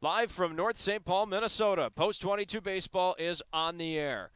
Live from North St. Paul, Minnesota, Post 22 Baseball is on the air.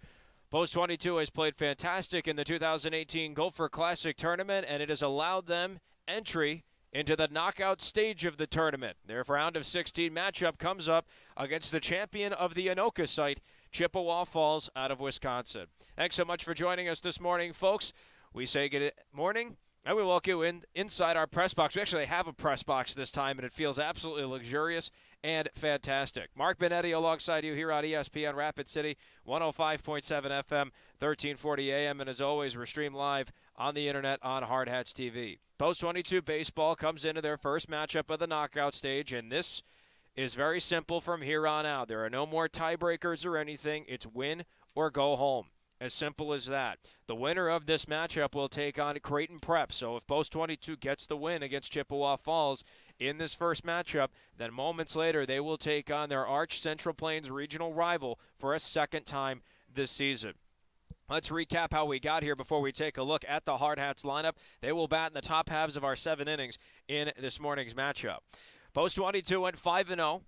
Post 22 has played fantastic in the 2018 Gopher Classic Tournament, and it has allowed them entry into the knockout stage of the tournament. Their round of 16 matchup comes up against the champion of the Anoka site, Chippewa Falls out of Wisconsin. Thanks so much for joining us this morning, folks. We say good morning, and we welcome you inside our press box. We actually have a press box this time, and it feels absolutely luxurious and fantastic. Mark Benetti alongside you here on ESPN Rapid City, 105.7 FM, 1340 AM, and as always, we're streamed live on the internet on Hardhats-TV. Post 22 Baseball comes into their first matchup of the knockout stage, and this is very simple from here on out. There are no more tiebreakers or anything. It's win or go home. As simple as that. The winner of this matchup will take on Creighton Prep. So if Post 22 gets the win against Chippewa Falls in this first matchup, then moments later they will take on their arch Central Plains regional rival for a second time this season. Let's recap how we got here before we take a look at the Hard Hats lineup. They will bat in the top halves of our 7 innings in this morning's matchup. Post 22 went 5-0.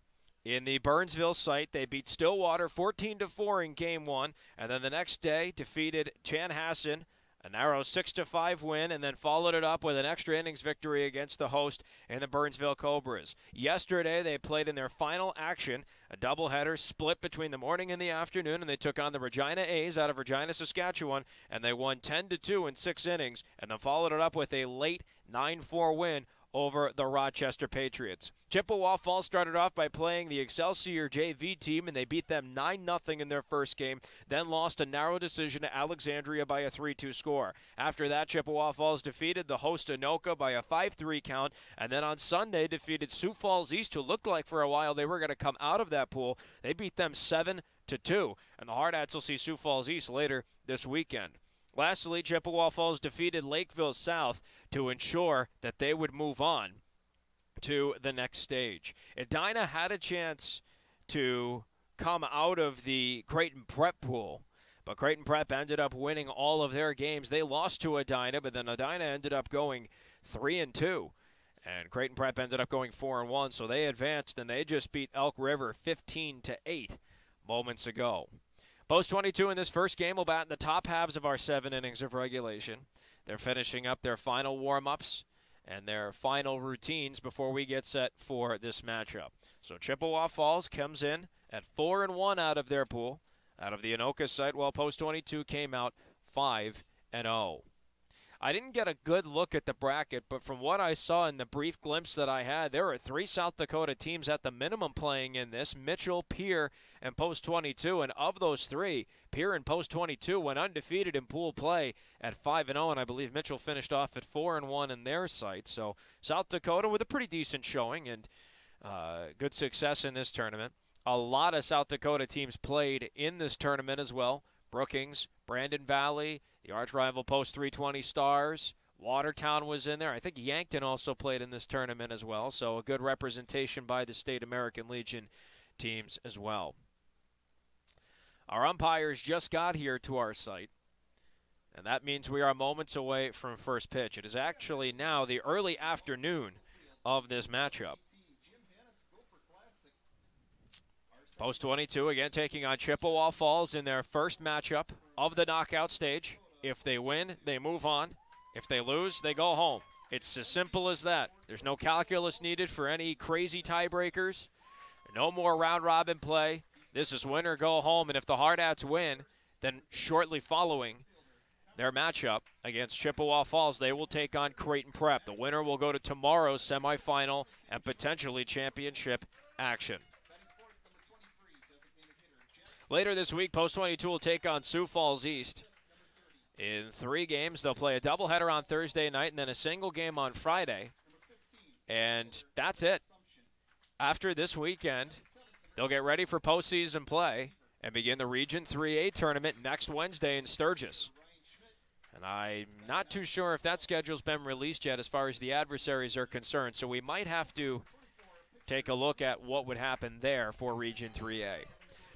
In the Burnsville site, they beat Stillwater 14-4 in Game 1, and then the next day defeated Chanhassen, a narrow 6-5 win, and then followed it up with an extra innings victory against the host in the Burnsville Cobras. Yesterday, they played in their final action, a doubleheader split between the morning and the afternoon, and they took on the Regina A's out of Regina, Saskatchewan, and they won 10-2 in 6 innings, and then followed it up with a late 9-4 win over the Rochester Patriots. Chippewa Falls started off by playing the Excelsior JV team, and they beat them 9-0 in their first game, then lost a narrow decision to Alexandria by a 3-2 score. After that, Chippewa Falls defeated the host Anoka by a 5-3 count, and then on Sunday defeated Sioux Falls East, who looked like for a while they were going to come out of that pool. They beat them 7-2, and the Hard Hats will see Sioux Falls East later this weekend. Lastly, Chippewa Falls defeated Lakeville South to ensure that they would move on to the next stage. Edina had a chance to come out of the Creighton Prep pool, but Creighton Prep ended up winning all of their games. They lost to Edina, but then Edina ended up going 3-2, and Creighton Prep ended up going 4-1, so they advanced, and they just beat Elk River 15-8 moments ago. Post 22 in this first game will bat in the top halves of our 7 innings of regulation. They're finishing up their final warm-ups and their final routines before we get set for this matchup. So Chippewa Falls comes in at 4-1 out of their pool, out of the Anoka site, while Post 22 came out 5-0. I didn't get a good look at the bracket, but from what I saw in the brief glimpse that I had, there are 3 South Dakota teams at the minimum playing in this: Mitchell, Pierre, and Post 22. And of those 3, Pierre and Post 22 went undefeated in pool play at 5-0, and I believe Mitchell finished off at 4-1 in their site. So South Dakota with a pretty decent showing and good success in this tournament. A lot of South Dakota teams played in this tournament as well. Brookings, Brandon Valley, the arch-rival Post 320 Stars, Watertown was in there. I think Yankton also played in this tournament as well, so a good representation by the State American Legion teams as well. Our umpires just got here to our site, and that means we are moments away from first pitch. It is actually now the early afternoon of this matchup. Post 22 again taking on Chippewa Falls in their first matchup of the knockout stage. If they win, they move on. If they lose, they go home. It's as simple as that. There's no calculus needed for any crazy tiebreakers. No more round-robin play. This is win or go home, and if the Hard Hats win, then shortly following their matchup against Chippewa Falls, they will take on Creighton Prep. The winner will go to tomorrow's semifinal and potentially championship action. Later this week, Post 22 will take on Sioux Falls East. In 3 games, they'll play a doubleheader on Thursday night and then a single game on Friday. And that's it. After this weekend, they'll get ready for postseason play and begin the Region 3A tournament next Wednesday in Sturgis. And I'm not too sure if that schedule's been released yet as far as the adversaries are concerned, so we might have to take a look at what would happen there for Region 3A.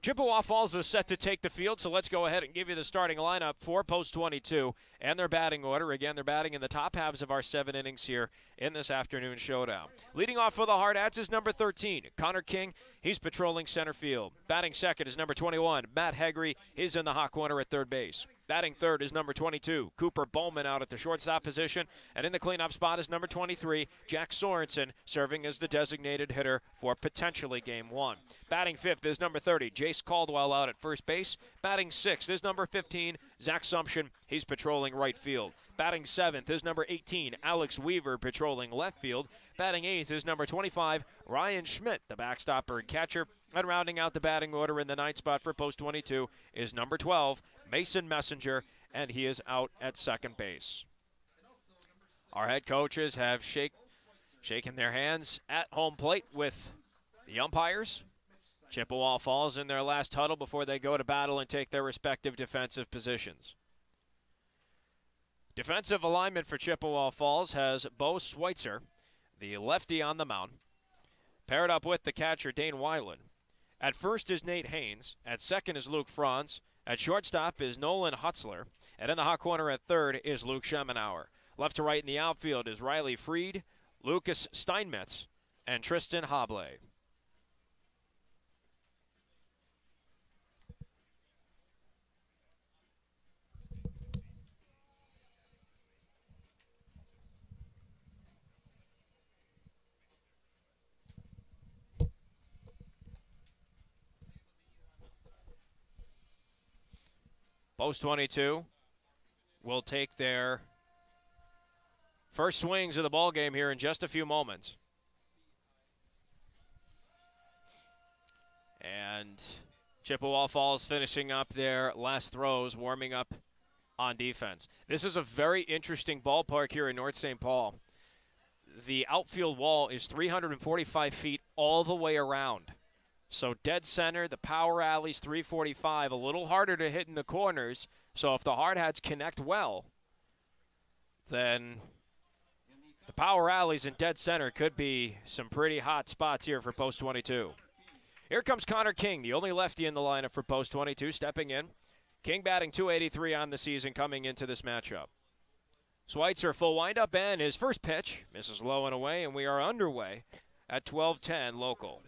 Chippewa Falls is set to take the field, so let's go ahead and give you the starting lineup for Post 22 and their batting order. Again, they're batting in the top halves of our 7 innings here in this afternoon showdown. Leading off for the Hardhats is number 13, Connor King. He's patrolling center field. Batting second is number 21, Matt Hegre. He's in the hot corner at third base. Batting third is number 22, Cooper Bowman out at the shortstop position. And in the cleanup spot is number 23, Jack Sorensen, serving as the designated hitter for potentially Game 1. Batting fifth is number 30, Jace Caldwell out at first base. Batting sixth is number 15, Zach Sumption. He's patrolling right field. Batting seventh is number 18, Alex Weaver, patrolling left field. Batting eighth is number 25, Ryan Schmidt, the backstopper and catcher. And rounding out the batting order in the ninth spot for Post 22 is number 12, Mason Messenger, and he is out at second base. Our head coaches have shaken their hands at home plate with the umpires. Chippewa Falls in their last huddle before they go to battle and take their respective defensive positions. Defensive alignment for Chippewa Falls has Bo Schweitzer, the lefty on the mound, paired up with the catcher Dane Weiland. At first is Nate Haynes. At second is Luke Franz. At shortstop is Nolan Hutzler. And in the hot corner at third is Luke Schemenauer. Left to right in the outfield is Riley Freed, Lucas Steinmetz, and Tristan Hable. Post 22 will take their first swings of the ball game here in just a few moments. And Chippewa Falls finishing up their last throws, warming up on defense. This is a very interesting ballpark here in North St. Paul. The outfield wall is 345 feet all the way around. So dead center, the power alley's 345, a little harder to hit in the corners. So if the Hardhats connect well, then the power alleys in dead center could be some pretty hot spots here for Post 22. Here comes Connor King, the only lefty in the lineup for Post 22, stepping in. King batting .283 on the season coming into this matchup. Schweitzer full windup, and his first pitch misses low and away, and we are underway at 12:10 local.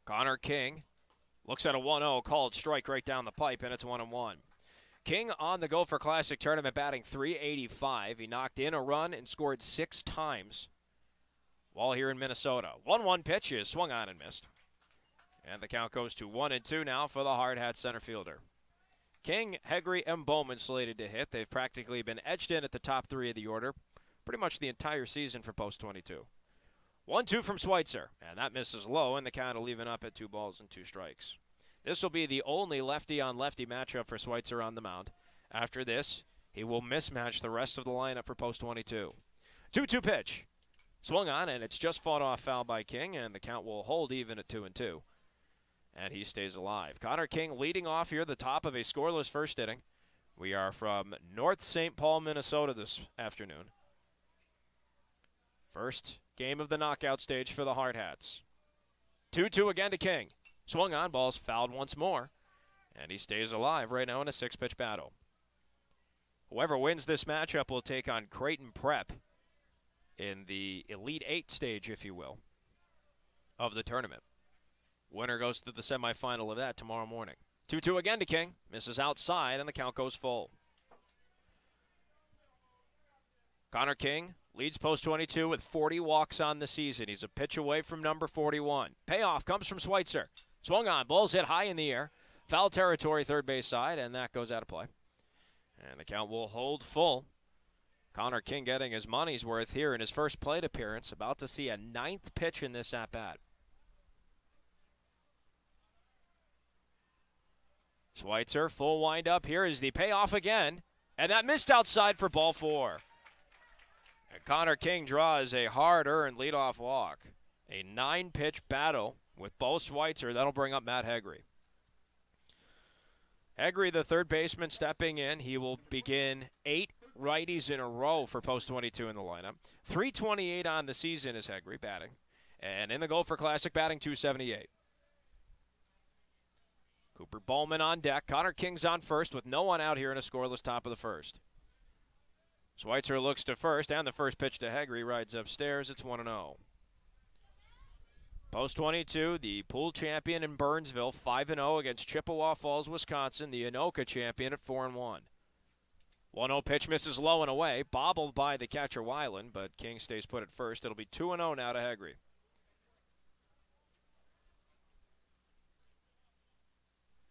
Connor King looks at a 1-0 called strike right down the pipe, and it's 1-1. King on the Gopher Classic tournament batting .385. He knocked in a run and scored 6 times while here in Minnesota. 1-1 pitch is swung on and missed. And the count goes to 1-2 now for the Hardhat center fielder. King, Hegre, and Bowman slated to hit. They've practically been edged in at the top 3 of the order pretty much the entire season for Post 22. 1-2 from Schweitzer, and that misses low, and the count will even up at 2 balls and 2 strikes. This will be the only lefty-on-lefty matchup for Schweitzer on the mound. After this, he will mismatch the rest of the lineup for Post 22. 2-2 pitch. Swung on, and it's just fought off foul by King, and the count will hold even at 2-2. And he stays alive. Connor King leading off here, the top of a scoreless first inning. We are from North St. Paul, Minnesota this afternoon. First game of the knockout stage for the Hardhats. 2-2 again to King. Swung on, ball's fouled once more. And he stays alive right now in a 6-pitch battle. Whoever wins this matchup will take on Creighton Prep in the Elite 8 stage, if you will, of the tournament. Winner goes to the semifinal of that tomorrow morning. 2-2 again to King. Misses outside, and the count goes full. Connor King leads Post 22 with 40 walks on the season. He's a pitch away from number 41. Payoff comes from Schweitzer. Swung on, ball's hit high in the air. Foul territory, third base side, and that goes out of play. And the count will hold full. Connor King getting his money's worth here in his first plate appearance. About to see a 9th pitch in this at-bat. Schweitzer, full wind-up. Here is the payoff again. And that missed outside for ball 4. And Connor King draws a hard-earned leadoff walk. A 9-pitch battle with Bo Schweitzer. That'll bring up Matt Hegre. Hegre, the third baseman, stepping in. He will begin 8 righties in a row for Post 22 in the lineup. .328 on the season is Hegre batting. And in the Gopher Classic, batting .278. Cooper Bowman on deck. Connor King's on first with no one out here in a scoreless top of the first. Schweitzer looks to first, and the first pitch to Hegre rides upstairs. It's 1-0. Post 22, the pool champion in Burnsville, 5-0 against Chippewa Falls, Wisconsin. The Anoka champion at 4-1. 1-0 pitch misses low and away, bobbled by the catcher Weiland, but King stays put at first. It'll be 2-0 now to Hegre.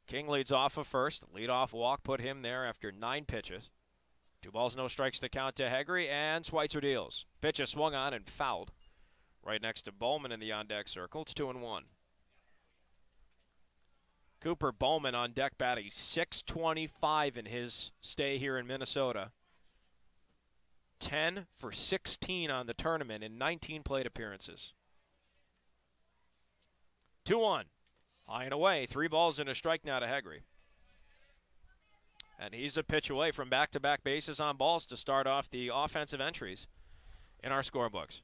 King leads off of first. Leadoff walk put him there after 9 pitches. 2 balls, no strikes to count to Hegre, and Schweitzer deals. Pitch is swung on and fouled. Right next to Bowman in the on-deck circle. It's 2-1. Cooper Bowman on deck batting .625 in his stay here in Minnesota. 10 for 16 on the tournament in 19 plate appearances. 2-1. High and away. 3 balls and a strike now to Hegre. And he's a pitch away from back-to-back bases on balls to start off the offensive entries in our scorebooks.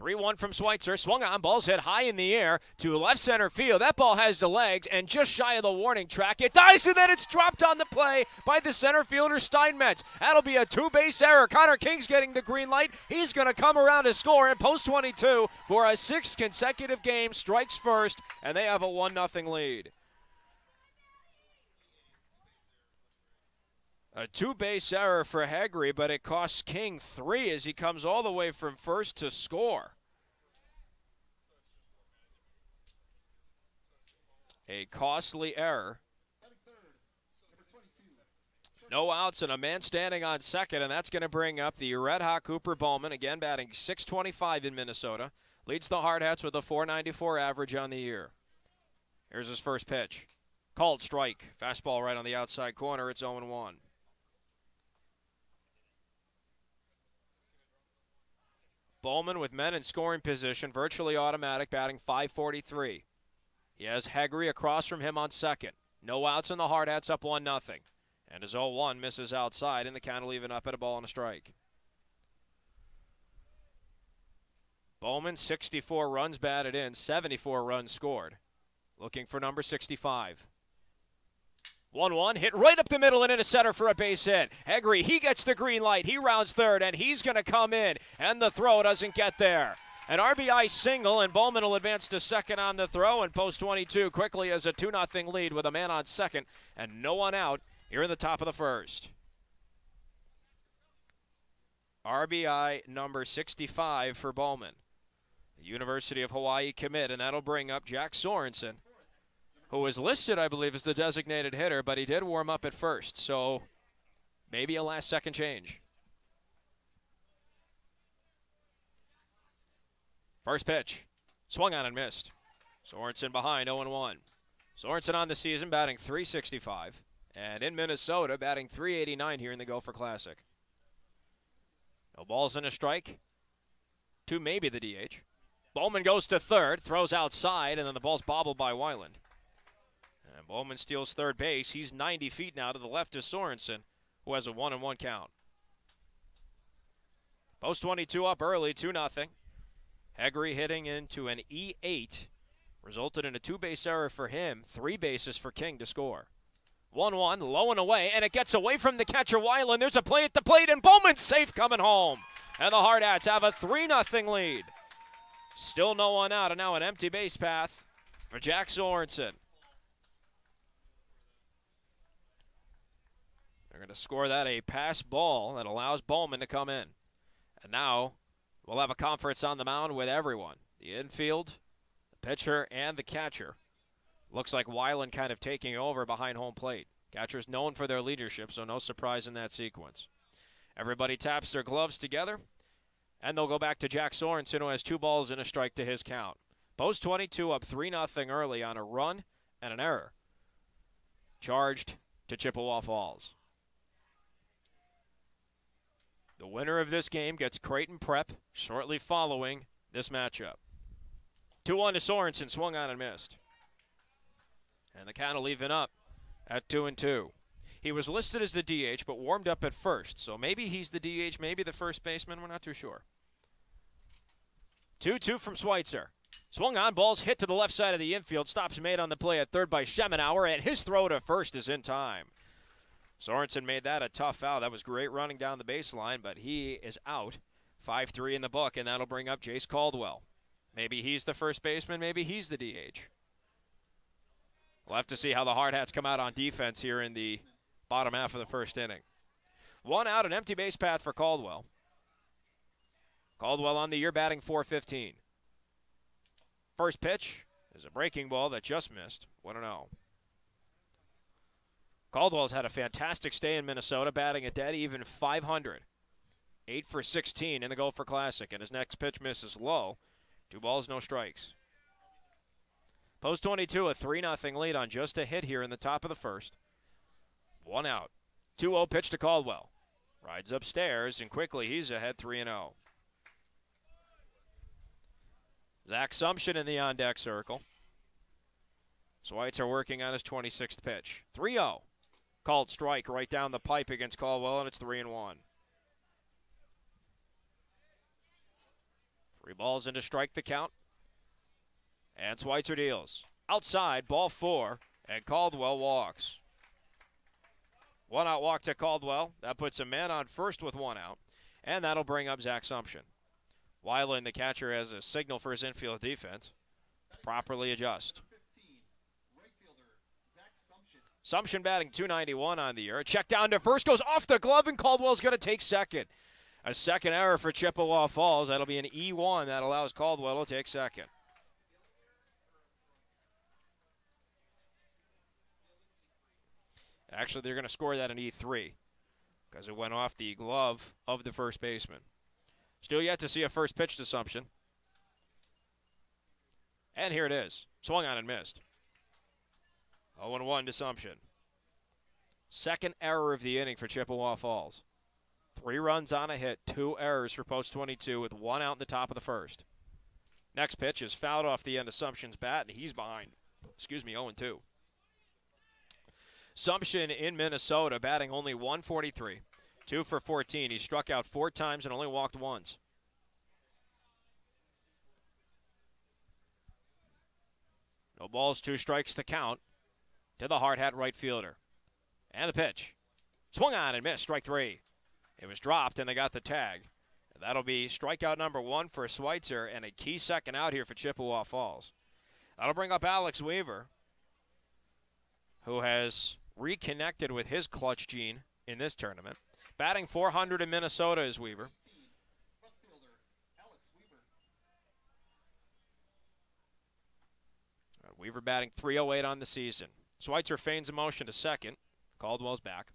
3-1 from Schweitzer. Swung on. Ball's hit high in the air to left center field. That ball has the legs and just shy of the warning track. It dies and then it's dropped on the play by the center fielder Steinmetz. That'll be a 2-base error. Connor King's getting the green light. He's going to come around to score in post 22 for a 6th consecutive game. Strikes first, and they have a 1-0 lead. A 2-base error for Hegre, but it costs King 3 as he comes all the way from first to score. A costly error. No outs and a man standing on second, and that's going to bring up the red-hot Cooper Bowman, again batting .625 in Minnesota. Leads the Hardhats with a .494 average on the year. Here's his first pitch. Called strike. Fastball right on the outside corner. It's 0-1. Bowman with men in scoring position, virtually automatic, batting .543. He has Hegre across from him on second. No outs and the Hardhats up 1-0. And his 0-1 misses outside, and the count will even up at a ball and a strike. Bowman, 64 runs batted in, 74 runs scored. Looking for number 65. 1-1, hit right up the middle and into center for a base hit. Hegre, he gets the green light. He rounds third, and he's going to come in, and the throw doesn't get there. An RBI single, and Bowman will advance to second on the throw, and post 22 quickly as a 2-0 lead with a man on second and no one out here in the top of the first. RBI number 65 for Bowman. The University of Hawaii commit, and that'll bring up Jack Sorensen, who was listed, I believe, as the designated hitter, but he did warm up at first, so maybe a last-second change. First pitch, swung on and missed. Sorensen behind, 0-1. Sorensen on the season, batting .365, and in Minnesota, batting .389 here in the Gopher Classic. No balls and a strike. 2 maybe the DH. Bowman goes to third, throws outside, and then the ball's bobbled by Weiland. And Bowman steals third base. He's 90 feet now to the left of Sorensen, who has a 1-1 count. Post 22 up early, 2-0. Hegre hitting into an E8. Resulted in a 2-base error for him. 3 bases for King to score. 1-1, low and away, and it gets away from the catcher Weiland. There's a play at the plate, and Bowman's safe coming home. And the Hardhats have a 3-0 lead. Still no one out, and now an empty base path for Jack Sorensen. They're going to score that a pass ball that allows Bowman to come in. And now we'll have a conference on the mound with everyone. The infield, the pitcher, and the catcher. Looks like Weiland kind of taking over behind home plate. Catcher's known for their leadership, so no surprise in that sequence. Everybody taps their gloves together, and they'll go back to Jack Sorensen, who has 2 balls and a strike to his count. Post 22 up 3-0 early on a run and an error. Charged to Chippewa Falls. The winner of this game gets Creighton Prep shortly following this matchup. 2-1 to Sorensen, swung on and missed. And the count will even up at 2-2. He was listed as the DH, but warmed up at first. So maybe he's the DH, maybe the first baseman. We're not too sure. 2-2 from Schweitzer. Swung on, ball's hit to the left side of the infield. Stops made on the play at third by Schemenauer, and his throw to first is in time. Sorensen made that a tough foul. That was great running down the baseline, but he is out. 5-3 in the book, and that'll bring up Jace Caldwell. Maybe he's the first baseman, maybe he's the DH. We'll have to see how the Hardhats come out on defense here in the bottom half of the first inning. 1 out, an empty base path for Caldwell. Caldwell on the year batting .415. First pitch is a breaking ball that just missed. 1-0. Caldwell's had a fantastic stay in Minnesota, batting a dead even .500. 8 for 16 in the Gopher Classic, and his next pitch misses low. 2 balls, no strikes. Post 22, a 3-0 lead on just a hit here in the top of the first. 1 out. 2-0 pitch to Caldwell. Rides upstairs, and quickly he's ahead 3-0. Zach Sumption in the on-deck circle. Schweitzer working on his 26th pitch. 3-0. Called strike right down the pipe against Caldwell, and it's 3-1. 3 balls into strike the count. And Schweitzer deals. Outside, ball 4, and Caldwell walks. 1 out walk to Caldwell. That puts a man on first with 1 out, and that'll bring up Zach Sumption. Weiland, the catcher, has a signal for his infield defense. Properly adjust. Sumption batting .291 on the year. A check down to first, goes off the glove, and Caldwell's going to take second. A second error for Chippewa Falls. That'll be an E1 that allows Caldwell to take second. Actually, they're going to score that in E3 because it went off the glove of the first baseman. Still yet to see a first pitch to Sumption. And here it is. Swung on and missed. 0-1 to Sumption. Second error of the inning for Chippewa Falls. 3 runs on a hit, 2 errors for post 22 with 1 out in the top of the first. Next pitch is fouled off the end of Sumption's bat, and he's behind. 0-2. Sumption in Minnesota batting only .143. 2 for 14. He struck out 4 times and only walked once. No balls, 2 strikes to count to the hard hat right fielder. And the pitch. Swung on and missed, strike 3. It was dropped and they got the tag. And that'll be strikeout number 1 for Schweitzer and a key second out here for Chippewa Falls. That'll bring up Alex Weaver, who has reconnected with his clutch gene in this tournament. Batting .400 in Minnesota is Weaver. Weaver batting .308 on the season. Schweitzer feigns a motion to second. Caldwell's back.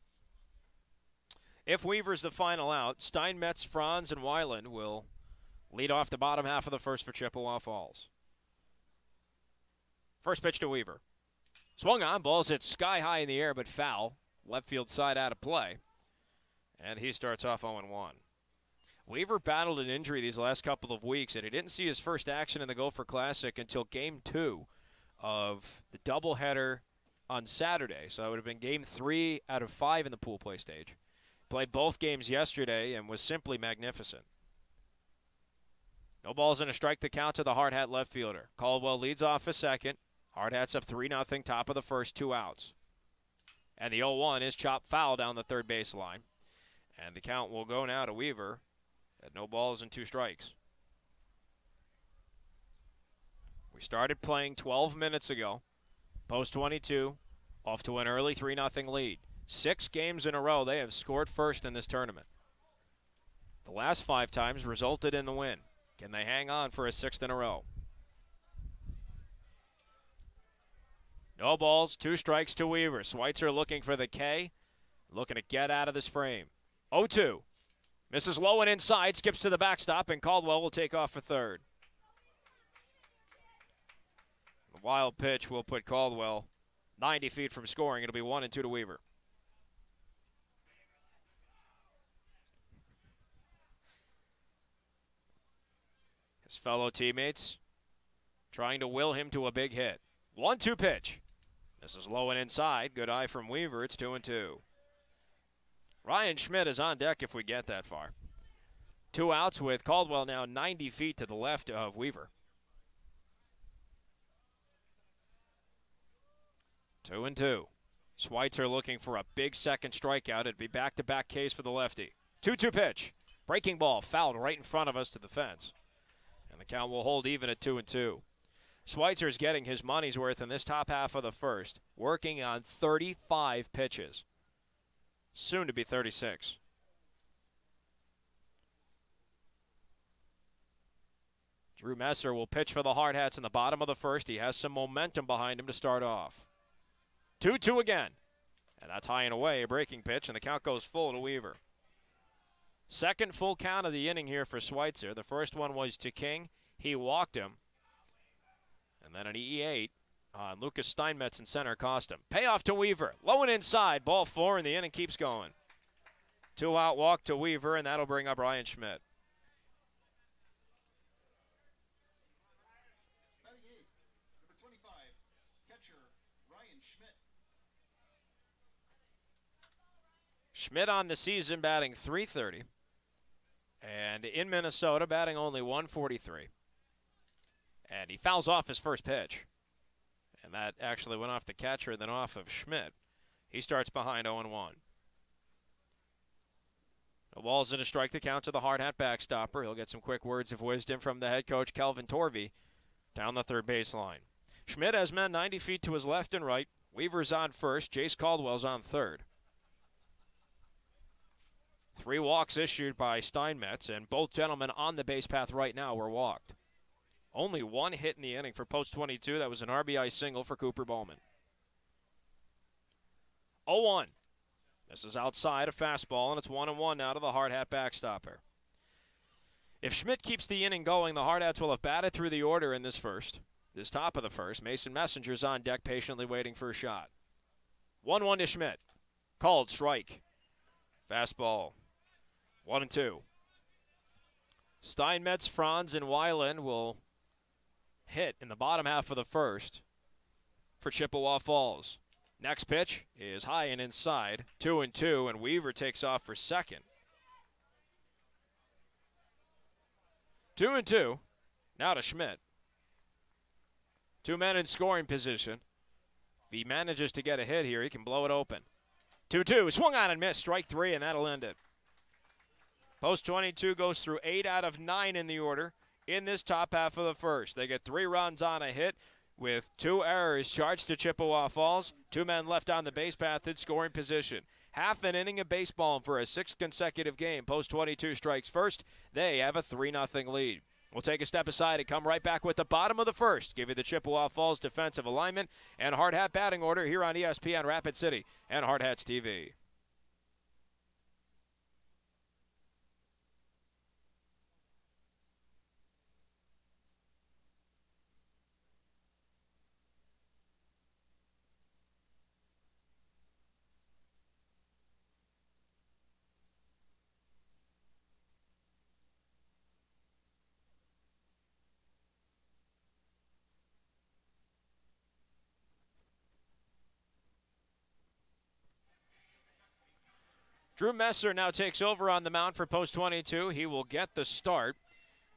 If Weaver's the final out, Steinmetz, Franz, and Weiland will lead off the bottom half of the first for Chippewa Falls. First pitch to Weaver. Swung on, ball's hit sky high in the air, but foul. Left field side out of play. And he starts off 0-1. Weaver battled an injury these last couple of weeks, and he didn't see his first action in the Gopher Classic until Game 2 of the doubleheader on Saturday. So that would have been Game 3 out of 5 in the pool play stage. Played both games yesterday and was simply magnificent. No balls and a strike to count to the hard hat left fielder. Caldwell leads off a second. Hard Hats up 3-0, top of the first, 2 outs. And the 0-1 is chopped foul down the third baseline. And the count will go now to Weaver at no balls and 2 strikes. We started playing 12 minutes ago. Post 22, off to an early 3-0 lead. 6 games in a row they have scored first in this tournament. The last 5 times resulted in the win. Can they hang on for a 6th in a row? No balls, 2 strikes to Weaver. Schweitzer looking for the K, looking to get out of this frame. 0-2. Misses low and inside, skips to the backstop, and Caldwell will take off for third. The wild pitch will put Caldwell 90 feet from scoring. It'll be 1-2 to Weaver. His fellow teammates trying to will him to a big hit. 1-2 pitch. This is low and inside. Good eye from Weaver. It's 2-2. Ryan Schmidt is on deck if we get that far. 2 outs with Caldwell now 90 feet to the left of Weaver. 2-2. Schweitzer looking for a big second strikeout. It'd be back-to-back Ks for the lefty. 2-2 pitch. Breaking ball fouled right in front of us to the fence. And the count will hold even at 2-2. Schweitzer's getting his money's worth in this top half of the first, working on 35 pitches. Soon to be 36. Drew Messer will pitch for the Hardhats in the bottom of the first. He has some momentum behind him to start off. 2-2 again. And that's high and away, a breaking pitch, and the count goes full to Weaver. Second full count of the inning here for Schweitzer. The first one was to King. He walked him. And then an E8 on Lucas Steinmetz in center cost him. Payoff to Weaver. Low and inside. Ball 4, and the inning keeps going. 2-out walk to Weaver, and that'll bring up Ryan Schmidt. Schmidt on the season batting .330. And in Minnesota batting only .143. And he fouls off his first pitch. And that actually went off the catcher, then off of Schmidt. He starts behind 0-1. The ball's in a strike, the count to the Hardhat backstopper. He'll get some quick words of wisdom from the head coach, Kelvin Torvey, down the third baseline. Schmidt has men 90 feet to his left and right. Weaver's on first. Jace Caldwell's on third. 3 walks issued by Steinmetz, and both gentlemen on the base path right now were walked. Only 1 hit in the inning for Post 22. That was an RBI single for Cooper Bowman. 0-1. This is outside a fastball, and it's 1-1 now to the Hardhat backstopper. If Schmidt keeps the inning going, the Hardhats will have batted through the order in this top of the first. Mason Messenger's on deck patiently waiting for a shot. 1-1 to Schmidt. Called strike. Fastball. 1-2. Steinmetz, Franz, and Weiland will hit in the bottom half of the first for Chippewa Falls. Next pitch is high and inside. 2-2, and Weaver takes off for second. 2-2. Now to Schmidt. 2 men in scoring position. If he manages to get a hit here, he can blow it open. 2-2. Swung on and missed. Strike 3, and that'll end it. Post 22 goes through 8 out of 9 in the order in this top half of the first. They get 3 runs on a hit with 2 errors charged to Chippewa Falls. 2 men left on the base path in scoring position. Half an inning of baseball for a 6th consecutive game. Post 22 strikes first. They have a 3-0 lead. We'll take a step aside and come right back with the bottom of the first. Give you the Chippewa Falls defensive alignment and Hardhat batting order here on ESPN Rapid City and Hardhats-TV. Drew Messer now takes over on the mound for Post 22. He will get the start.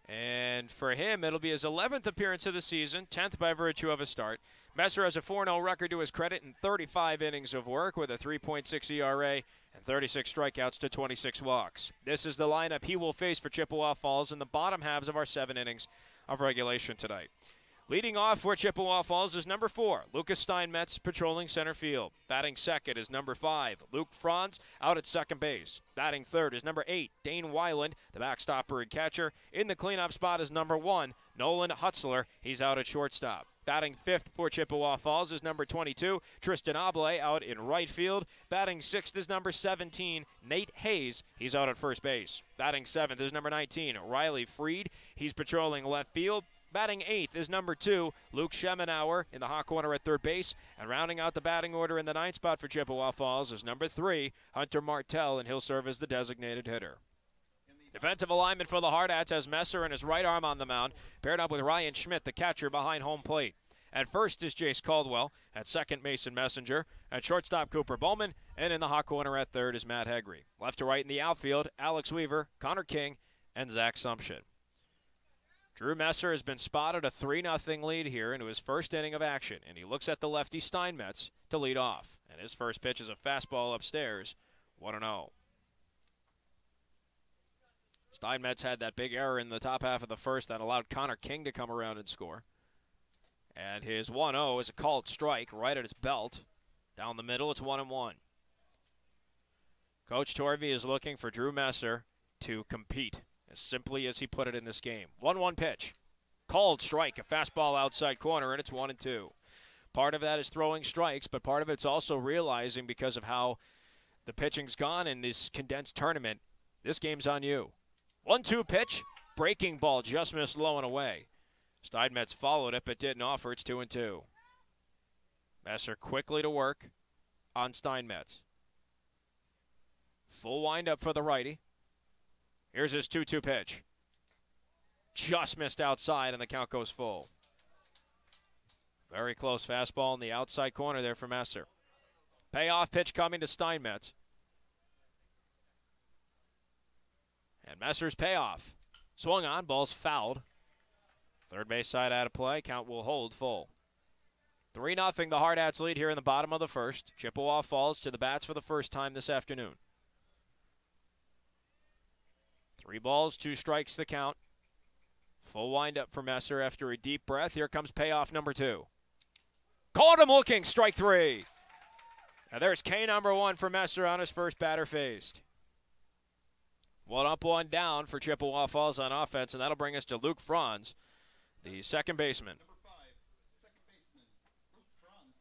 And for him, it'll be his 11th appearance of the season, 10th by virtue of a start. Messer has a 4-0 record to his credit in 35 innings of work with a 3.6 ERA and 36 strikeouts to 26 walks. This is the lineup he will face for Chippewa Falls in the bottom halves of our 7 innings of regulation tonight. Leading off for Chippewa Falls is number 4, Lucas Steinmetz, patrolling center field. Batting second is number 5, Luke Franz, out at second base. Batting third is number 8, Dane Weiland, the backstopper and catcher. In the cleanup spot is number 1, Nolan Hutzler. He's out at shortstop. Batting fifth for Chippewa Falls is number 22, Tristan Ablay, out in right field. Batting sixth is number 17, Nate Hayes. He's out at first base. Batting seventh is number 19, Riley Freed. He's patrolling left field. Batting eighth is number 2, Luke Schemenauer in the hot corner at third base. And rounding out the batting order in the ninth spot for Chippewa Falls is number 3, Hunter Martell, and he'll serve as the designated hitter. Defensive alignment for the Hardhats has Messer and his right arm on the mound, paired up with Ryan Schmidt, the catcher, behind home plate. At first is Jace Caldwell. At second, Mason Messenger. At shortstop, Cooper Bowman. And in the hot corner at third is Matt Hegre. Left to right in the outfield, Alex Weaver, Connor King, and Zach Sumption. Drew Messer has been spotted a 3-0 lead here into his first inning of action, and he looks at the lefty Steinmetz to lead off. And his first pitch is a fastball upstairs, 1-0. Steinmetz had that big error in the top half of the first that allowed Connor King to come around and score. And his 1-0 is a called strike right at his belt. Down the middle, it's 1-1. Coach Torvey is looking for Drew Messer to compete, as simply as he put it in this game. 1-1 pitch. Called strike, a fastball outside corner, and it's 1-2. Part of that is throwing strikes, but part of it's also realizing, because of how the pitching's gone in this condensed tournament, this game's on you. 1-2 pitch, breaking ball, just missed low and away. Steinmetz followed it, but didn't offer. It's 2-2. Messer quickly to work on Steinmetz. Full windup for the righty. Here's his 2-2 pitch. Just missed outside, and the count goes full. Very close fastball in the outside corner there for Messer. Payoff pitch coming to Steinmetz. And Messer's payoff. Swung on, ball's fouled. Third base side out of play. Count will hold full. 3-0 the Hardhats lead here in the bottom of the first. Chippewa Falls to the bats for the first time this afternoon. 3 balls, 2 strikes the count. Full windup for Messer after a deep breath. Here comes payoff number 2. Caught him looking, strike 3. Now there's K number 1 for Messer on his first batter faced. 1 up, 1 down for Chippewa Falls on offense, and that'll bring us to Luke Franz, the second baseman. Number 5, second baseman, Luke Franz.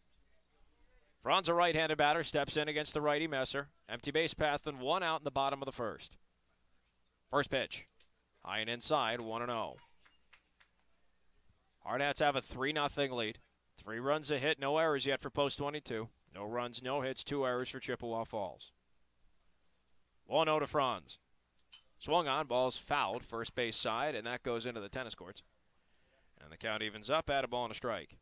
Franz, a right-handed batter, steps in against the righty Messer. Empty base path and 1 out in the bottom of the first. First pitch, high and inside, 1-0. Hardhats have a 3-0 lead. 3 runs a hit, no errors yet for post 22. No runs, no hits, 2 errors for Chippewa Falls. 1-0 to Franz. Swung on, ball's fouled, first base side, and that goes into the tennis courts. And the count evens up at a ball and a strike.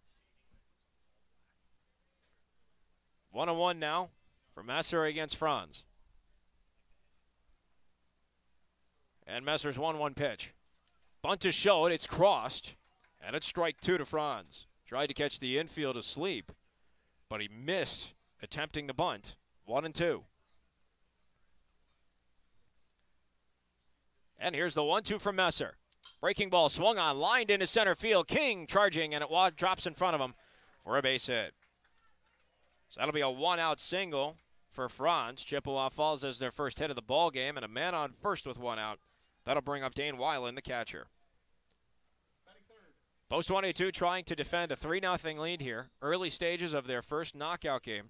1-1 now for Messer against Franz. And Messer's 1-1 pitch. Bunt is showed, it's crossed, and it's strike 2 to Franz. Tried to catch the infield asleep, but he missed attempting the bunt. 1-2. And here's the 1-2 from Messer. Breaking ball swung on, lined into center field. King charging, and it drops in front of him for a base hit. So that'll be a 1-out single for Franz. Chippewa Falls has their first hit of the ball game, and a man on first with 1 out. That'll bring up Dane Weiland, the catcher. Post 22 trying to defend a 3-0 lead here. Early stages of their first knockout game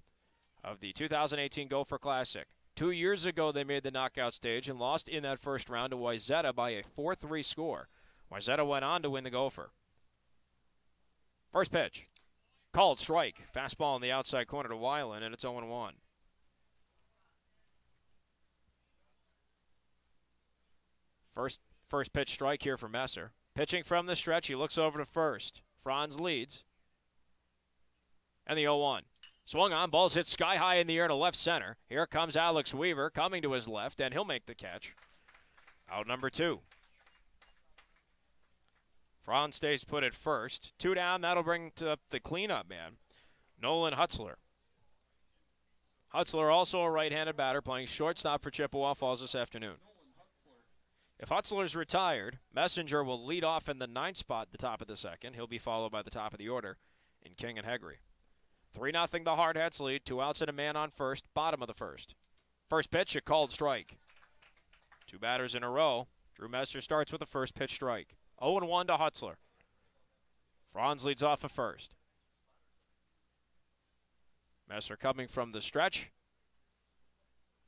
of the 2018 Gopher Classic. 2 years ago, they made the knockout stage and lost in that first round to Wayzata by a 4-3 score. Wayzata went on to win the Gopher. First pitch. Called strike. Fastball in the outside corner to Weiland, and it's 0-1. First pitch strike here for Messer. Pitching from the stretch, he looks over to first. Franz leads. And the 0-1. Swung on, ball's hit sky high in the air to left center. Here comes Alex Weaver coming to his left, and he'll make the catch. Out number 2. Franz stays put at first. 2 down, that'll bring to the cleanup man, Nolan Hutzler. Hutzler also a right-handed batter playing shortstop for Chippewa Falls this afternoon. If Hutzler's retired, Messenger will lead off in the 9th spot at the top of the second. He'll be followed by the top of the order in King and Hegre. 3-0 the Hardhats lead. 2 outs and a man on first, bottom of the first. First pitch, a called strike. 2 batters in a row. Drew Messer starts with a first pitch strike. 0-1 to Hutzler. Franz leads off at first. Messer coming from the stretch.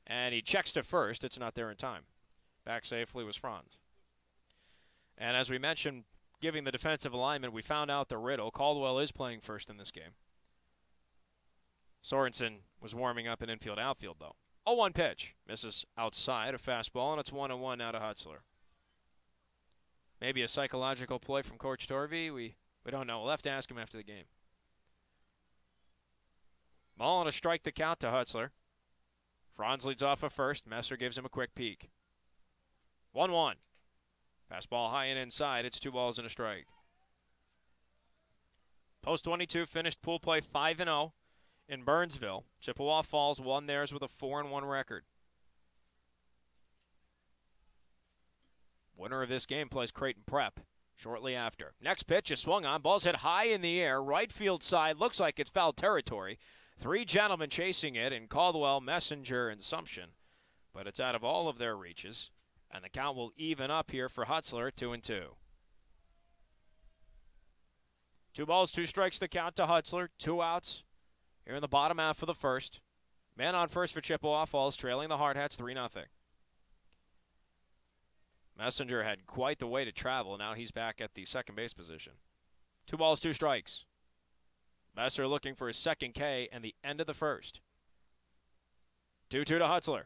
And he checks to first. It's not there in time. Back safely was Franz. And as we mentioned, giving the defensive alignment, we found out the riddle. Caldwell is playing first in this game. Sorensen was warming up in infield outfield, though. 0-1 pitch. Misses outside, a fastball, and it's 1-1 now to Hutzler. Maybe a psychological play from Coach Torvey. We don't know. We'll have to ask him after the game. Mullen to strike the count to Hutzler. Franz leads off at first. Messer gives him a quick peek. 1-1. Fastball high and inside. It's 2 balls and a strike. Post 22 finished pool play 5-0 in Burnsville. Chippewa Falls won theirs with a 4-1 record. Winner of this game plays Creighton Prep shortly after. Next pitch is swung on. Ball's hit high in the air. Right field side. Looks like it's foul territory. 3 gentlemen chasing it in Caldwell, Messenger, and Sumption. But it's out of all of their reaches. And the count will even up here for Hutzler, 2-2. 2 balls, 2 strikes the count to Hutzler. 2 outs here in the bottom half of the first. Man on first for Chippewa Falls, trailing the Hardhats 3-0. Messenger had quite the way to travel. Now he's back at the second base position. 2 balls, 2 strikes. Messer looking for his second K and the end of the first. 2-2 to Hutzler.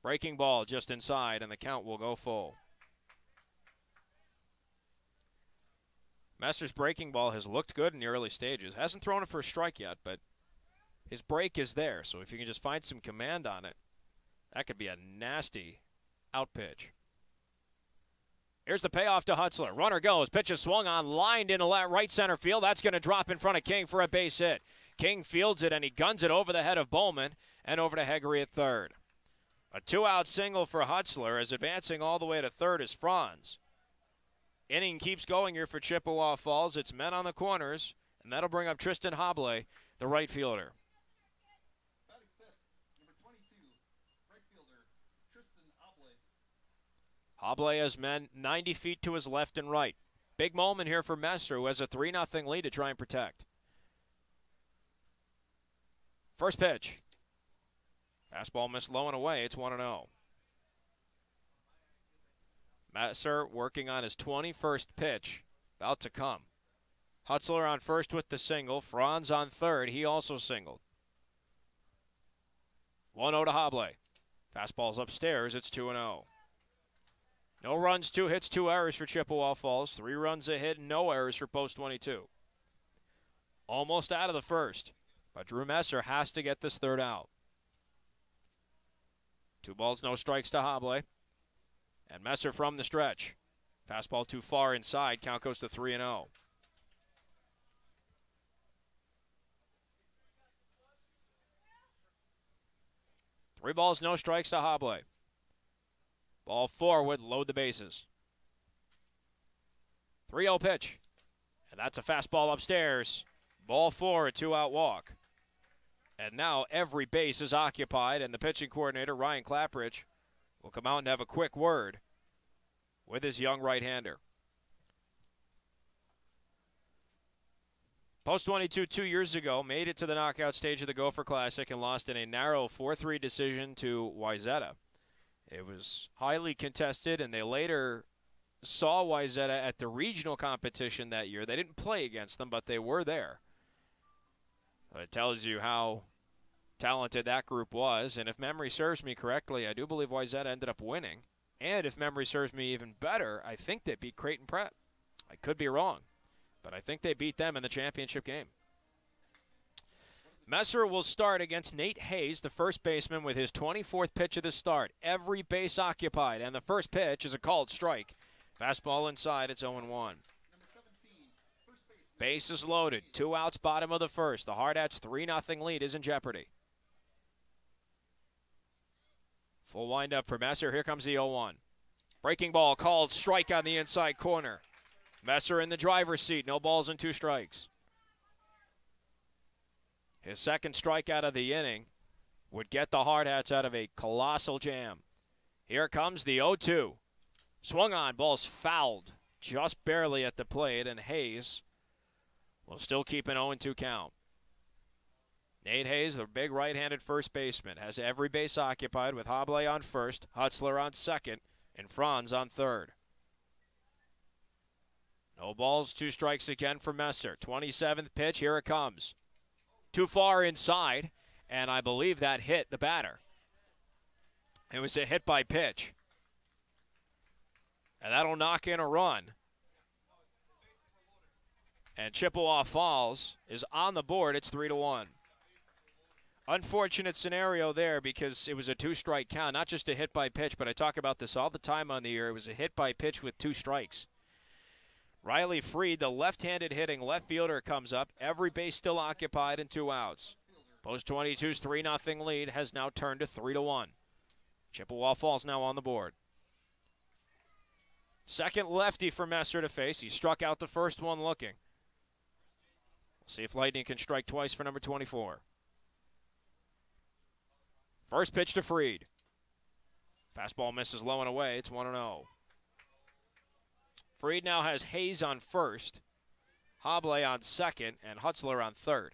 Breaking ball just inside, and the count will go full. Messer's breaking ball has looked good in the early stages. Hasn't thrown it for a strike yet, but his break is there. So if you can just find some command on it, that could be a nasty out pitch. Here's the payoff to Hutzler. Runner goes. Pitch is swung on, lined into right center field. That's going to drop in front of King for a base hit. King fields it, and he guns it over the head of Bowman and over to Hegery at third. A 2-out single for Hutzler, as advancing all the way to third is Franz. Inning keeps going here for Chippewa Falls. It's men on the corners, and that'll bring up Tristan Hoble, the right fielder. Batting fifth, number 22, right fielder, Tristan Hoble. Hoble has men 90 feet to his left and right. Big moment here for Messer, who has a 3-0 lead to try and protect. First pitch. Fastball missed low and away. It's 1-0. Messer working on his 21st pitch. About to come. Hutzler on first with the single. Franz on third. He also singled. 1-0 to Hoble. Fastball's upstairs. It's 2-0. No runs, 2 hits, 2 errors for Chippewa Falls. 3 runs a hit, no errors for post 22. Almost out of the first, but Drew Messer has to get this third out. 2 balls, no strikes to Hoble. And Messer from the stretch. Fastball too far inside. Count goes to 3-0. Three balls, no strikes to Hoble. Ball forward, load the bases. 3-0 pitch. And that's a fastball upstairs. Ball 4, a 2-out walk. And now every base is occupied, and the pitching coordinator, Ryan Clappridge, will come out and have a quick word with his young right-hander. Post 22 2 years ago made it to the knockout stage of the Gopher Classic and lost in a narrow 4-3 decision to Wayzata. It was highly contested, and they later saw Wayzata at the regional competition that year. They didn't play against them, but they were there. It tells you how talented that group was, and if memory serves me correctly, I do believe Wayzata ended up winning. And if memory serves me even better, I think they beat Creighton Prep. I could be wrong, but I think they beat them in the championship game. Messer will start against Nate Hayes, the first baseman, with his 24th pitch of the start. Every base occupied, and the first pitch is a called strike. Fastball inside, it's 0-1. Base is loaded. 2 outs, bottom of the first. The Hardhats' 3-0 lead is in jeopardy. Full windup for Messer. Here comes the 0-1. Breaking ball called strike on the inside corner. Messer in the driver's seat. No balls and 2 strikes. His second strikeout of the inning would get the Hardhats out of a colossal jam. Here comes the 0-2. Swung on. Ball's fouled just barely at the plate, and Hayes will still keep an 0-2 count. Nate Hayes, the big right-handed first baseman, has every base occupied with Hoble on first, Hutzler on second, and Franz on third. No balls, 2 strikes again for Messer. 27th pitch, here it comes. Too far inside, and I believe that hit the batter. It was a hit by pitch. And that'll knock in a run. And Chippewa Falls is on the board. It's 3-1. Unfortunate scenario there because it was a 2-strike count, not just a hit by pitch, but I talk about this all the time on the air. It was a hit by pitch with 2 strikes. Riley Freed, the left-handed hitting left fielder, comes up. Every base still occupied and 2 outs. Post 22's 3-0 lead has now turned to 3-1. Chippewa Falls now on the board. Second lefty for Messer to face. He struck out the first one looking. We'll see if Lightning can strike twice for number 24. First pitch to Freed. Fastball misses low and away. It's 1-0. Freed now has Hayes on first, Hobley on second, and Hutzler on third.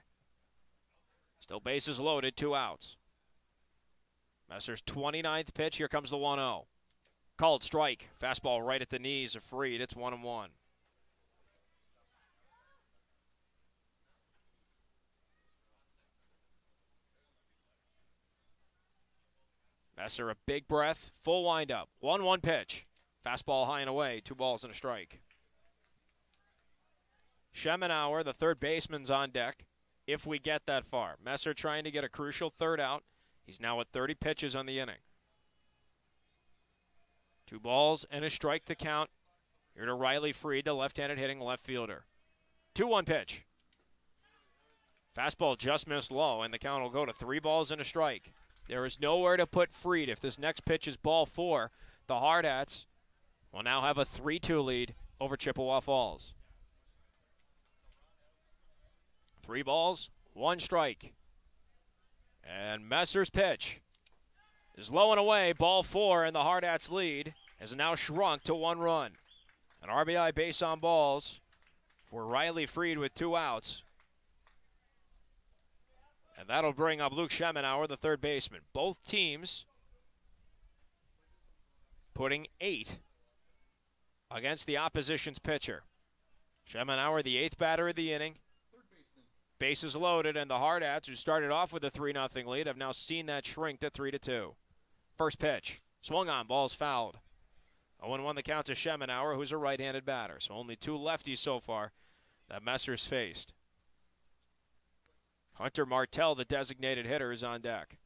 Still bases loaded, 2 outs. Messer's 29th pitch. Here comes the 1-0. Called strike. Fastball right at the knees of Freed. It's 1-1. Messer a big breath, full windup. 1-1 pitch. Fastball high and away, 2 balls and a strike. Schemenauer, the third baseman's on deck, if we get that far. Messer trying to get a crucial third out. He's now at 30 pitches on the inning. 2 balls and a strike to count. Here to Riley Freed, the left-handed hitting left fielder. 2-1 pitch. Fastball just missed low, and the count will go to 3 balls and a strike. There is nowhere to put Freed. If this next pitch is ball 4, the Hardhats will now have a 3-2 lead over Chippewa Falls. 3 balls, 1 strike. And Messer's pitch is low and away, ball 4, and the Hardhats lead has now shrunk to 1 run. An RBI base on balls for Riley Freed with 2 outs. And that'll bring up Luke Schemenauer, the third baseman. Both teams putting 8 against the opposition's pitcher. Schemenauer, the 8th batter of the inning. Bases loaded, and the Hardhats, who started off with a 3-0 lead, have now seen that shrink to 3-2. First pitch, swung on, ball's fouled. 0-1 the count to Schemenauer, who's a right-handed batter. So only 2 lefties so far that Messer's faced. Hunter Martell, the designated hitter, is on deck.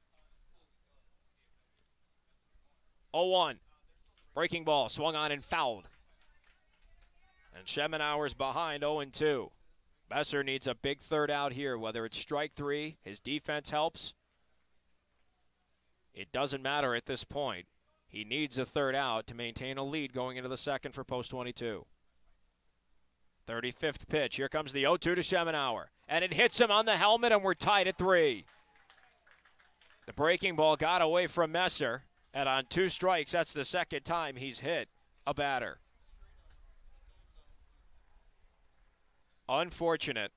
0-1. Breaking ball, swung on and fouled. And Schemenauer's behind 0-2. Messer needs a big third out here, whether it's strike 3, his defense helps. It doesn't matter at this point. He needs a third out to maintain a lead going into the second for post 22. 35th pitch. Here comes the 0-2 to Schemenauer. And it hits him on the helmet, and we're tied at 3. The breaking ball got away from Messer, and on 2 strikes, that's the second time he's hit a batter. Unfortunate,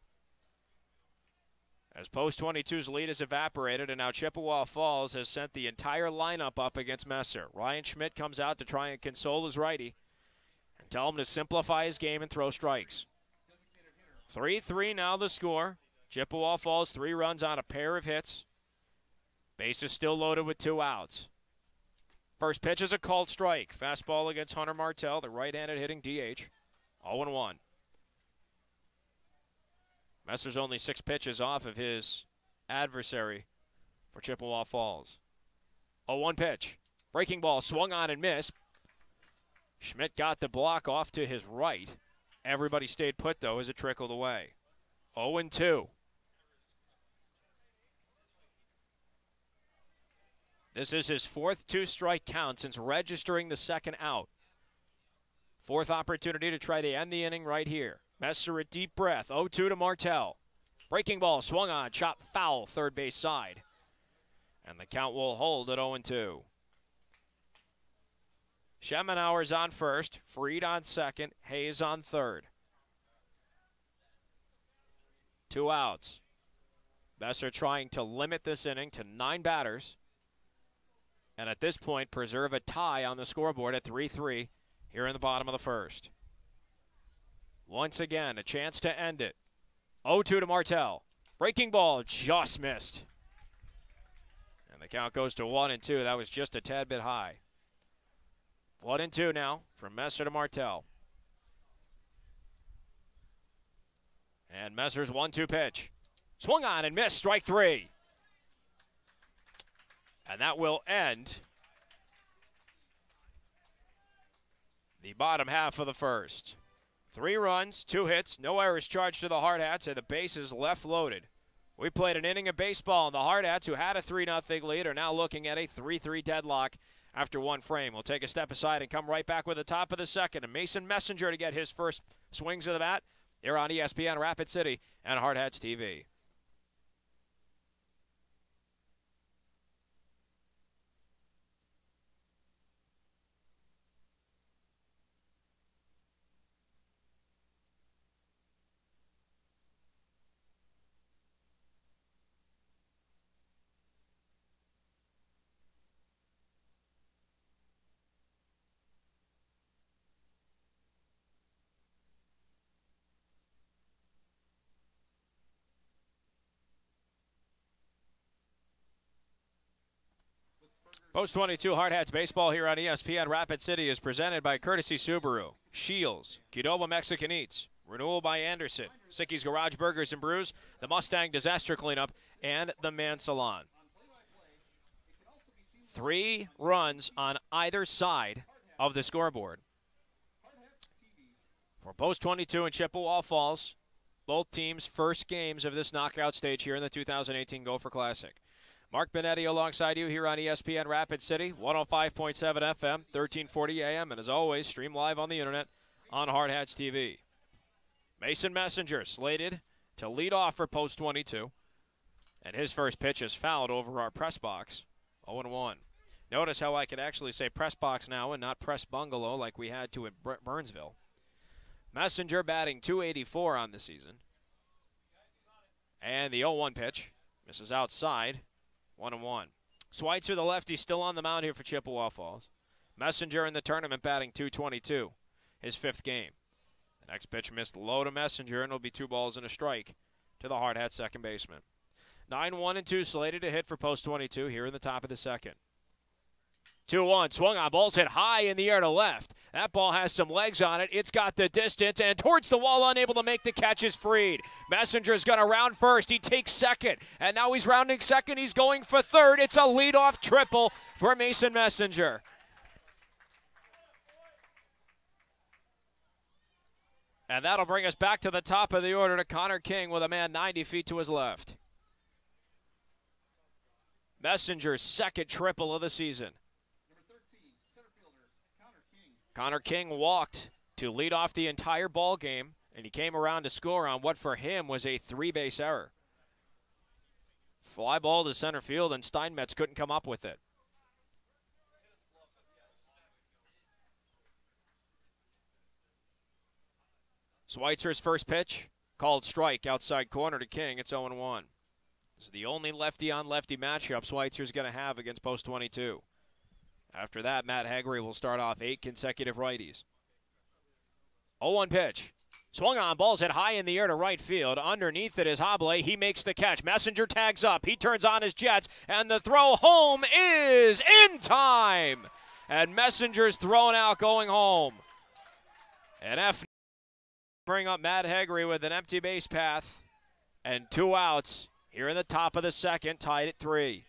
as post 22's lead has evaporated, and now Chippewa Falls has sent the entire lineup up against Messer. Ryan Schmidt comes out to try and console his righty and tell him to simplify his game and throw strikes. 3-3 now the score. Chippewa Falls 3 runs on a pair of hits. Bases still loaded with 2 outs. First pitch is a called strike. Fastball against Hunter Martell, the right-handed hitting DH. 0-1. Messer's only 6 pitches off of his adversary for Chippewa Falls. 0-1 pitch. Breaking ball swung on and missed. Schmidt got the block off to his right. Everybody stayed put, though, as it trickled away. 0-2. This is his 4th 2-strike count since registering the second out. 4th opportunity to try to end the inning right here. Messer a deep breath. 0-2 to Martell. Breaking ball swung on, chopped foul, third base side. And the count will hold at 0-2. Schemenauer's on first, Freed on second, Hayes on third. 2 outs. Messer trying to limit this inning to 9 batters. And at this point, preserve a tie on the scoreboard at 3-3 here in the bottom of the first. Once again, a chance to end it. 0-2 to Martell. Breaking ball just missed. And the count goes to 1-2. That was just a tad bit high. 1-2 now from Messer to Martell. And Messer's 1-2 pitch. Swung on and missed, strike 3. And that will end the bottom half of the first. 3 runs, 2 hits, no errors charged to the Hardhats, and the bases left loaded. We played an inning of baseball, and the Hardhats, who had a 3-0 lead, are now looking at a 3-3 deadlock after 1 frame. We'll take a step aside and come right back with the top of the second. And Mason Messenger to get his first swings of the bat here on ESPN Rapid City and Hardhats-TV. Post 22 Hardhats baseball here on ESPN Rapid City is presented by Courtesy Subaru, Shields, Qdoba Mexican Eats, Renewal by Anderson, Sicky's Garage Burgers and Brews, the Mustang Disaster Cleanup, and the Man Salon. 3 runs on either side of the scoreboard. For Post 22 in Chippewa Falls, both teams' first games of this knockout stage here in the 2018 Gopher Classic. Mark Benetti alongside you here on ESPN Rapid City, 105.7 FM, 1340 AM, and as always, stream live on the internet on Hardhats-TV. Mason Messenger slated to lead off for Post 22, and his first pitch is fouled over our press box, 0-1. Notice how I can actually say press box now and not press bungalow like we had to at Burnsville. Messenger batting .284 on the season. And the 0-1 pitch misses outside. 1-1. Schweitzer, the lefty, still on the mound here for Chippewa Falls. Messenger in the tournament batting .222, his 5th game. The next pitch missed low to Messenger, and it'll be 2 balls and a strike to the Hardhats second baseman. 9-1-2 slated to hit for Post 22 here in the top of the second. 2-1, swung on, ball's hit high in the air to left. That ball has some legs on it. It's got the distance, and towards the wall, unable to make the catch, is freed. Messenger's going to round first. He takes second, and now he's rounding second. He's going for third. It's a leadoff triple for Mason Messenger. And that'll bring us back to the top of the order to Connor King with a man 90 feet to his left. Messenger's second triple of the season. Connor King walked to lead off the entire ball game, and he came around to score on what for him was a 3-base error. Fly ball to center field, and Steinmetz couldn't come up with it. Schweitzer's first pitch, called strike outside corner to King. It's 0-1. This is the only lefty-on-lefty matchup Schweitzer's going to have against Post 22. After that, Matt Haggerty will start off 8 consecutive righties. 0-1 pitch. Swung on, ball's hit high in the air to right field. Underneath it is Hobley. He makes the catch. Messenger tags up. He turns on his jets, and the throw home is in time. And Messenger's thrown out going home. And F bring up Matt Haggerty with an empty base path and 2 outs here in the top of the second, tied at 3.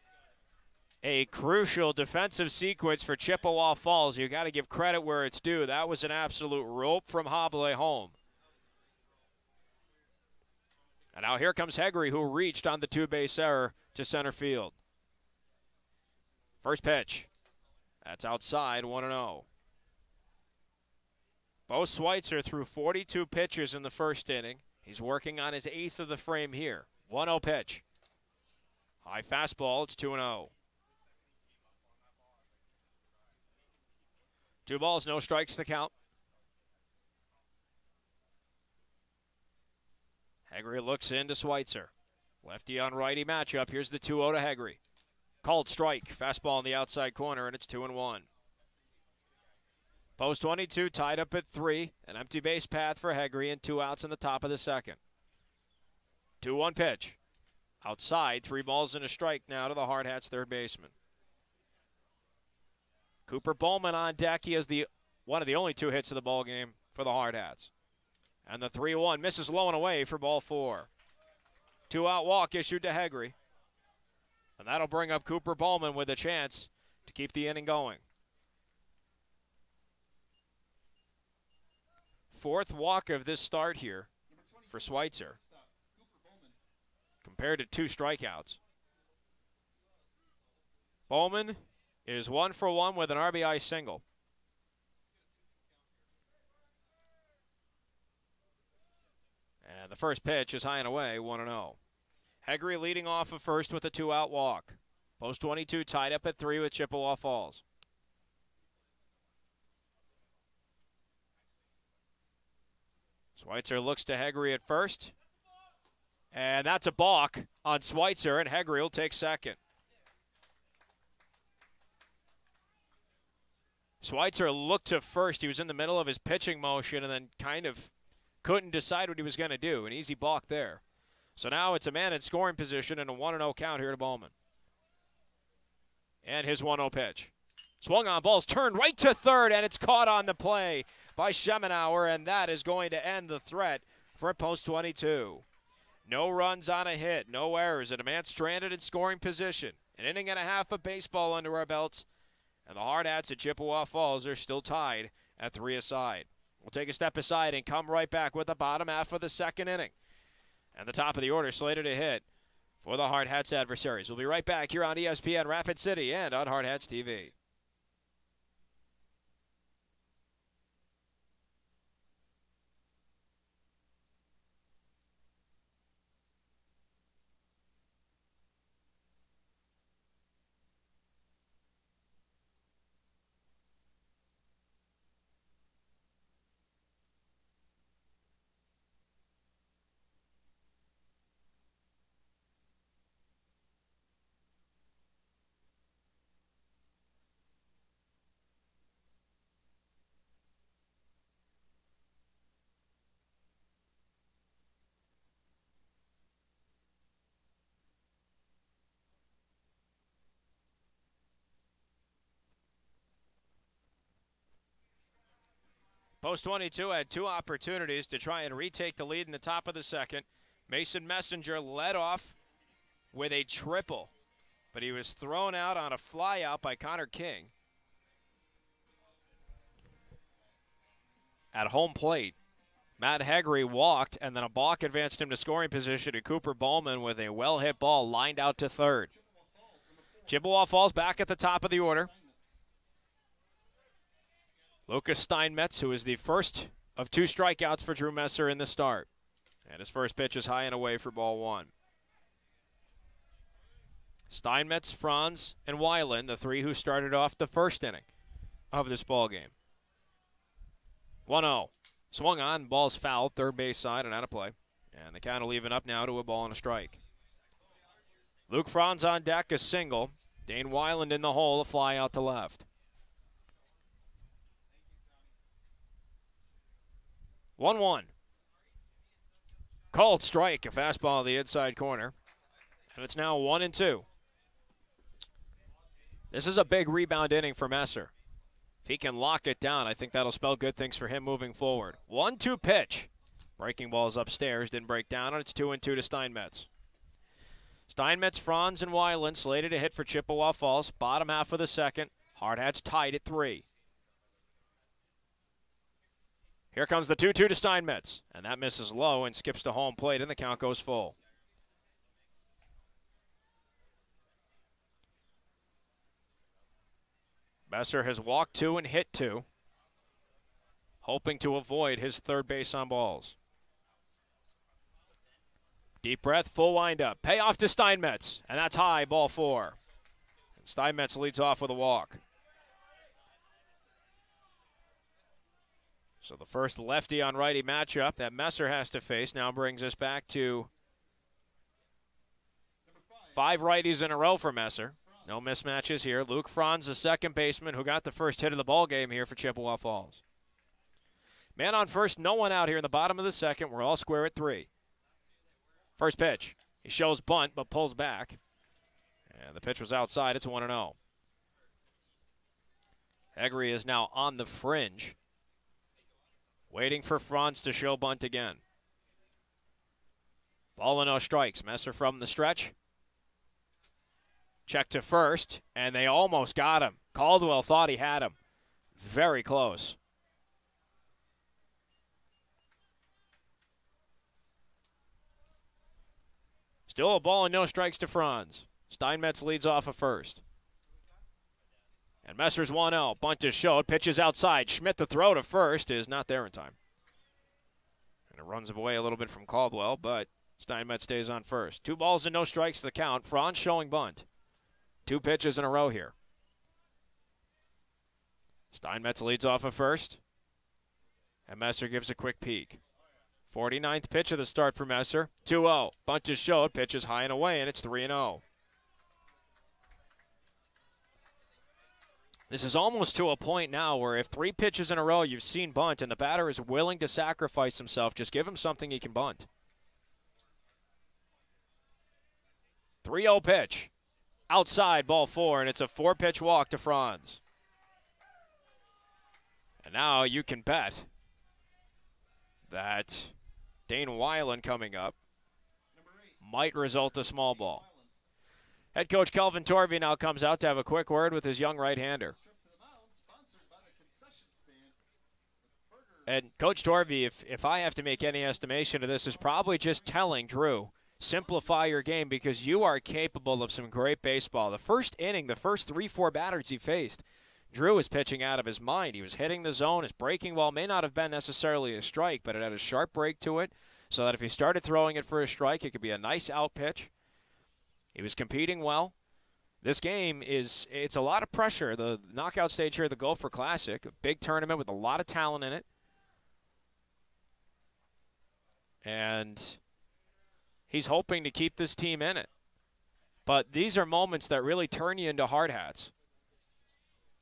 A crucial defensive sequence for Chippewa Falls. You got to give credit where it's due. That was an absolute rope from Hobley home. And now here comes Hegre, who reached on the 2-base error to center field. First pitch. That's outside, 1-0. Bo Schweitzer threw 42 pitches in the first inning. He's working on his 8th of the frame here. 1-0 pitch. High fastball, it's 2-0. 2 balls, no strikes to count. Hegre looks into Schweitzer. Lefty on righty matchup. Here's the 2-0 to Hegre. Called strike. Fastball in the outside corner, and it's 2-1. Post 22 tied up at 3. An empty base path for Hegre and 2 outs in the top of the second. 2-1 pitch. Outside, 3 balls and a strike now to the Hardhats third baseman. Cooper Bowman on deck. He has one of the only 2 hits of the ball game for the Hardhats. And the 3-1 misses low and away for ball 4. 2-out walk issued to Hegre. And that'll bring up Cooper Bowman with a chance to keep the inning going. Fourth walk of this start here for Schweitzer, compared to 2 strikeouts. Bowman is 1 for 1 with an RBI single. And the first pitch is high and away, 1-0. Hegre leading off of first with a 2-out walk. Post 22 tied up at 3 with Chippewa Falls. Schweitzer looks to Hegre at first. And that's a balk on Schweitzer, and Hegre will take second. Schweitzer looked to first. He was in the middle of his pitching motion and then kind of couldn't decide what he was going to do. An easy balk there. So now it's a man in scoring position and a 1-0 count here to Bowman. And his 1-0 pitch. Swung on, ball's turned right to third, and it's caught on the play by Schemenauer, and that is going to end the threat for post 22. No runs on a hit, no errors, and a man stranded in scoring position. An inning and a half of baseball under our belts, and the Hardhats at Chippewa Falls are still tied at 3 aside. We'll take a step aside and come right back with the bottom half of the second inning. And the top of the order slated to hit for the Hardhats adversaries. We'll be right back here on ESPN Rapid City and on Hardhats-TV. Post 22 had 2 opportunities to try and retake the lead in the top of the second. Mason Messenger led off with a triple, but he was thrown out on a fly out by Connor King at home plate. Matt Hegre walked, and then a balk advanced him to scoring position, and Cooper Bowman with a well-hit ball lined out to third. Chippewa Falls back at the top of the order. Lucas Steinmetz, who is the first of 2 strikeouts for Drew Messer in the start. And his first pitch is high and away for ball 1. Steinmetz, Franz, and Weiland, the 3 who started off the first inning of this ball game. 1-0. Swung on, ball's fouled, third base side and out of play. And the count will even up now to a ball and a strike. Luke Franz on deck, a single. Dane Weiland in the hole, a fly out to left. 1-1. Called strike, a fastball to the inside corner. And it's now 1-2. This is a big rebound inning for Messer. If he can lock it down, I think that'll spell good things for him moving forward. 1-2 pitch. Breaking ball's upstairs, didn't break down, and it's 2-2 to Steinmetz. Steinmetz, Franz, and Weiland slated to hit for Chippewa Falls. Bottom half of the second. Hardhats tied at 3. Here comes the 2-2 to Steinmetz, and that misses low and skips to home plate, and the count goes full. Messer has walked 2 and hit 2, hoping to avoid his third base on balls. Deep breath, full windup. Payoff to Steinmetz, and that's high, ball 4. And Steinmetz leads off with a walk. So the first lefty on righty matchup that Messer has to face now brings us back to 5 righties in a row for Messer. No mismatches here. Luke Franz, the second baseman, who got the first hit of the ball game here for Chippewa Falls. Man on first, no one out here in the bottom of the second. We're all square at 3. First pitch. He shows bunt, but pulls back. And the pitch was outside. It's 1-0. Hegre is now on the fringe, waiting for Franz to show bunt again. Ball and no strikes. Messer from the stretch. Check to first, and they almost got him. Caldwell thought he had him. Very close. Still a ball and no strikes to Franz. Steinmetz leads off of first. And Messer's 1-0. Bunt is showed. Pitches outside. Schmidt, the throw to first, is not there in time. And it runs away a little bit from Caldwell, but Steinmetz stays on first. 2 balls and no strikes to the count. Franz showing bunt. 2 pitches in a row here. Steinmetz leads off of first. And Messer gives a quick peek. 49th pitch of the start for Messer. 2-0. Bunt is showed. Pitch is high and away, and it's 3-0. This is almost to a point now where if 3 pitches in a row you've seen bunt and the batter is willing to sacrifice himself, just give him something he can bunt. 3-0 pitch. Outside, ball 4, and it's a 4-pitch walk to Franz. And now you can bet that Dane Weiland coming up might result a small ball. Head coach Kelvin Torvey now comes out to have a quick word with his young right-hander. And Coach Torvey, if I have to make any estimation of this, is probably just telling Drew, simplify your game because you are capable of some great baseball. The first inning, the first 3-4 batters he faced, Drew was pitching out of his mind. He was hitting the zone. His breaking ball may not have been necessarily a strike, but it had a sharp break to it so that if he started throwing it for a strike, it could be a nice out pitch. He was competing well. This game it's a lot of pressure. The knockout stage here, the Gopher Classic, a big tournament with a lot of talent in it. And he's hoping to keep this team in it. But these are moments that really turn you into hard hats.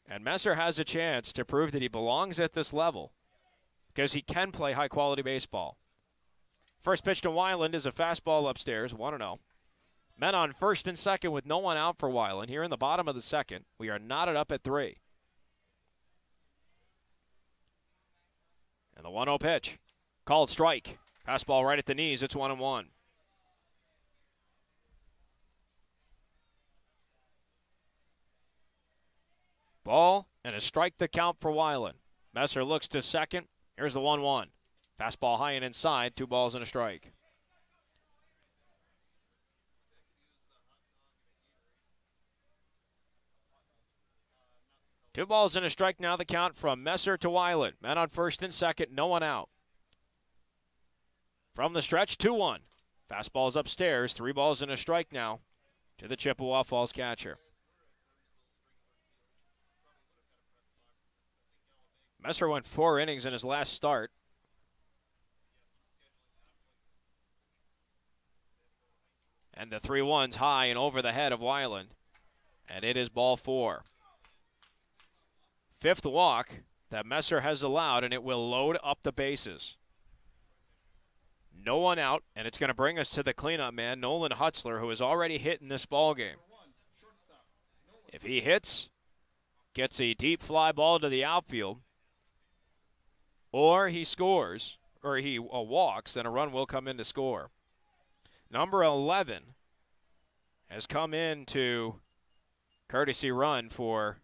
And Messer has a chance to prove that he belongs at this level because he can play high-quality baseball. First pitch to Weiland is a fastball upstairs, 1-0. Men on first and second with no one out for Weiland. Here in the bottom of the second, we are knotted up at 3. And the 1-0 pitch. Called strike. Fastball right at the knees. It's 1-1. Ball and a strike to count for Weiland. Messer looks to second. Here's the 1-1. Fastball high and inside. 2 balls and a strike. Two balls and a strike now the count from Messer to Weiland. Men on first and second, no one out. From the stretch, 2-1. Fastball's upstairs, 3 balls and a strike now to the Chippewa Falls catcher. Messer went 4 innings in his last start. And the 3-1's high and over the head of Weiland. And it is ball 4. 5th walk that Messer has allowed, and it will load up the bases. No one out, and it's going to bring us to the cleanup man, Nolan Hutzler, who has already hit in this ball game. If he hits, gets a deep fly ball to the outfield, or he scores, or he walks, then a run will come in to score. Number 11 has come in to courtesy run for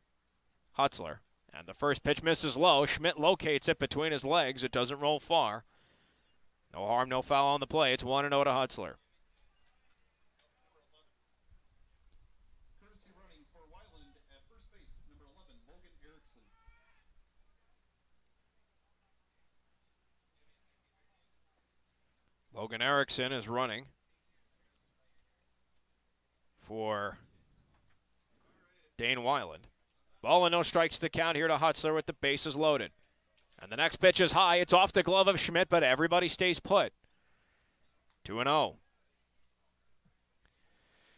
Hutzler. And the first pitch misses low. Schmidt locates it between his legs. It doesn't roll far. No harm, no foul on the play. It's 1-0 to Hutzler. Courtesy running for Weiland at first base, number 11, Logan Erickson. Logan Erickson is running for Dane Weiland. Ball and no strikes to the count here to Hutzler with the bases loaded. And the next pitch is high. It's off the glove of Schmidt, but everybody stays put. 2-0.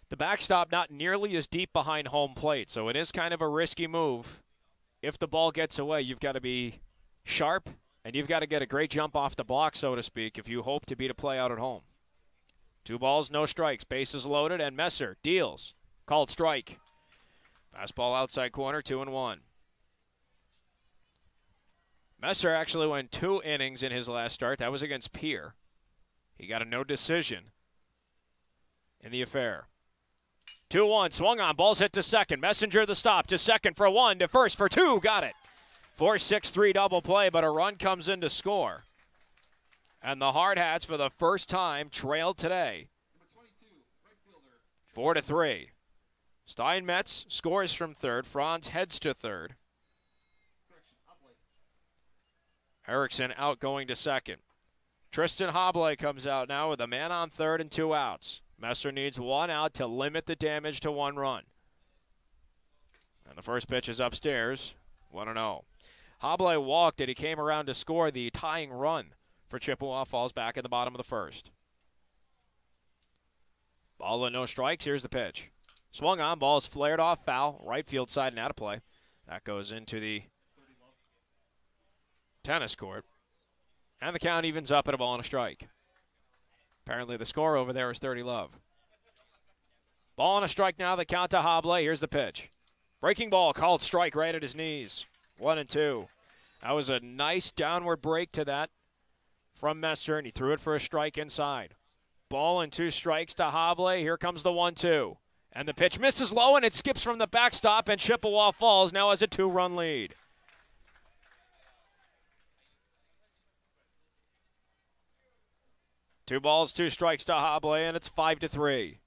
The backstop not nearly as deep behind home plate, so it is kind of a risky move. If the ball gets away, you've got to be sharp, and you've got to get a great jump off the block, so to speak, if you hope to beat a play out at home. 2 balls, no strikes. Bases loaded, and Messer deals. Called strike. Fastball outside corner, 2-1. Messer actually went 2 innings in his last start. That was against Pierre. He got a no decision in the affair. 2-1, swung on, ball's hit to second. Messenger the stop, to second for 1, to first for 2, got it. 4-6-3 double play, but a run comes in to score. And the Hardhats, for the first time, trail today. 4-3. Steinmetz scores from third. Franz heads to third. Erickson out going to second. Tristan Hobley comes out now with a man on third and 2 outs. Messer needs 1 out to limit the damage to 1 run. And the first pitch is upstairs, 1-0. Hobley walked and he came around to score the tying run for Chippewa Falls back in the bottom of the first. Ball and no strikes. Here's the pitch. Swung on, ball's flared off, foul, right field side and out of play. That goes into the tennis court. And the count evens up at a ball and a strike. Apparently the score over there is 30 love. Ball and a strike now, the count to Hobley. Here's the pitch. Breaking ball, called strike right at his knees. 1-2. That was a nice downward break to that from Messer, and he threw it for a strike inside. Ball and 2 strikes to Hobley. Here comes the 1-2. And the pitch misses low, and it skips from the backstop, and Chippewa Falls now has a 2-run lead. Two balls, 2 strikes to Hobley, and it's 5-3.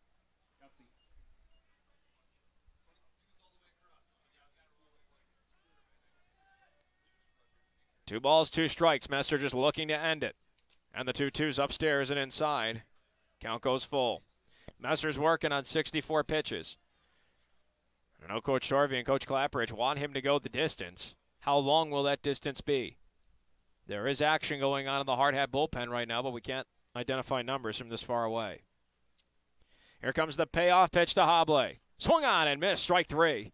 2 balls, 2 strikes. Messer just looking to end it. And the 2-2's upstairs and inside. Count goes full. Messer's working on 64 pitches. I know Coach Torvey and Coach Clapperidge want him to go the distance. How long will that distance be? There is action going on in the Hardhat bullpen right now, but we can't identify numbers from this far away. Here comes the payoff pitch to Hobley. Swung on and missed, strike 3.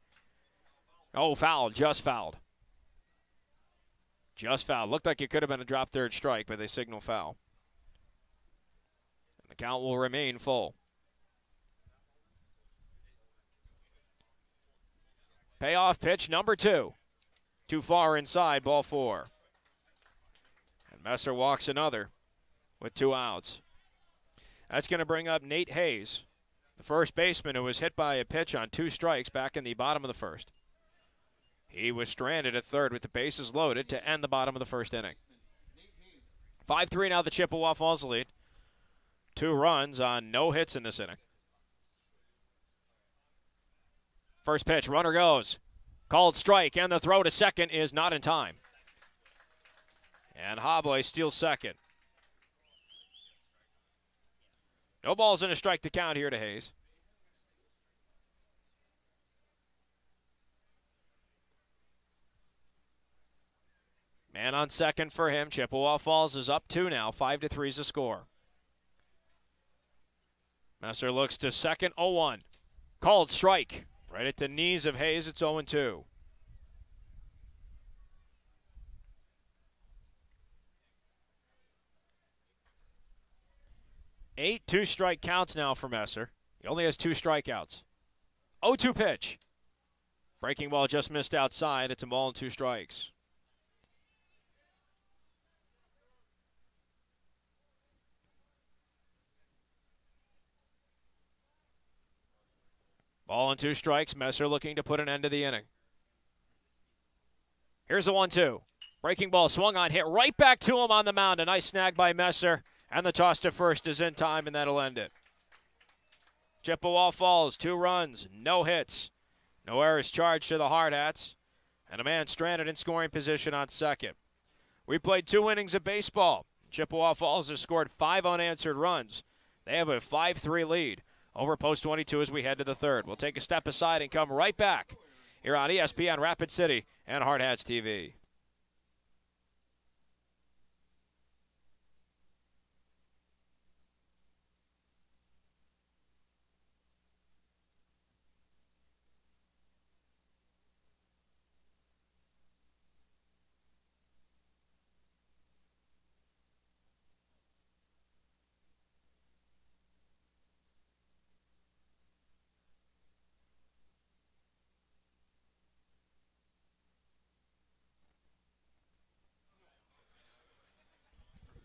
Oh, fouled, just fouled. Just fouled. Looked like it could have been a drop third strike, but they signal foul. And the count will remain full. Payoff pitch number 2. Too far inside, ball 4. And Messer walks another with 2 outs. That's going to bring up Nate Hayes, the first baseman who was hit by a pitch on 2 strikes back in the bottom of the first. He was stranded at third with the bases loaded to end the bottom of the first inning. 5-3 now the Chippewa Falls lead. 2 runs on no hits in this inning. First pitch, runner goes. Called strike, and the throw to second is not in time. And Hobley steals second. No balls and a strike to count here to Hayes. Man on second for him. Chippewa Falls is up 2 now. 5-3 is the score. Messer looks to second, 0-1. Called strike. Right at the knees of Hayes, it's 0-2. Eight 2-strike counts now for Messer. He only has 2 strikeouts. 0-2 pitch. Breaking ball just missed outside. It's a ball and 2 strikes. Ball and 2 strikes. Messer looking to put an end to the inning. Here's the 1-2. Breaking ball swung on, hit right back to him on the mound. A nice snag by Messer. And the toss to first is in time, and that'll end it. Chippewa Falls, 2 runs, no hits. No errors charged to the Hardhats. And a man stranded in scoring position on second. We played 2 innings of baseball. Chippewa Falls has scored 5 unanswered runs. They have a 5-3 lead over Post 22 as we head to the third. We'll take a step aside and come right back here on ESPN Rapid City and Hardhats-TV.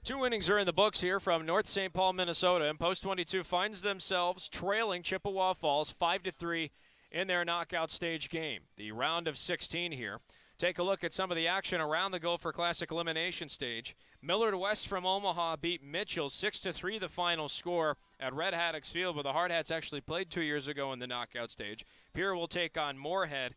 2 innings are in the books here from North St. Paul, Minnesota, and Post 22 finds themselves trailing Chippewa Falls 5-3 in their knockout stage game. The round of 16 here. Take a look at some of the action around the Gopher Classic elimination stage. Millard West from Omaha beat Mitchell 6-3, the final score at Red Haddocks Field, where the Hardhats actually played 2 years ago in the knockout stage. Pierre will take on Moorhead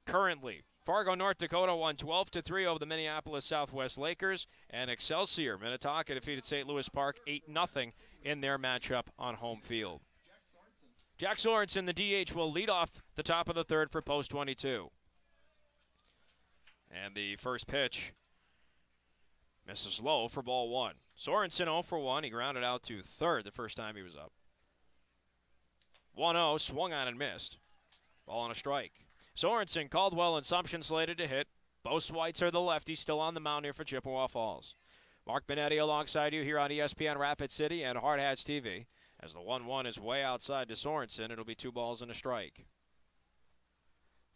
currently. Fargo, North Dakota won 12-3 over the Minneapolis Southwest Lakers, and Excelsior Minnetonka defeated St. Louis Park 8-0 in their matchup on home field. Jack Sorensen, the DH, will lead off the top of the third for Post 22. And the first pitch misses low for ball 1. Sorensen 0 for 1. He grounded out to third the first time he was up. 1-0, swung on and missed. Ball on a strike. Sorensen, Caldwell, and Sumption slated to hit. Bo Schweitzer, the lefty, still on the mound here for Chippewa Falls. Mark Benetti alongside you here on ESPN Rapid City and Hardhats-TV. As the 1-1 is way outside to Sorensen, it'll be 2 balls and a strike.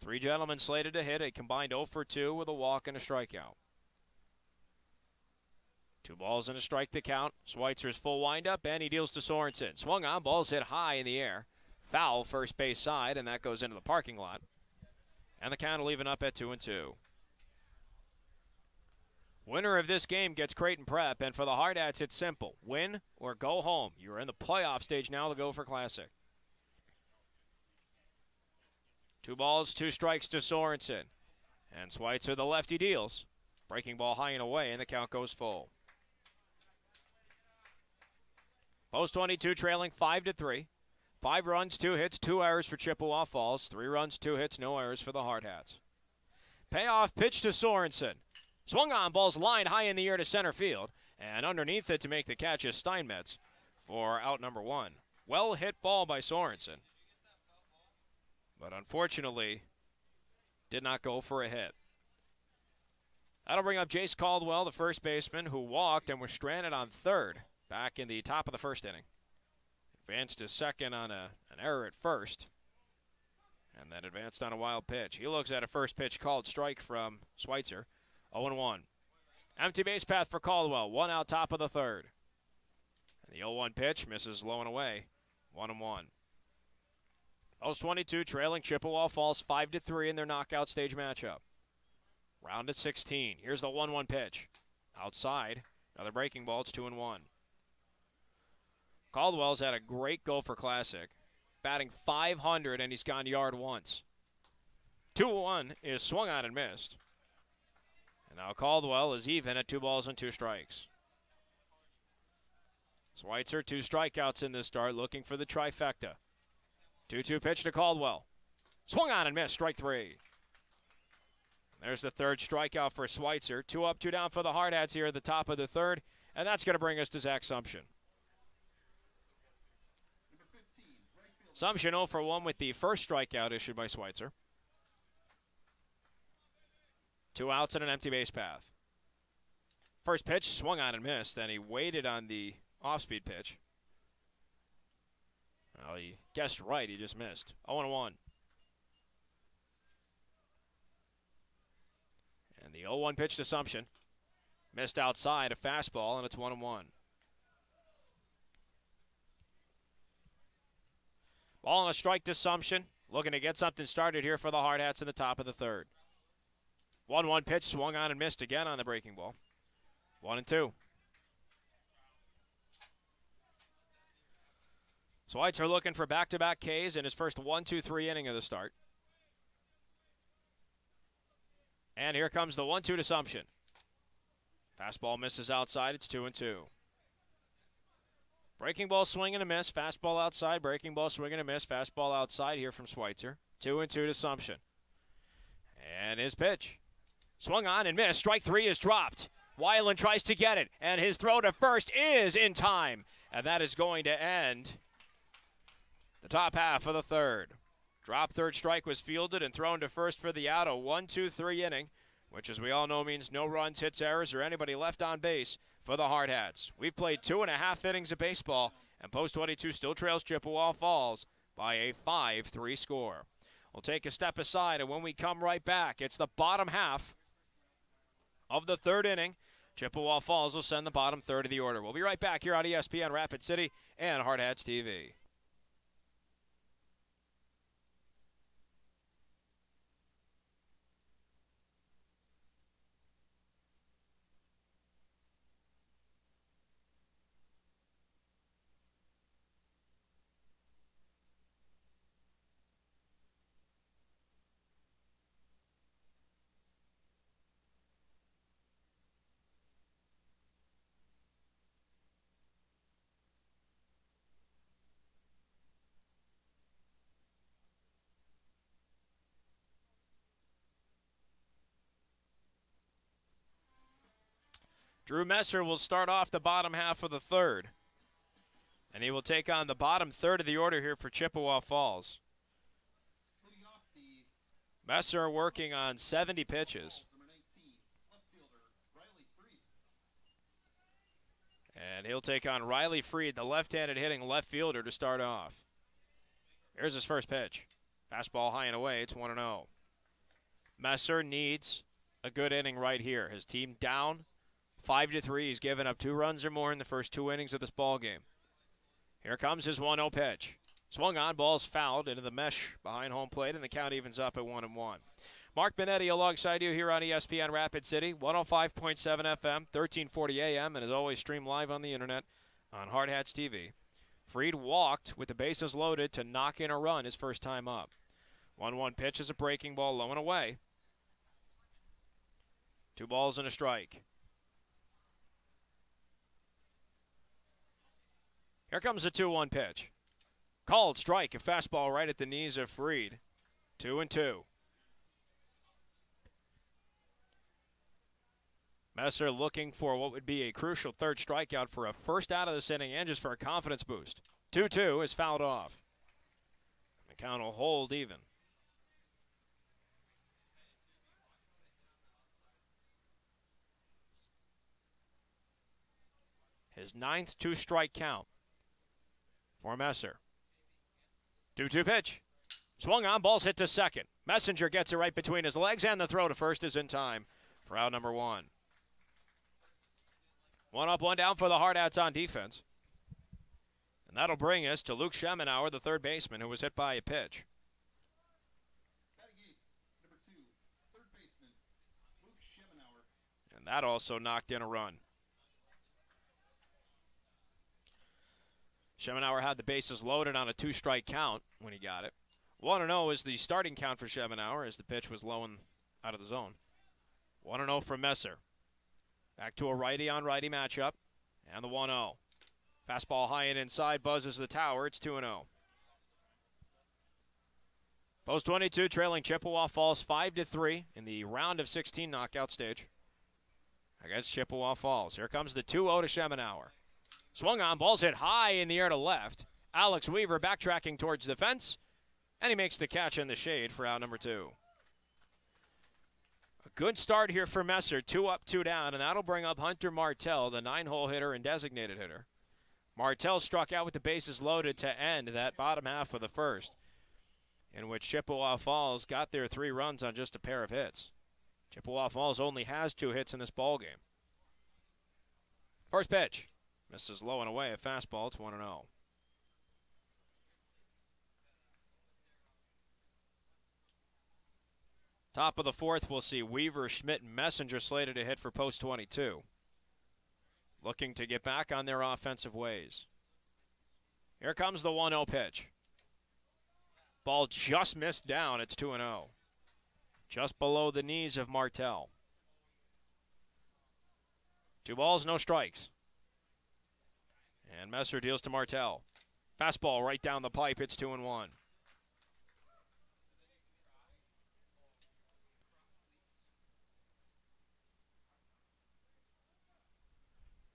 3 gentlemen slated to hit, a combined 0 for 2 with a walk and a strikeout. 2 balls and a strike to count. Schweitzer's full windup, and he deals to Sorensen. Swung on, ball's hit high in the air. Foul first base side, and that goes into the parking lot. And the count will even up at 2-2. Winner of this game gets Creighton Prep, and for the Hardhats, it's simple. Win or go home. You're in the playoff stage now to Gopher Classic. 2 balls, 2 strikes to Sorensen. And Schweitzer, the lefty, deals. Breaking ball high and away, and the count goes full. Post 22 trailing 5-3. 5 runs, 2 hits, 2 errors for Chippewa Falls. 3 runs, 2 hits, no errors for the Hardhats. Payoff pitch to Sorensen. Swung on, ball's lined high in the air to center field. And underneath it to make the catch is Steinmetz for out number 1. Well hit ball by Sorensen. But unfortunately, did not go for a hit. That'll bring up Jace Caldwell, the first baseman, who walked and was stranded on third back in the top of the first inning. Advanced to second on an error at first, and then advanced on a wild pitch. He looks at a first pitch called strike from Schweitzer. 0-1. Empty base path for Caldwell. 1 out top of the third. And the 0-1 pitch misses low and away. 1-1. Post 22 trailing Chippewa Falls 5-3 in their knockout stage matchup. Round at 16. Here's the 1-1 pitch. Outside. Another breaking ball. It's 2-1. Caldwell's had a great Gopher Classic, batting .500, and he's gone yard once. 2-1 is swung on and missed. And now Caldwell is even at 2 balls and 2 strikes. Schweitzer, 2 strikeouts in this start, looking for the trifecta. 2-2 pitch to Caldwell. Swung on and missed, strike 3. There's the third strikeout for Schweitzer. 2 up, 2 down for the Hardhats here at the top of the third, and that's going to bring us to Zach Sumption. Sumption 0 for 1 with the first strikeout issued by Schweitzer. 2 outs and an empty base path. First pitch swung on and missed, then he waited on the off-speed pitch. Well, he guessed right, he just missed. 0-1. And the 0-1 pitch to Sumption. Missed outside, a fastball, and it's 1-1. Ball on a strike to Sumption. Looking to get something started here for the Hardhats in the top of the third. 1-1 pitch swung on and missed again on the breaking ball. 1-2. Schweitzer looking for back-to-back Ks in his first 1-2-3 inning of the start. And here comes the 1-2 to Sumption. Fastball misses outside. It's 2-2. Breaking ball swing and a miss. Fastball outside. Breaking ball swing and a miss. Fastball outside here from Schweitzer. 2-2 to Sumption. And his pitch. Swung on and missed. Strike 3 is dropped. Weiland tries to get it. And his throw to first is in time. And that is going to end the top half of the third. Drop third strike was fielded and thrown to first for the out. A 1-2-3 inning, which as we all know means no runs, hits, errors, or anybody left on base for the Hardhats. We've played 2.5 innings of baseball, and Post 22 still trails Chippewa Falls by a 5-3 score. We'll take a step aside, and when we come right back, it's the bottom half of the third inning. Chippewa Falls will send the bottom third of the order. We'll be right back here on ESPN Rapid City and Hardhats-TV. Drew Messer will start off the bottom half of the third. And he will take on the bottom third of the order here for Chippewa Falls. Messer working on 70 pitches. And he'll take on Riley Freed, the left-handed hitting left fielder, to start off. Here's his first pitch. Fastball high and away, it's 1-0. Messer needs a good inning right here. His team down 5-3. He's given up 2 runs or more in the first 2 innings of this ball game. Here comes his 1-0 pitch. Swung on, ball's fouled into the mesh behind home plate, and the count evens up at 1-1. Mark Benetti alongside you here on ESPN Rapid City, 105.7 FM, 1340 AM, and as always streamed live on the internet on Hardhats-TV. Freed walked with the bases loaded to knock in a run his first time up. 1-1 pitch is a breaking ball, low and away. 2 balls and a strike. Here comes the 2-1 pitch. Called strike, a fastball right at the knees of Freed. 2-2. Messer looking for what would be a crucial third strikeout for a first out of this inning and just for a confidence boost. 2-2 is fouled off. The count will hold even. His 9th 2-strike count for Messer. 2-2 pitch. Swung on, ball's hit to second. Messenger gets it right between his legs, and the throw to first is in time for out number 1. 1 up, 1 down for the Hardhats on defense. And that'll bring us to Luke Schemenauer, the third baseman, who was hit by a pitch. Number 2, third baseman, Luke Schemenauer. And that also knocked in a run. Schemenauer had the bases loaded on a 2-strike count when he got it. 1-0 is the starting count for Schemenauer as the pitch was low and out of the zone. 1-0 from Messer. Back to a righty-on-righty matchup. And the 1-0. Fastball high and inside, buzzes the tower. It's 2-0. Post 22 trailing Chippewa Falls 5-3 in the round of 16 knockout stage against Chippewa Falls. Here comes the 2-0 to Schemenauer. Swung on, ball's hit high in the air to left. Alex Weaver backtracking towards the fence, and he makes the catch in the shade for out number 2. A good start here for Messer, 2 up, 2 down, and that'll bring up Hunter Martell, the 9-hole hitter and designated hitter. Martell struck out with the bases loaded to end that bottom half of the first, in which Chippewa Falls got their 3 runs on just a pair of hits. Chippewa Falls only has 2 hits in this ballgame. First pitch. Misses low and away, a fastball. It's 1-0. Top of the fourth, we'll see Weaver, Schmidt, and Messenger slated to hit for post 22. Looking to get back on their offensive ways. Here comes the 1-0 pitch. Ball just missed down. It's 2-0. Just below the knees of Martell. 2 balls, no strikes. And Messer deals to Martell. Fastball right down the pipe. It's 2-1.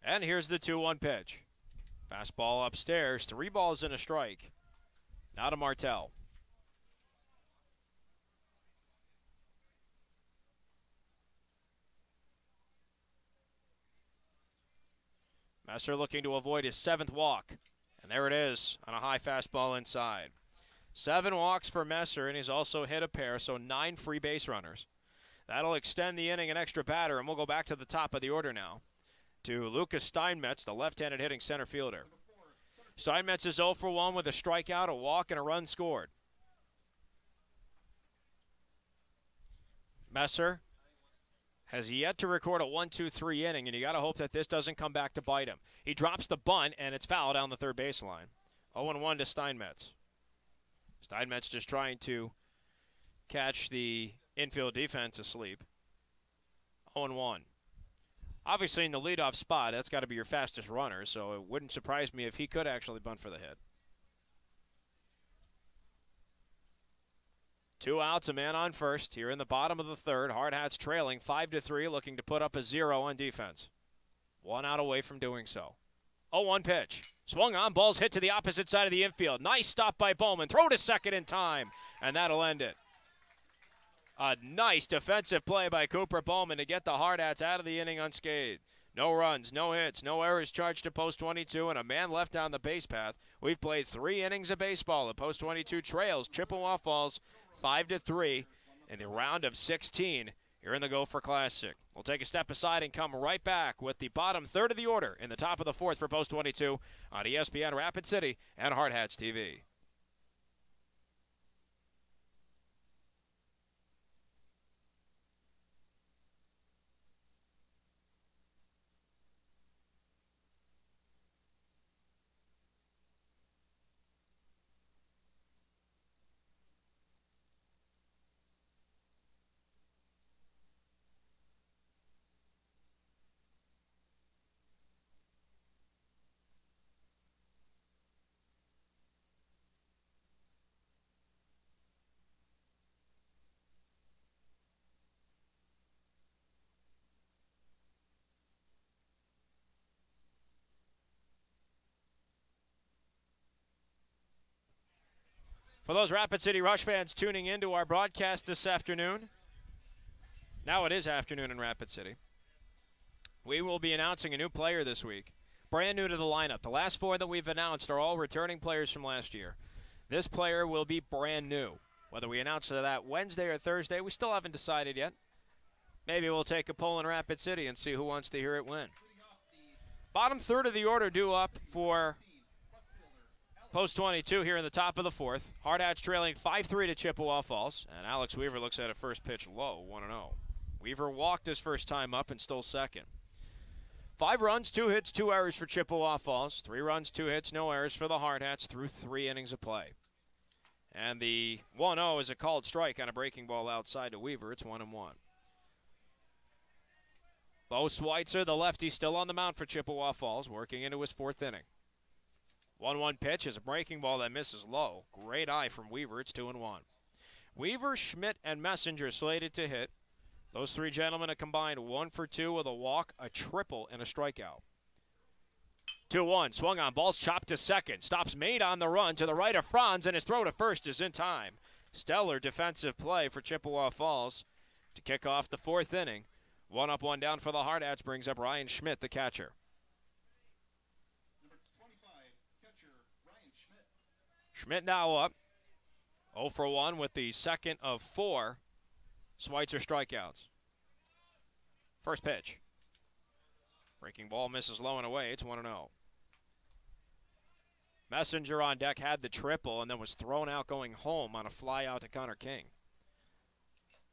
And here's the 2-1 pitch. Fastball upstairs. 3 balls and a strike. Now to Martell. Messer looking to avoid his 7th walk. And there it is on a high fastball inside. 7 walks for Messer, and he's also hit a pair, so 9 free base runners. That'll extend the inning an extra batter, and we'll go back to the top of the order now. to Lucas Steinmetz, the left-handed hitting center fielder. Steinmetz is 0 for 1 with a strikeout, a walk, and a run scored. Messer has yet to record a 1-2-3 inning, and you got to hope that this doesn't come back to bite him. He drops the bunt, and it's foul down the third baseline. 0-1 to Steinmetz. Steinmetz just trying to catch the infield defense asleep. 0-1. Obviously, in the leadoff spot, that's got to be your fastest runner, so it wouldn't surprise me if he could actually bunt for the hit. 2 outs, a man on first. Here in the bottom of the third, Hardhats trailing 5-3, looking to put up a 0 on defense. 1 out away from doing so. 0-1 pitch. Swung on, ball's hit to the opposite side of the infield. Nice stop by Bowman. Throw to second in time, and that'll end it. A nice defensive play by Cooper Bowman to get the Hardhats out of the inning unscathed. No runs, no hits, no errors charged to post 22, and a man left on the base path. We've played 3 innings of baseball. The post 22 trails Chippewa Falls 5-3 in the round of 16 here in the Gopher Classic. We'll take a step aside and come right back with the bottom third of the order in the top of the fourth for post 22 on ESPN Rapid City and Hardhats-TV. For those Rapid City Rush fans tuning into our broadcast this afternoon, now it is afternoon in Rapid City, we will be announcing a new player this week, brand new to the lineup. The last 4 that we've announced are all returning players from last year. This player will be brand new. Whether we announce that Wednesday or Thursday, we still haven't decided yet. Maybe we'll take a poll in Rapid City and see who wants to hear it win. Bottom third of the order due up for post 22 here in the top of the fourth. Hardhats trailing 5-3 to Chippewa Falls, and Alex Weaver looks at a first pitch low, 1-0. Weaver walked his first time up and stole second. 5 runs, 2 hits, 2 errors for Chippewa Falls. 3 runs, 2 hits, no errors for the Hardhats through 3 innings of play. And the 1-0 is a called strike on a breaking ball outside to Weaver. It's 1-1. Bo Schweitzer, the lefty, still on the mound for Chippewa Falls, working into his 4th inning. 1-1 pitch is a breaking ball that misses low. Great eye from Weaver. It's 2-1. Weaver, Schmidt, and Messenger slated to hit. Those 3 gentlemen have combined 1 for 2 with a walk, a triple, and a strikeout. 2-1. Swung on. Ball's chopped to second. Stops made on the run to the right of Franz, and his throw to first is in time. Stellar defensive play for Chippewa Falls to kick off the 4th inning. 1 up, 1 down for the Hardhats brings up Ryan Schmidt, the catcher. Schmidt now up 0 for 1 with the second of 4 Schweitzer strikeouts. First pitch. Breaking ball misses low and away. It's 1-0. Messenger on deck had the triple and then was thrown out going home on a fly out to Connor King.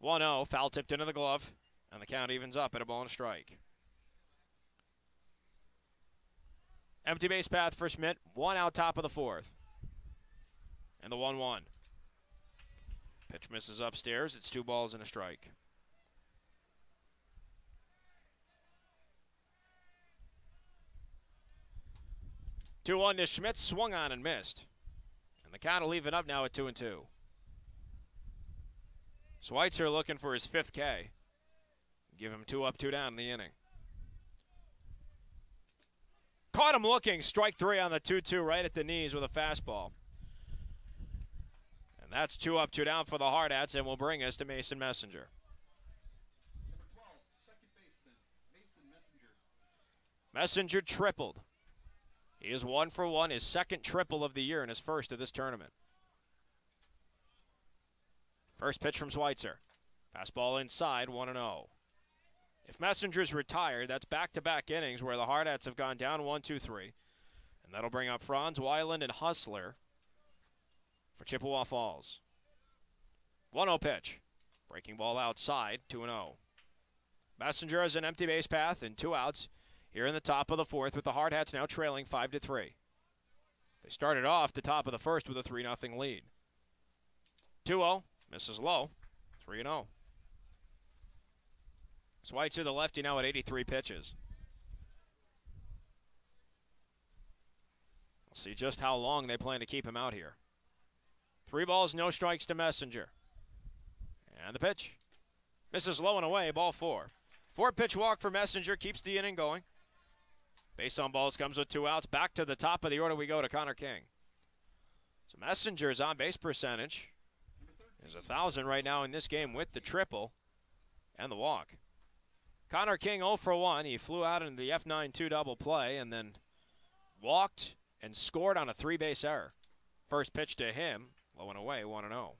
1-0, foul tipped into the glove, and the count evens up at a ball and a strike. Empty base path for Schmidt. 1 out, top of the 4th. And the 1-1. Pitch misses upstairs. It's 2 balls and a strike. Two-1 to Schmidt, swung on and missed. And the count will even up now at 2-2. Schweitzer looking for his 5th K. Give him 2 up, 2 down in the inning. Caught him looking. Strike 3 on the 2-2 right at the knees with a fastball. And that's 2 up, 2 down for the Hardhats, and will bring us to Mason Messenger. Number 12, second baseman, Mason Messenger. Messenger tripled. He is 1 for 1, his 2nd triple of the year and his 1st of this tournament. First pitch from Schweitzer. Fastball inside, 1-0. If Messenger's retired, that's back-to-back innings where the Hardhats have gone down 1-2-3. And that'll bring up Franz, Weiland, and Hustler for Chippewa Falls. 1-0 pitch. Breaking ball outside, 2-0. Messenger has an empty base path and 2 outs here in the top of the 4th with the Hardhats now trailing 5-3. They started off the top of the 1st with a 3-0 lead. 2-0, misses low, 3-0. Schweitzer, the lefty, now at 83 pitches. We'll see just how long they plan to keep him out here. 3 balls, no strikes to Messenger. And the pitch. Misses low and away, ball 4. 4-pitch walk for Messenger, keeps the inning going. Base on balls comes with 2 outs. Back to the top of the order we go to Connor King. So Messenger's on-base percentage is 1,000 right now in this game with the triple and the walk. Connor King 0 for 1. He flew out into the F9 2-double play and then walked and scored on a 3-base error. First pitch to him, low and away, 1-0.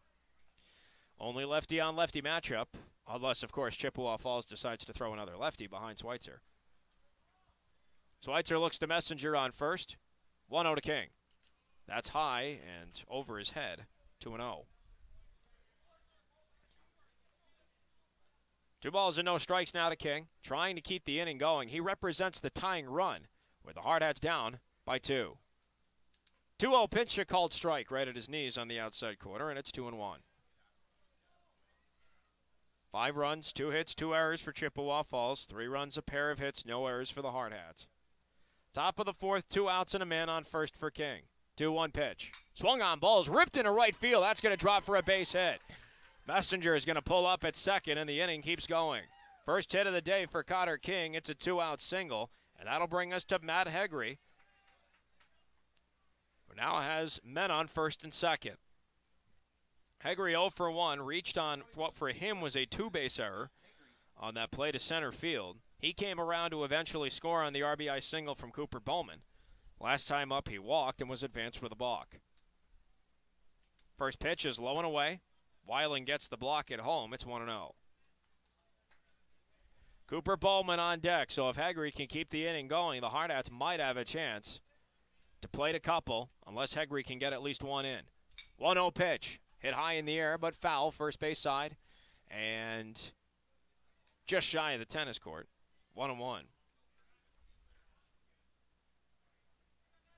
Only lefty-on-lefty matchup, unless, of course, Chippewa Falls decides to throw another lefty behind Schweitzer. Schweitzer looks to Messenger on first. 1-0 to King. That's high and over his head. 2-0. 2 balls and no strikes now to King. Trying to keep the inning going. He represents the tying run with the Hardhats down by 2. 2-0 pitch, a called strike right at his knees on the outside corner, and it's 2-1. 5 runs, 2 hits, 2 errors for Chippewa Falls. 3 runs, a pair of hits, no errors for the Hardhats. Top of the 4th, 2 outs and a man on first for King. 2-1 pitch. Swung on balls, ripped into right field. That's going to drop for a base hit. Messenger is going to pull up at second, and the inning keeps going. First hit of the day for Connor King. It's a 2-out single, and that'll bring us to Matt Hegre, who now has men on first and second. Hegre 0 for 1, reached on what for him was a 2-base error on that play to center field. He came around to eventually score on the RBI single from Cooper Bowman. Last time up, he walked and was advanced with a balk. First pitch is low and away. Weiland gets the block at home. It's 1-0. Cooper Bowman on deck, so if Hegre can keep the inning going, the Hardhats might have a chance to plate a couple, unless Hegre can get at least one in. 1-0 pitch. Hit high in the air, but foul, first base side, and just shy of the tennis court. 1-1.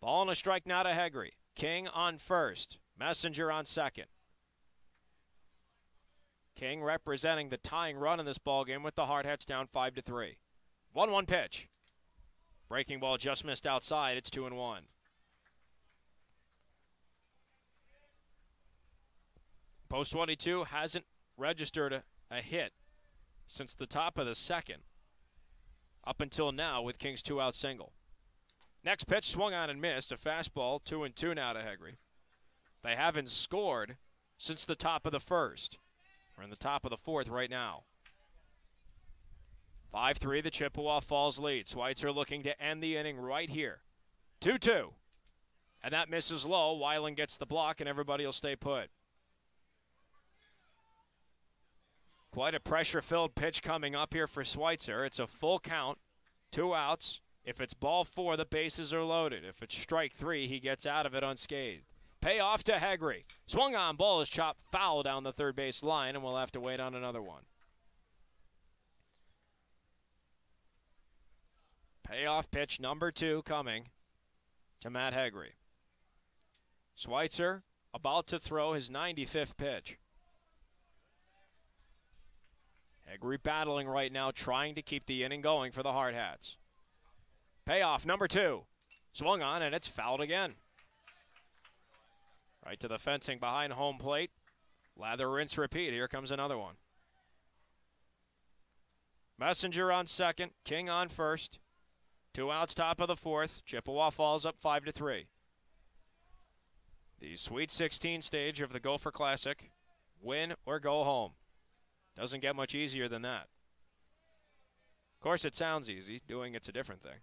Ball and a strike now to Hegre. King on first. Messenger on second. King representing the tying run in this ballgame with the Hardhats down 5-3. 1-1 pitch. Breaking ball just missed outside. It's 2-1. Post 22 hasn't registered a hit since the top of the 2nd. Up until now with King's 2-out single. Next pitch swung on and missed. A fastball, 2-2 now to Hegre. They haven't scored since the top of the 1st. We're in the top of the 4th right now. 5-3, the Chippewa Falls lead. Schweitzer looking to end the inning right here. 2-2. And that misses low. Weiland gets the block, and everybody will stay put. Quite a pressure-filled pitch coming up here for Schweitzer. It's a full count, 2 outs. If it's ball 4, the bases are loaded. If it's strike 3, he gets out of it unscathed. Payoff to Hegre. Swung on ball is chopped foul down the third base line, and we'll have to wait on another one. Payoff pitch number 2 coming to Matt Hegre. Schweitzer about to throw his 95th pitch. Hegre battling right now, trying to keep the inning going for the Hardhats. Payoff number 2. Swung on, and it's fouled again. Right to the fencing behind home plate. Lather, rinse, repeat. Here comes another one. Messenger on second. King on first. 2 outs, top of the 4th. Chippewa Falls up 5-3. The Sweet 16 stage of the Gopher Classic. Win or go home. Doesn't get much easier than that. Of course, it sounds easy. Doing it's a different thing.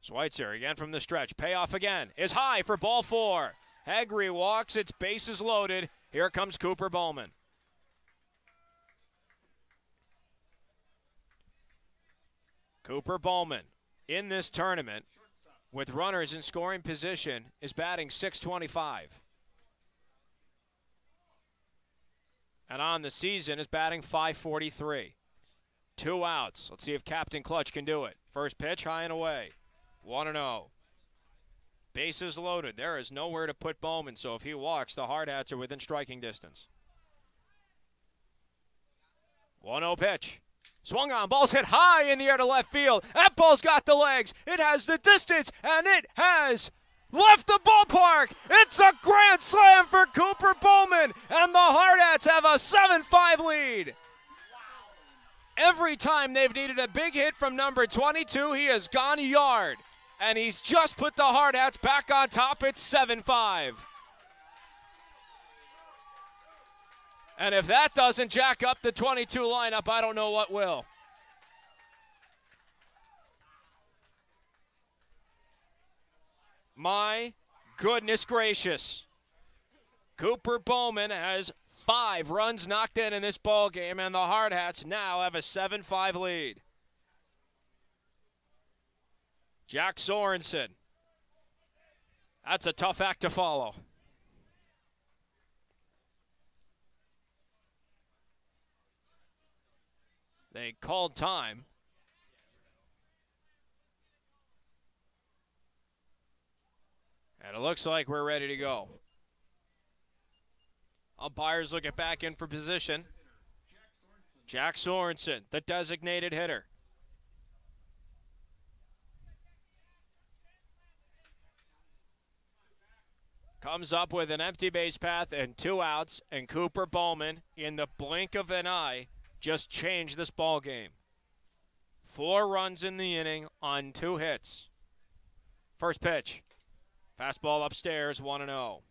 Schweitzer again from the stretch. Payoff again. Is high for ball 4. Hegre walks. It's bases loaded. Here comes Cooper Bowman. Cooper Bowman in this tournament with runners in scoring position is batting .625. And on the season is batting .543. 2 outs. Let's see if Captain Clutch can do it. First pitch, high and away. 1-0. Bases loaded. There is nowhere to put Bowman, so if he walks, the Hardhats are within striking distance. 1-0 pitch. Swung on, ball's hit high in the air to left field. That ball's got the legs. It has the distance, and it has left the ballpark. It's a grand slam for Cooper Bowman, and the Hardhats have a 7-5 lead. Every time they've needed a big hit from number 22, he has gone yard, and he's just put the Hardhats back on top. It's 7-5. And if that doesn't jack up the 22 lineup, I don't know what will. My goodness gracious. Cooper Bowman has 5 runs knocked in this ball game, and the Hardhats now have a 7-5 lead. Jack Sorensen. That's a tough act to follow. They called time. And it looks like we're ready to go. Umpires looking back in for position. Jack Sorensen, the designated hitter. Comes up with an empty base path and 2 outs, and Cooper Bowman, in the blink of an eye, just changed this ball game. 4 runs in the inning on 2 hits. First pitch. Fastball upstairs, 1-0.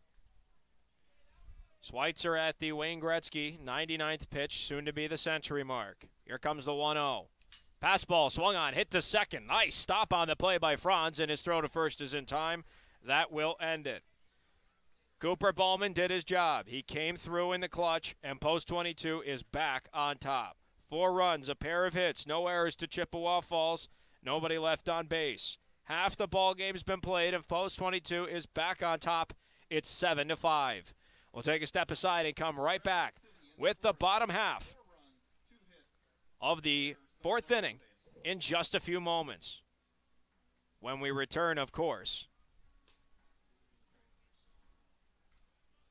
Schweitzer at the Wayne Gretzky 99th pitch, soon to be the century mark. Here comes the 1-0. Fastball swung on, hit to second. Nice stop on the play by Franz, and his throw to first is in time. That will end it. Cooper Bowman did his job. He came through in the clutch, and Post 22 is back on top. 4 runs, a pair of hits, no errors to Chippewa Falls, nobody left on base. Half the ball game's been played, and Post 22 is back on top. It's 7-5. We'll take a step aside and come right back with the bottom half of the 4th inning in just a few moments. When we return, of course.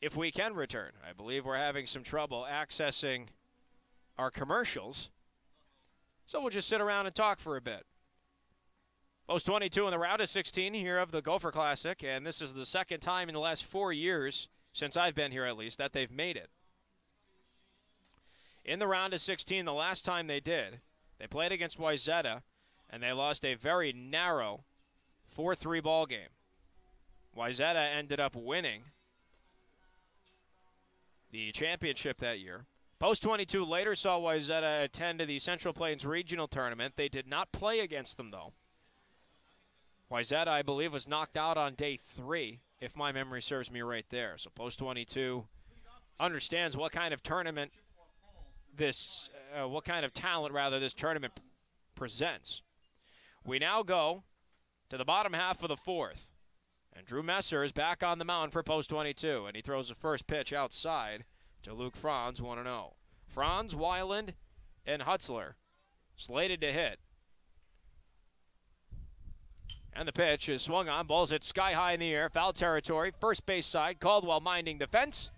If we can return. I believe we're having some trouble accessing our commercials. So we'll just sit around and talk for a bit. Post 22 in the round of 16 here of the Gopher Classic, and this is the second time in the last 4 years, since I've been here at least, that they've made it. In the round of 16, the last time they did, they played against Wayzata, and they lost a very narrow 4-3 ball game. Wayzata ended up winning the championship that year. Post 22 later saw Wayzata attend to the Central Plains Regional Tournament. They did not play against them, though. Wayzata, I believe, was knocked out on day 3, if my memory serves me right there. So Post 22 understands what kind of tournament this, what kind of talent, rather, this tournament presents. We now go to the bottom half of the 4th. And Drew Messer is back on the mound for Post 22, and he throws the first pitch outside to Luke Franz, 1-0. Franz, Weiland, and Hutzler slated to hit. And the pitch is swung on, ball's hit sky high in the air, foul territory, first base side, Caldwell minding the fence,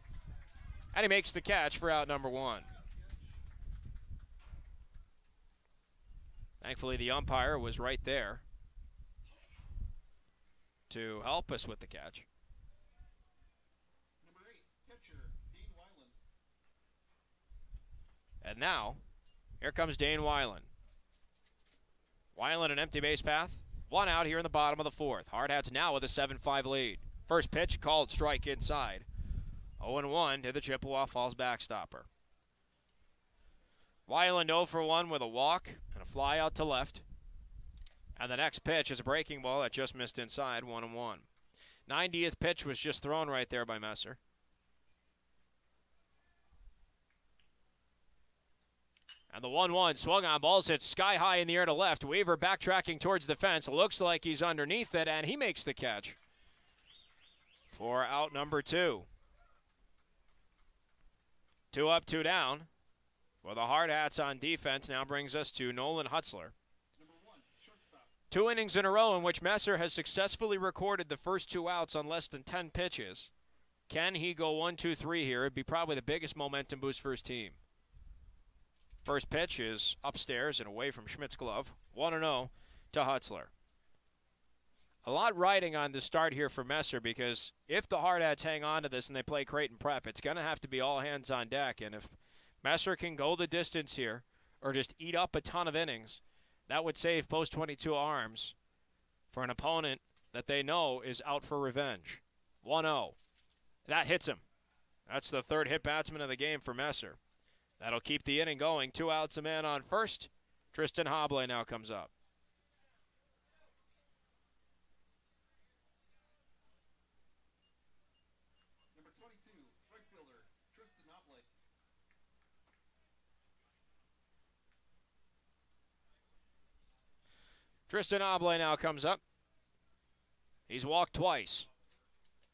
and he makes the catch for out number 1. Thankfully, the umpire was right there to help us with the catch. Number 8, pitcher, Dane Weiland. And now, here comes Dane Weiland. Weiland, an empty base path. 1 out here in the bottom of the 4th. Hardhats now with a 7-5 lead. First pitch, called strike inside. 0-1 to the Chippewa Falls backstopper. Weiland 0 for 1 with a walk and a fly out to left. And the next pitch is a breaking ball that just missed inside, 1-1. 90th pitch was just thrown right there by Messer. And the 1-1 swung on, ball's hit sky high in the air to left. Weaver backtracking towards the fence. Looks like he's underneath it, and he makes the catch for out number 2. 2 up, 2 down for the Hardhats on defense. Now brings us to Nolan Hutzler. 2 innings in a row in which Messer has successfully recorded the first 2 outs on less than 10 pitches. Can he go 1-2-3 here? It'd be probably the biggest momentum boost for his team. First pitch is upstairs and away from Schmidt's glove. 1-0 to Hutzler. A lot riding on the start here for Messer, because if the Hardhats hang on to this and they play Creighton Prep, it's going to have to be all hands on deck. And if Messer can go the distance here or just eat up a ton of innings, that would save Post 22 arms for an opponent that they know is out for revenge. 1-0. That hits him. That's the 3rd hit batsman of the game for Messer. That'll keep the inning going. 2 outs, a man on first. Tristan Hobley now comes up. Number 22, right fielder, Tristan Hobley. Tristan Hobley now comes up. He's walked twice.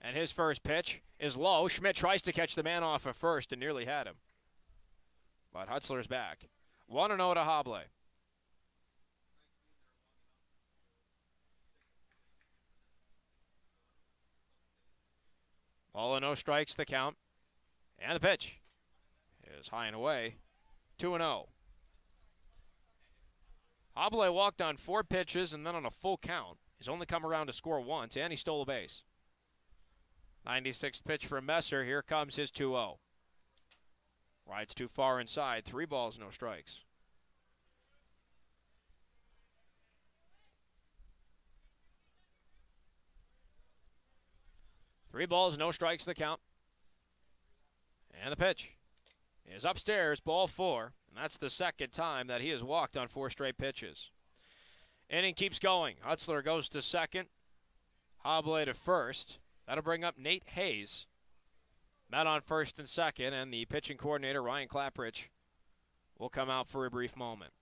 And his first pitch is low. Schmidt tries to catch the man off at first and nearly had him. But Hutzler's back. 1-0 to Hobley. Ball and no strikes the count. And the pitch is high and away. 2-0. Hobley walked on 4 pitches and then on a full count. He's only come around to score once, and he stole a base. 96th pitch for Messer. Here comes his 2-0. Rides too far inside. 3 balls, no strikes. Three balls, no strikes the count. And the pitch is upstairs, ball 4. And that's the 2nd time that he has walked on 4 straight pitches. Inning keeps going. Hutzler goes to 2nd. Hobley to 1st. That'll bring up Nate Hayes. Met on 1st and 2nd, and the pitching coordinator, Ryan Clapprich, will come out for a brief moment.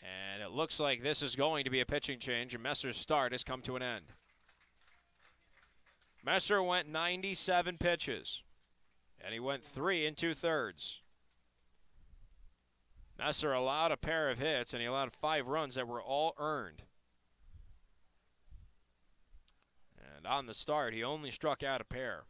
And it looks like this is going to be a pitching change, and Messer's start has come to an end. Messer went 97 pitches, and he went 3 2/3. Messer allowed a pair of hits, and he allowed 5 runs that were all earned. And on the start, he only struck out a pair.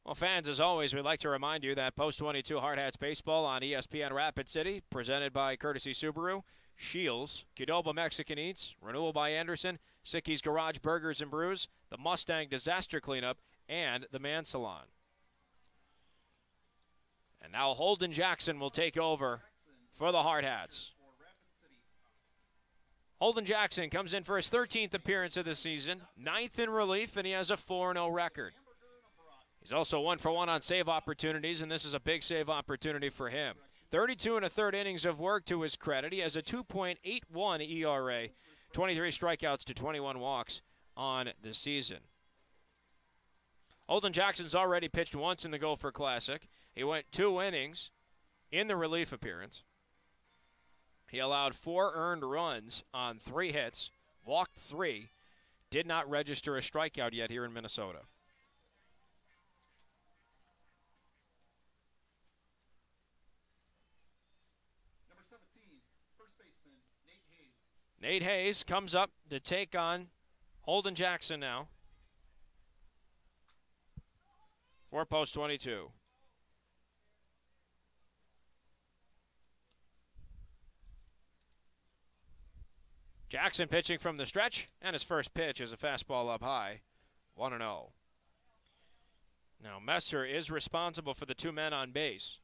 Well, fans, as always, we'd like to remind you that Post 22 Hardhats Baseball on ESPN Rapid City, presented by Courtesy Subaru, Shields, Qdoba Mexican Eats, Renewal by Anderson, Sicky's Garage Burgers and Brews, the Mustang Disaster Cleanup, and the Man Salon. And now Holden Jackson will take over for the Hardhats. Holden Jackson comes in for his 13th appearance of the season, 9th in relief, and he has a 4-0 record. He's also 1 for 1 on save opportunities, and this is a big save opportunity for him. 32 1/3 innings of work to his credit. He has a 2.81 ERA, 23 strikeouts to 21 walks on the season. Holden Jackson's already pitched once in the Gopher Classic. He went 2 innings in the relief appearance. He allowed 4 earned runs on 3 hits, walked 3, did not register a strikeout yet here in Minnesota. Number 17, first baseman, Nate Hayes. Nate Hayes comes up to take on Holden Jackson now for Post 22. Jackson pitching from the stretch, and his first pitch is a fastball up high, 1-0. Now Messer is responsible for the 2 men on base,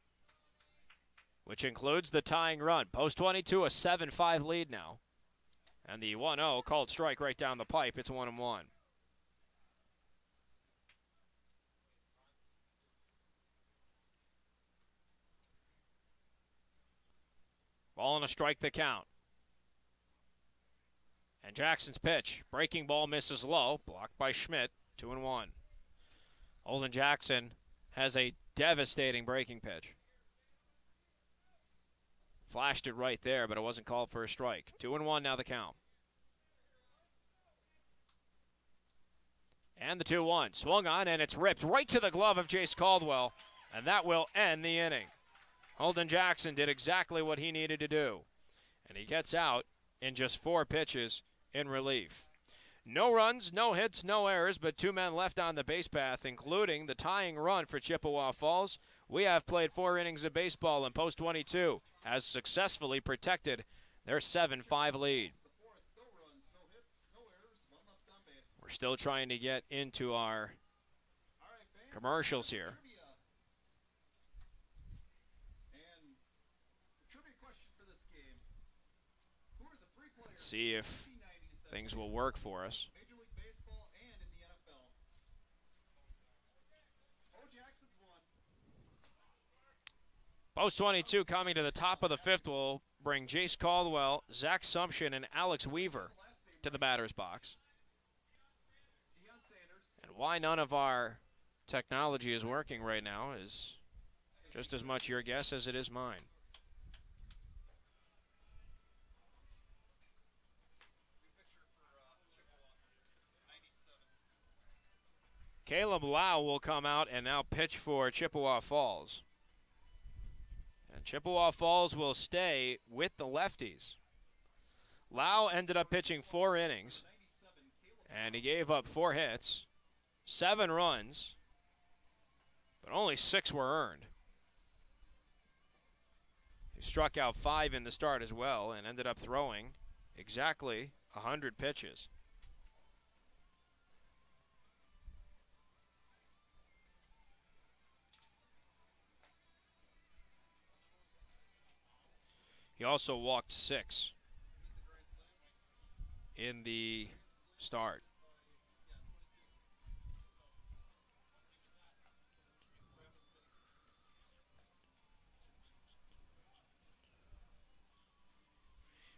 which includes the tying run. Post 22, a 7-5 lead now. And the 1-0 called strike right down the pipe. It's 1-1. Ball and a strike the count. And Jackson's pitch. Breaking ball misses low. Blocked by Schmidt. 2-1. Holden Jackson has a devastating breaking pitch. Flashed it right there, but it wasn't called for a strike. 2-1 now the count. And the 2-1. Swung on, and it's ripped right to the glove of Jace Caldwell, and that will end the inning. Holden Jackson did exactly what he needed to do, and he gets out in just 4 pitches in relief. No runs, no hits, no errors, but 2 men left on the base path, including the tying run for Chippewa Falls. We have played 4 innings of baseball, and Post 22 has successfully protected their 7-5 lead. We're still trying to get into our commercials here. Let's see if things will work for us. Post 22 coming to the top of the 5th will bring Jace Caldwell, Zach Sumption, and Alex Weaver to the batter's box. And why none of our technology is working right now is just as much your guess as it is mine. Caleb Lau will come out and now pitch for Chippewa Falls. And Chippewa Falls will stay with the lefties. Lau ended up pitching 4 innings, and he gave up 4 hits, 7 runs, but only 6 were earned. He struck out 5 in the start as well and ended up throwing exactly 100 pitches. He also walked 6 in the start.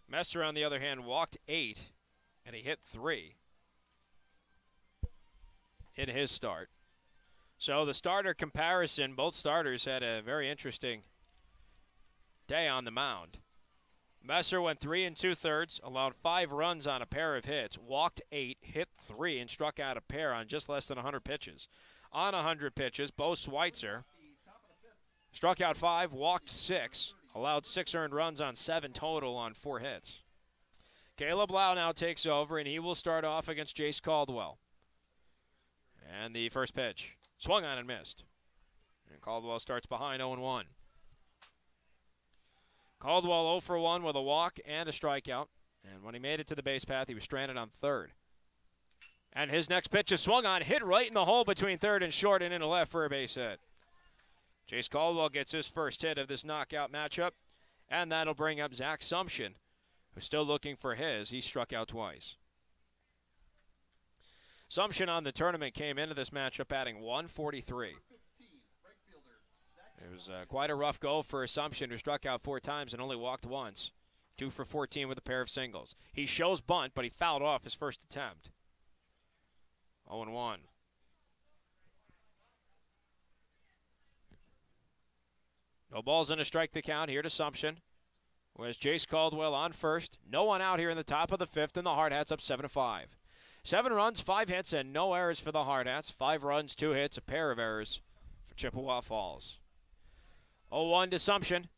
Messer, on the other hand, walked 8, and he hit 3 in his start. So the starter comparison, both starters had a very interesting day on the mound. Messer went 3 2/3, allowed 5 runs on a pair of hits, walked 8, hit 3, and struck out a pair on just less than 100 pitches. On 100 pitches, Bo Schweitzer struck out 5, walked 6, allowed 6 earned runs on 7 total on 4 hits. Caleb Lau now takes over, and he will start off against Jace Caldwell. And the first pitch, swung on and missed. And Caldwell starts behind 0-1. Caldwell 0 for 1 with a walk and a strikeout. And when he made it to the base path, he was stranded on 3rd. And his next pitch is swung on, hit right in the hole between 3rd and short and into left for a base hit. Jace Caldwell gets his first hit of this knockout matchup, and that'll bring up Zach Sumption, who's still looking for his. He struck out twice. Sumption on the tournament came into this matchup batting 143. It was quite a rough go for Sumption, who struck out 4 times and only walked once. 2 for 14 with a pair of singles. He shows bunt, but he fouled off his first attempt. 0-1. No balls and a strike the count here to Sumption. Whereas Jace Caldwell on first. No one out here in the top of the 5th, and the Hardhats up 7-5. 7 runs, 5 hits, and no errors for the Hardhats. 5 runs, 2 hits, a pair of errors for Chippewa Falls. 0-1 to Sumption.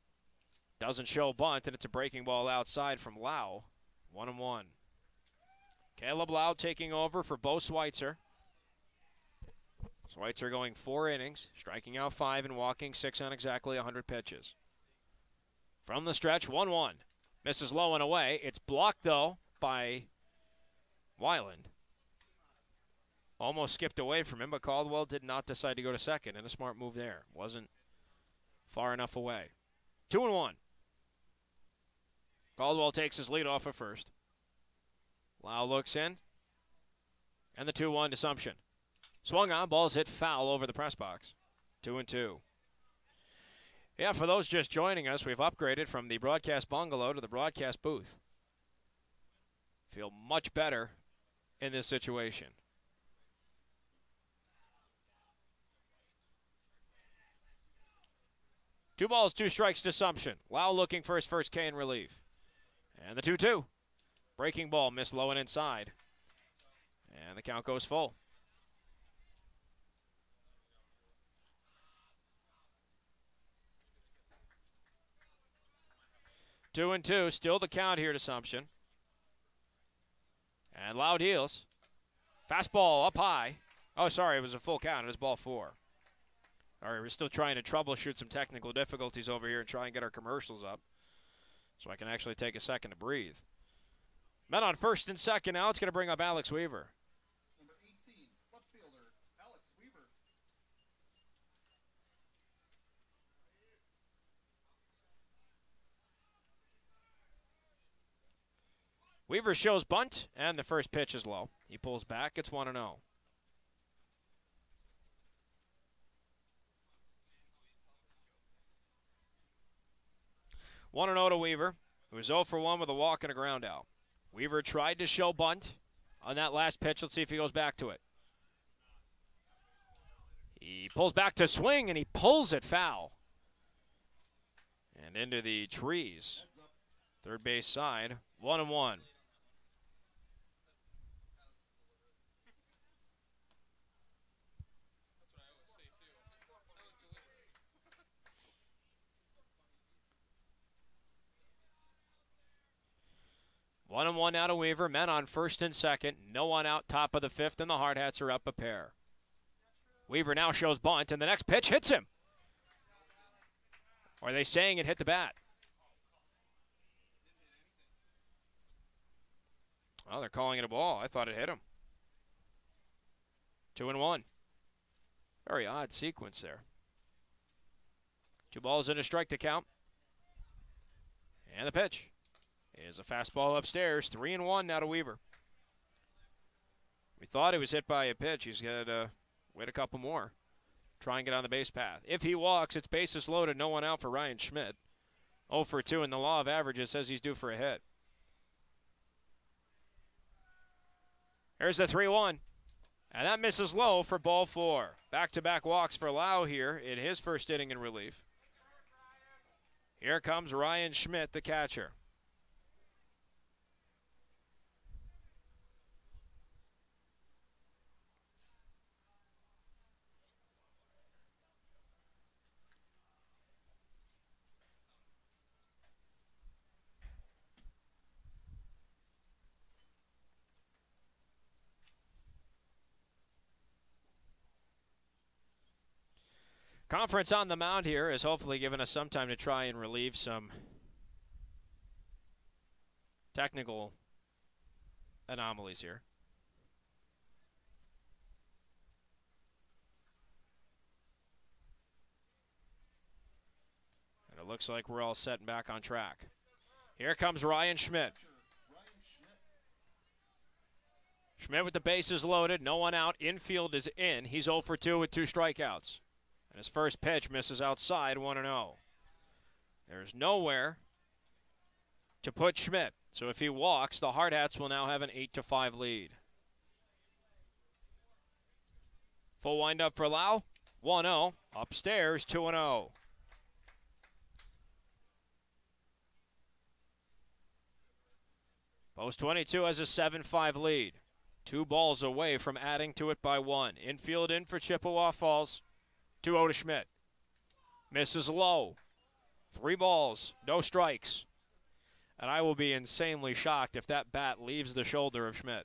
Doesn't show bunt, and it's a breaking ball outside from Lau. 1-1. Caleb Lau taking over for Bo Schweitzer. Schweitzer going 4 innings, striking out 5 and walking 6 on exactly 100 pitches. From the stretch, 1-1. Misses low and away. It's blocked, though, by Weiland. Almost skipped away from him, but Caldwell did not decide to go to second, and a smart move there. Wasn't far enough away. 2-1. Caldwell takes his lead off at first. Lau looks in. And the 2-1 to Sumption. Swung on, ball's hit foul over the press box. 2-2. Yeah, for those just joining us, we've upgraded from the broadcast bungalow to the broadcast booth. Feel much better in this situation. 2 balls, 2 strikes to Assumption. Lau looking for his first K in relief. And the 2-2. Breaking ball missed low and inside. And the count goes full. 2-2. Still the count here at Assumption. And Lau deals. Fastball up high. Oh, sorry, it was a full count. It was ball 4. All right, we're still trying to troubleshoot some technical difficulties over here and try and get our commercials up so I can actually take a second to breathe. Men on first and second now. It's going to bring up Alex Weaver. Number 18, left fielder, Alex Weaver. Weaver shows bunt, and the first pitch is low. He pulls back. It's 1-0. 1-0 to Weaver, who was 0 for 1 with a walk and a ground out. Weaver tried to show bunt on that last pitch. Let's see if he goes back to it. He pulls back to swing, and he pulls it foul. And into the trees. Third base side, 1-1. One and one now to Weaver. Men on first and second. No one out, top of the 5th, and the Hardhats are up a pair. Weaver now shows bunt, and the next pitch hits him. Or are they saying it hit the bat? Well, they're calling it a ball. I thought it hit him. 2-1. Very odd sequence there. 2 balls and a strike to count. And the pitch is a fastball upstairs. 3-1 now to Weaver. We thought he was hit by a pitch. He's got to wait a couple more. Try and get on the base path. If he walks, it's bases loaded. No one out for Ryan Schmidt. 0 for 2, and the law of averages says he's due for a hit. There's the 3-1. And that misses low for ball 4. Back-to-back walks for Lau here in his first inning in relief. Here comes Ryan Schmidt, the catcher. Conference on the mound here is hopefully giving us some time to try and relieve some technical anomalies here. And it looks like we're all set and back on track. Here comes Ryan Schmidt. Schmidt with the bases loaded, no one out, infield is in. He's 0 for 2 with 2 strikeouts. And his first pitch misses outside, 1-0. There's nowhere to put Schmidt. So if he walks, the Hardhats will now have an 8-5 lead. Full windup for Lau, 1-0. Upstairs, 2-0. Post 22 has a 7-5 lead. 2 balls away from adding to it by 1. Infield in for Chippewa Falls. 2-0 to Schmidt. Misses low. 3 balls, no strikes. And I will be insanely shocked if that bat leaves the shoulder of Schmidt.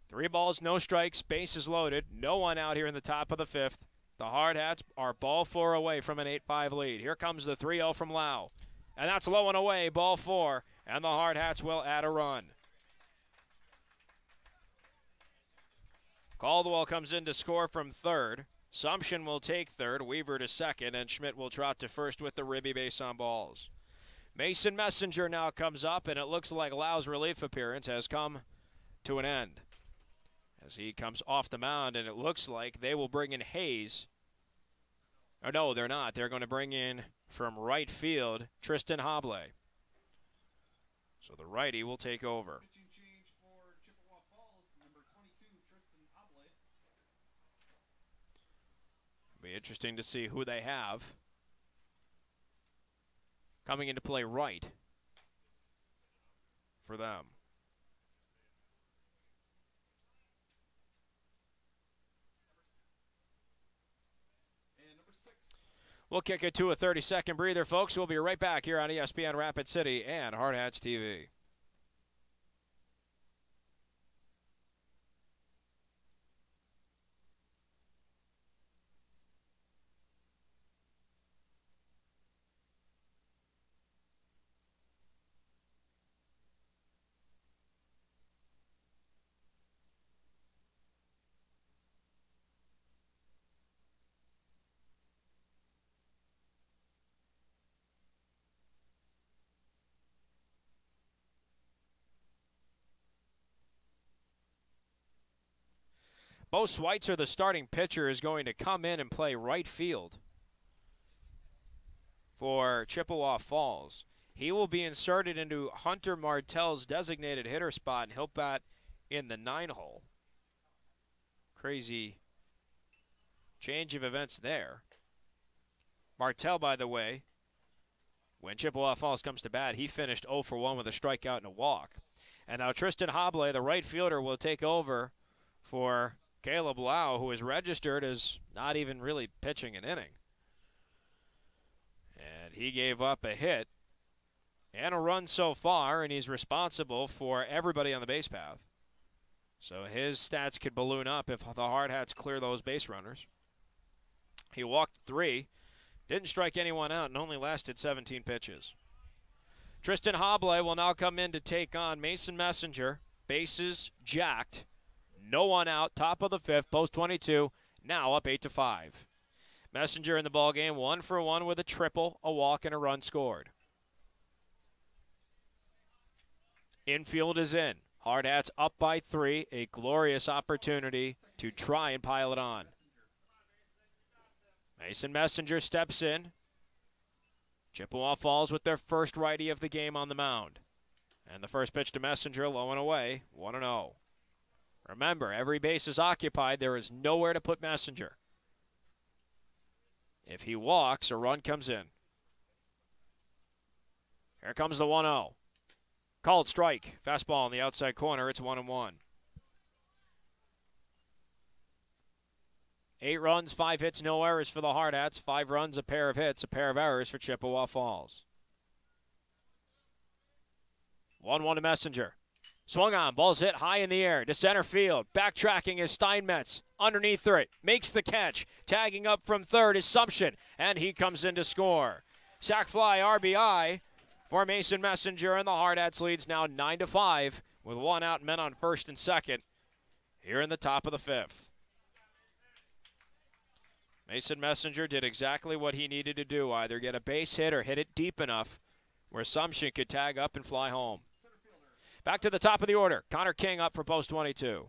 3 balls, no strikes, bases loaded. No one out here in the top of the 5th. The Hardhats are ball 4 away from an 8-5 lead. Here comes the 3-0 from Lau. And that's low and away, ball 4. And the Hardhats will add a run. Caldwell comes in to score from third. Assumption will take third, Weaver to second, and Schmidt will trot to first with the ribby base on balls. Mason Messenger now comes up, and it looks like Lau's relief appearance has come to an end as he comes off the mound, and it looks like they will bring in Hayes. Oh, no, they're not. They're going to bring in from right field Tristan Hable. So the righty will take over. Pitching change for Chippewa Falls, number 22, Tristan Hable. Be interesting to see who they have coming into play right for them. And number 6. We'll kick it to a 30-second breather, folks. We'll be right back here on ESPN Rapid City and Hardhats-TV. Bo Schweitzer, the starting pitcher, is going to come in and play right field for Chippewa Falls. He will be inserted into Hunter Martell's designated hitter spot, and he'll bat in the 9-hole. Crazy change of events there. Martell, by the way, when Chippewa Falls comes to bat, he finished 0 for 1 with a strikeout and a walk. And now Tristan Hoble, the right fielder, will take over for Caleb Lau, who is registered as not even really pitching an inning. And he gave up a hit and a run so far, and he's responsible for everybody on the base path. So his stats could balloon up if the Hardhats clear those base runners. He walked 3, didn't strike anyone out, and only lasted 17 pitches. Tristan Hoble will now come in to take on Mason Messenger. Bases jacked. No one out, top of the 5th, post 22, now up 8-5. Messenger in the ballgame, 1 for 1 with a triple, a walk, and a run scored. Infield is in. Hardhats up by 3, a glorious opportunity to try and pile it on. Mason Messenger steps in. Chippewa Falls with their first righty of the game on the mound. And the first pitch to Messenger, low and away, 1-0. Remember, every base is occupied. There is nowhere to put Messenger. If he walks, a run comes in. Here comes the 1-0. Called strike. Fastball in the outside corner. It's 1-1. 8 runs, 5 hits, no errors for the Hardhats. 5 runs, a pair of hits, a pair of errors for Chippewa Falls. 1-1 to Messenger. Swung on, ball's hit high in the air to center field. Backtracking is Steinmetz. Underneath it, makes the catch. Tagging up from third is Sumption, and he comes in to score. Sac fly RBI for Mason Messenger, and the Hardhats leads now 9-5 with 1 out, men on first and second here in the top of the 5th. Mason Messenger did exactly what he needed to do, either get a base hit or hit it deep enough where Sumption could tag up and fly home. Back to the top of the order. Connor King up for post 22.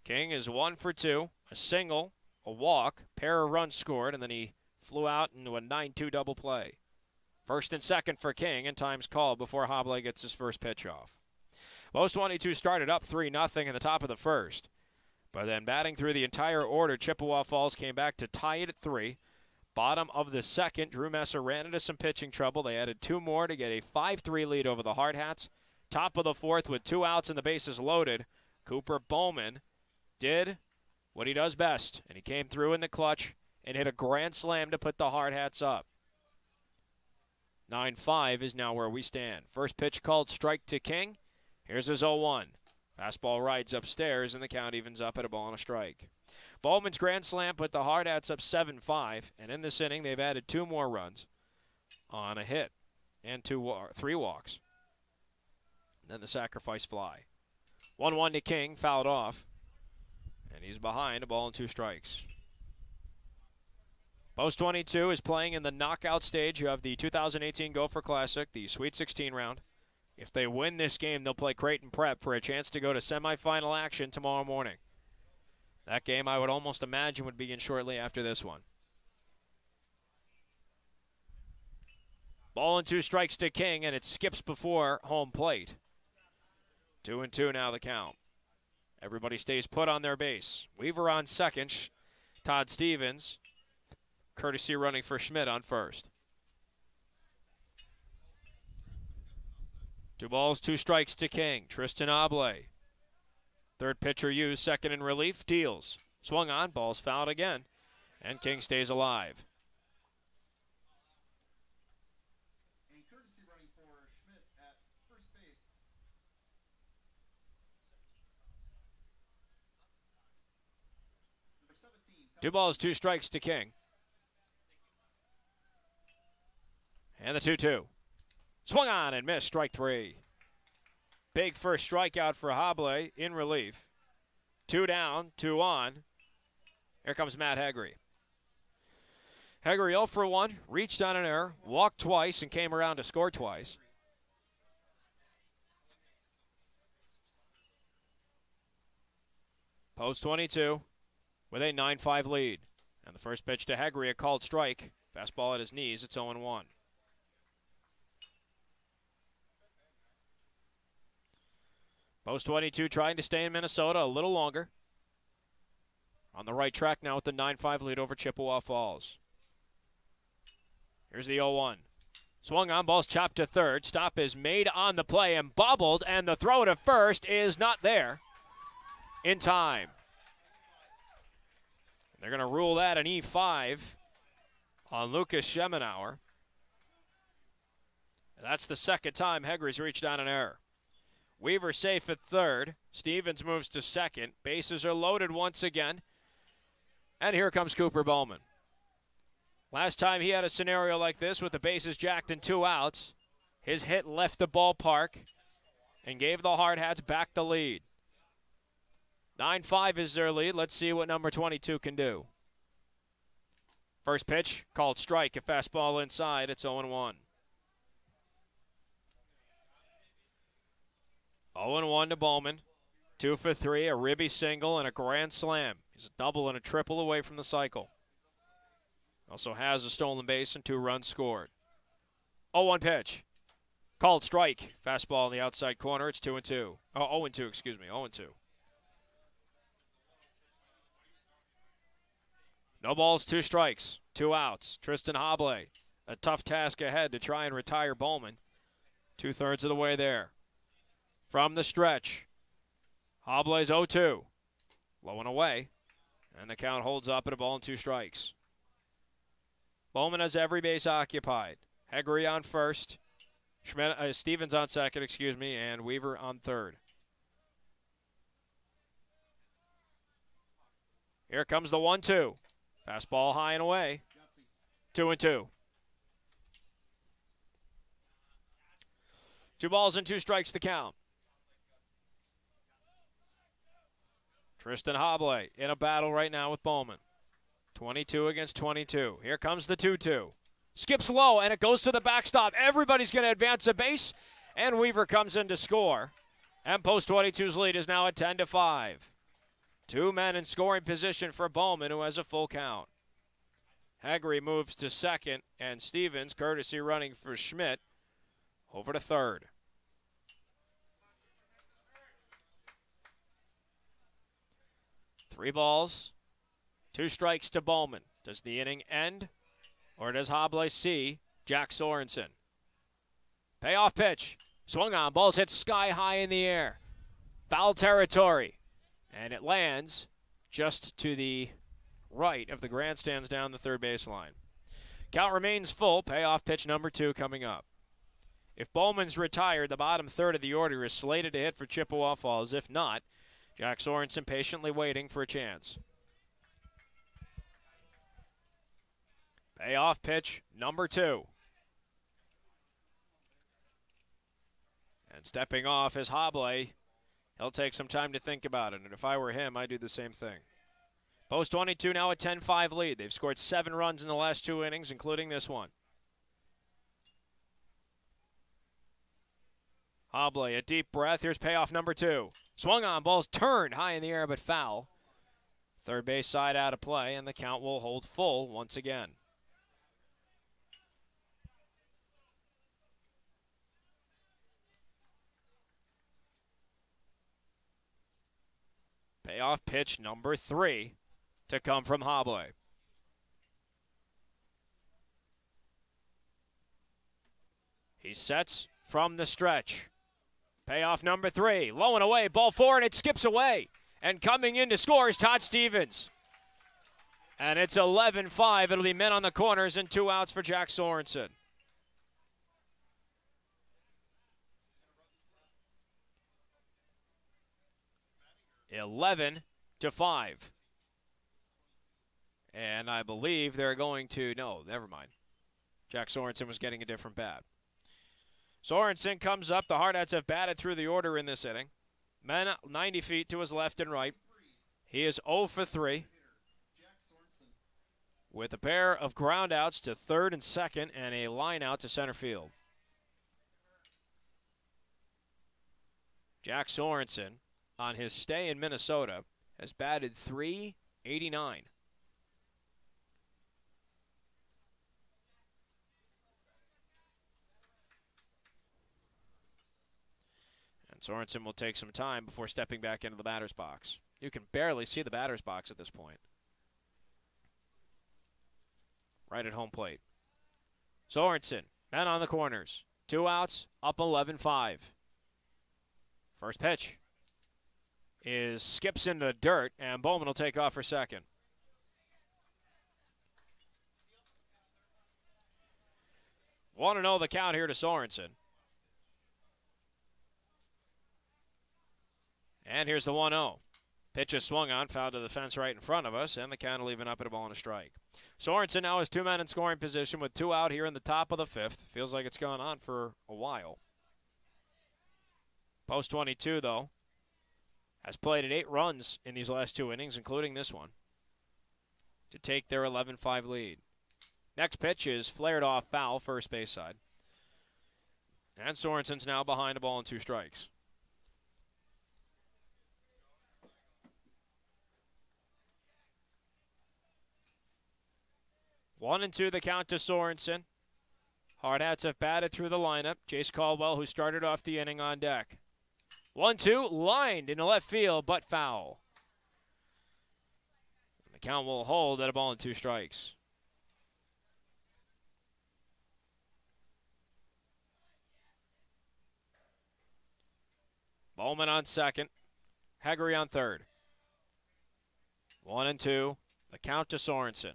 King is 1 for 2, a single, a walk, pair of runs scored, and then he flew out into a 9-2 double play. First and second for King, and time's called before Hoble gets his first pitch off. Post 22 started up 3-0 in the top of the first. But then batting through the entire order, Chippewa Falls came back to tie it at 3. Bottom of the second, Drew Messer ran into some pitching trouble. They added 2 more to get a 5-3 lead over the Hardhats. Top of the 4th with 2 outs and the bases loaded. Cooper Bowman did what he does best, and he came through in the clutch and hit a grand slam to put the Hardhats up. 9-5 is now where we stand. First pitch called strike to King. Here's his 0-1. Fastball rides upstairs, and the count evens up at a ball and a strike. Bowman's grand slam put the Hardhats up 7-5, and in this inning they've added 2 more runs on a hit and 3 walks. Then the sacrifice fly. 1-1 to King, fouled off. And he's behind, a ball and 2 strikes. Post 22 is playing in the knockout stage of the 2018 Gopher Classic, the Sweet 16 round. If they win this game, they'll play Creighton Prep for a chance to go to semifinal action tomorrow morning. That game, I would almost imagine, would begin shortly after this one. Ball and 2 strikes to King, and it skips before home plate. 2-2 now the count. Everybody stays put on their base. Weaver on second. Todd Stevens, courtesy running for Schmidt on first. 2 balls, 2 strikes to King. Tristan Oblay. Third pitcher used, second in relief, deals. Swung on, ball's fouled again, and King stays alive. And courtesy running for Schmidt at first base. 17. 2 balls, 2 strikes to King. And the 2-2. Swung on and missed, strike 3. Big first strikeout for Hobley in relief. 2 down, 2 on. Here comes Matt Hegre. Hegre 0 for 1, reached on an error, walked twice, and came around to score twice. Post 22 with a 9-5 lead. And the first pitch to Hegre, a called strike. Fastball at his knees, it's 0-1. Post 22 trying to stay in Minnesota a little longer. On the right track now with the 9-5 lead over Chippewa Falls. Here's the 0-1. Swung on, ball's chopped to third. Stop is made on the play and bobbled, and the throw to first is not there in time. They're going to rule that an E5 on Lucas Schemenauer. That's the second time Hegre's reached on an error. Weaver safe at third. Stevens moves to second. Bases are loaded once again. And here comes Cooper Bowman. Last time he had a scenario like this with the bases jacked and 2 outs, his hit left the ballpark and gave the Hardhats back the lead. 9-5 is their lead. Let's see what number 22 can do. First pitch, called strike. A fastball inside. It's 0-1. 0-1 to Bowman. 2 for 3, a ribby single, and a grand slam. He's a double and a triple away from the cycle. Also has a stolen base and 2 runs scored. 0-1 pitch. Called strike. Fastball in the outside corner. It's 2-2. Oh, 0-2, excuse me. 0-2. No balls, 2 strikes, 2 outs. Tristan Hobley, a tough task ahead to try and retire Bowman. 2/3 of the way there. From the stretch, Hobley's 0-2. Low and away, and the count holds up at a ball and 2 strikes. Bowman has every base occupied. Hegre on first, Stevens on second, excuse me, and Weaver on third. Here comes the 1-2. Fastball high and away. 2-2. 2 balls and 2 strikes to count. Tristan Hobley in a battle right now with Bowman. 22 against 22. Here comes the 2-2. Skips low, and it goes to the backstop. Everybody's going to advance a base, and Weaver comes in to score. And Post 22's lead is now at 10-5. 2 men in scoring position for Bowman, who has a full count. Hegre moves to second, and Stevens, courtesy running for Schmidt, over to third. Three balls, 2 strikes to Bowman. Does the inning end, or does Hobley see Jack Sorensen? Payoff pitch. Swung on, ball's hit sky high in the air. Foul territory. And it lands just to the right of the grandstands down the third baseline. Count remains full. Payoff pitch number 2 coming up. If Bowman's retired, the bottom third of the order is slated to hit for Chippewa Falls. If not, Jack Sorensen patiently waiting for a chance. Payoff pitch number 2. And stepping off is Hobley. He'll take some time to think about it, and if I were him, I'd do the same thing. Post 22 now a 10-5 lead. They've scored 7 runs in the last 2 innings, including this one. Hobley, a deep breath. Here's payoff number 2. Swung on, ball's turned high in the air, but foul. Third base side out of play, and the count will hold full once again. Payoff pitch number 3. to come from Hobley. He sets from the stretch. Payoff number 3. Low and away. Ball 4, and it skips away. And coming in to score is Todd Stevens. And it's 11-5. It'll be men on the corners and 2 outs for Jack Sorensen. $11-5. And I believe they're going to, no, never mind. Jack Sorensen was getting a different bat. Sorensen comes up. The Hardhats have batted through the order in this inning. Men 90 feet to his left and right. He is 0 for 3 with a pair of ground outs to third and second and a line out to center field. Jack Sorensen, on his stay in Minnesota, has batted .389. And Sorensen will take some time before stepping back into the batter's box. You can barely see the batter's box at this point. Right at home plate. Sorensen, men on the corners. 2 outs, up 11-5. First pitch skips into the dirt, and Bowman will take off for second. Want to know the count here to Sorensen. And here's the 1-0. Pitch is swung on, fouled to the fence right in front of us, and the count will even up at a ball and a strike. Sorensen now has 2 men in scoring position with 2 out here in the top of the 5th. Feels like it's gone on for a while. Post 22, though, has played at 8 runs in these last 2 innings, including this one, to take their 11-5 lead. Next pitch is flared off foul, first base side. And Sorensen's now behind a ball and 2 strikes. One and 2 the count to Sorensen. Hardhats have batted through the lineup. Jace Caldwell, who started off the inning, on deck. 1-2, lined into left field, but foul. And the count will hold at a ball and 2 strikes. Bowman on second. Haggerty on third. 1 and 2, the count to Sorensen.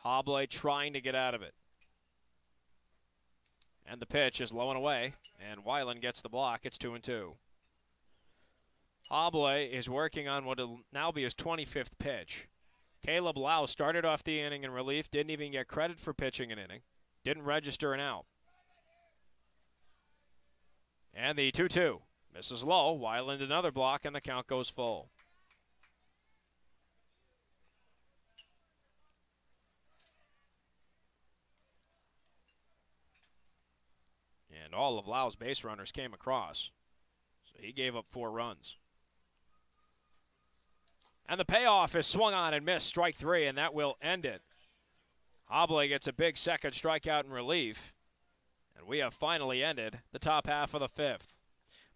Hobley trying to get out of it. And the pitch is low and away, and Weiland gets the block. It's 2 and 2. Hobley is working on what will now be his 25th pitch. Caleb Lau started off the inning in relief, didn't even get credit for pitching an inning, didn't register an out. And the 2-2 misses low. Weiland another block, and the count goes full. And all of Lau's base runners came across. So he gave up 4 runs. And the payoff is swung on and missed, strike 3, and that will end it. Hobley gets a big second strikeout in relief. And we have finally ended the top half of the 5th.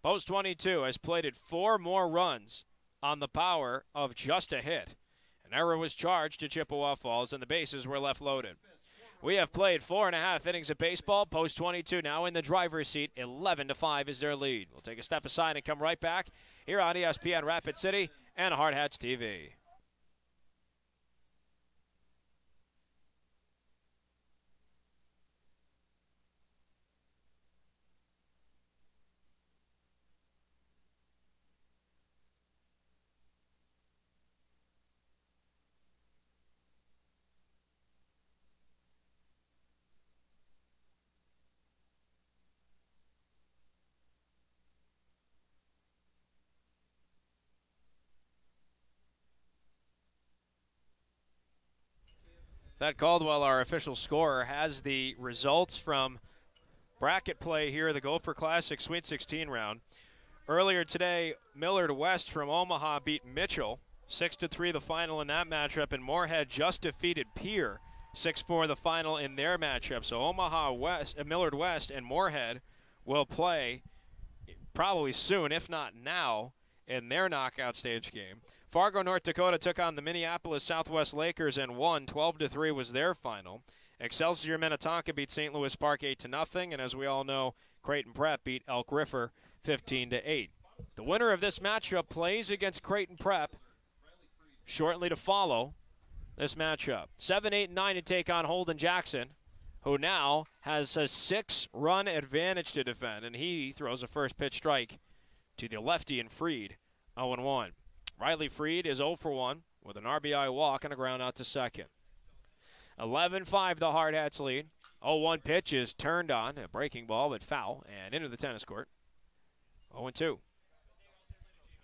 Post 22 has plated 4 more runs on the power of just a hit. An error was charged to Chippewa Falls, and the bases were left loaded. We have played 4.5 innings of baseball. Post 22 now in the driver's seat. 11-5 is their lead. We'll take a step aside and come right back here on ESPN Rapid City and Hardhats-TV. Thad Caldwell, our official scorer, has the results from bracket play here, the Gopher Classic Sweet 16 round. Earlier today, Millard West from Omaha beat Mitchell 6-3 the final in that matchup, and Moorhead just defeated Pierre 6-4 the final in their matchup. So Omaha West, Millard West and Moorhead will play probably soon, if not now, in their knockout stage game. Fargo, North Dakota took on the Minneapolis Southwest Lakers and won. 12-3 was their final. Excelsior Minnetonka beat St. Louis Park 8-0, and as we all know, Creighton Prep beat Elk River 15-8. The winner of this matchup plays against Creighton Prep shortly to follow this matchup. 7, 8, 9 to take on Holden Jackson, who now has a 6-run advantage to defend, and he throws a first pitch strike to the lefty and Freed, 0-1. Riley Freed is 0-for-1 with an RBI walk and a ground out to second. 11-5 the Hardhats lead. 0-1 pitch is turned on, a breaking ball but foul, and into the tennis court. 0-2.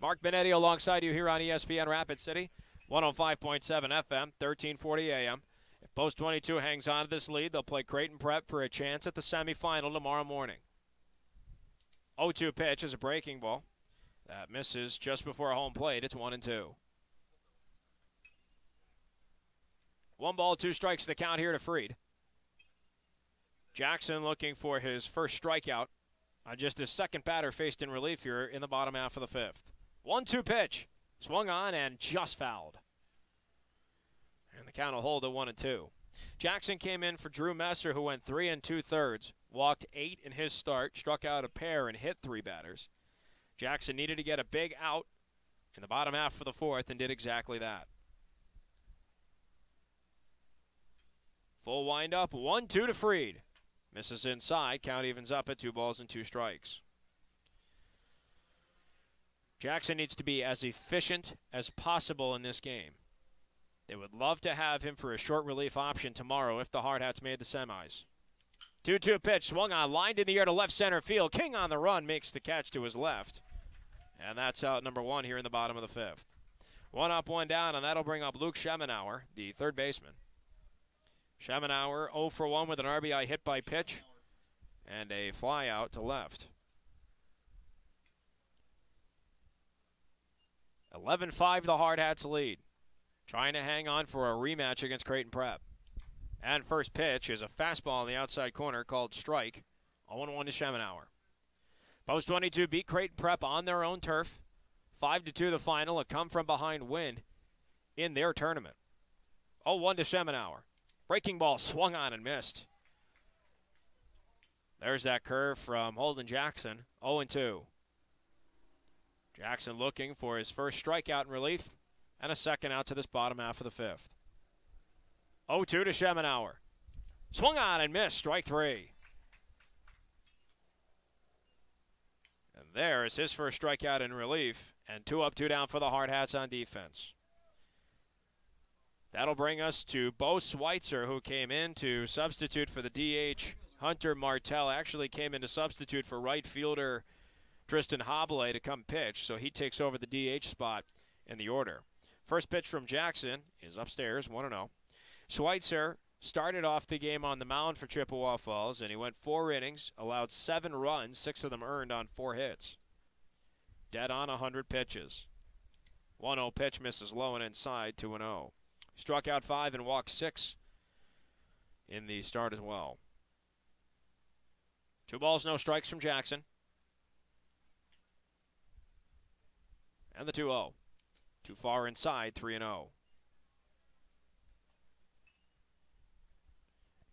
Mark Benetti alongside you here on ESPN Rapid City, 105.7 FM, 1340 AM. If Post 22 hangs on to this lead, they'll play Creighton Prep for a chance at the semifinal tomorrow morning. 0-2 pitch is a breaking ball. That misses just before home plate. It's 1-2. 1 ball, 2 strikes the count here to Freed. Jackson looking for his first strikeout. Just his second batter faced in relief here in the bottom half of the 5th. 1-2 pitch. Swung on and just fouled. And the count will hold at 1-2. Jackson came in for Drew Messer, who went 3 2/3, walked 8 in his start, struck out a pair and hit 3 batters. Jackson needed to get a big out in the bottom half of the 4th and did exactly that. Full windup, 1-2 to Freed. Misses inside, count evens up at 2 balls and 2 strikes. Jackson needs to be as efficient as possible in this game. They would love to have him for a short relief option tomorrow if the Hardhats made the semis. 2-2 pitch, swung on, lined in the air to left center field. King on the run makes the catch to his left. And that's out number 1 here in the bottom of the 5th. 1 up, 1 down, and that'll bring up Luke Schemenauer, the third baseman. Schemenauer 0-for-1 with an RBI hit by pitch and a fly out to left. 11-5 the Hardhats lead. Trying to hang on for a rematch against Creighton Prep. And first pitch is a fastball in the outside corner called strike. 0-1 to Schemenauer. Post 22 beat Creighton Prep on their own turf. 5-2 the final, a come-from-behind win in their tournament. 0-1 to Schemenauer. Breaking ball swung on and missed. There's that curve from Holden Jackson, 0-2. Jackson looking for his first strikeout in relief and a second out to this bottom half of the 5th. 0-2 to Schemenauer. Swung on and missed, strike 3. And there is his first strikeout in relief, and 2 up, 2 down for the Hardhats on defense. That'll bring us to Bo Schweitzer, who came in to substitute for the DH. Hunter Martell actually came in to substitute for right fielder Tristan Hobley to come pitch, so he takes over the DH spot in the order. First pitch from Jackson is upstairs, 1-0. Schweitzer started off the game on the mound for Chippewa Falls, and he went 4 innings, allowed 7 runs, 6 of them earned on 4 hits. Dead on 100 pitches. 1-0 pitch misses low and inside, 2-0. Struck out 5 and walked 6 in the start as well. 2 balls, no strikes from Jackson. And the 2-0. Too far inside, 3-0.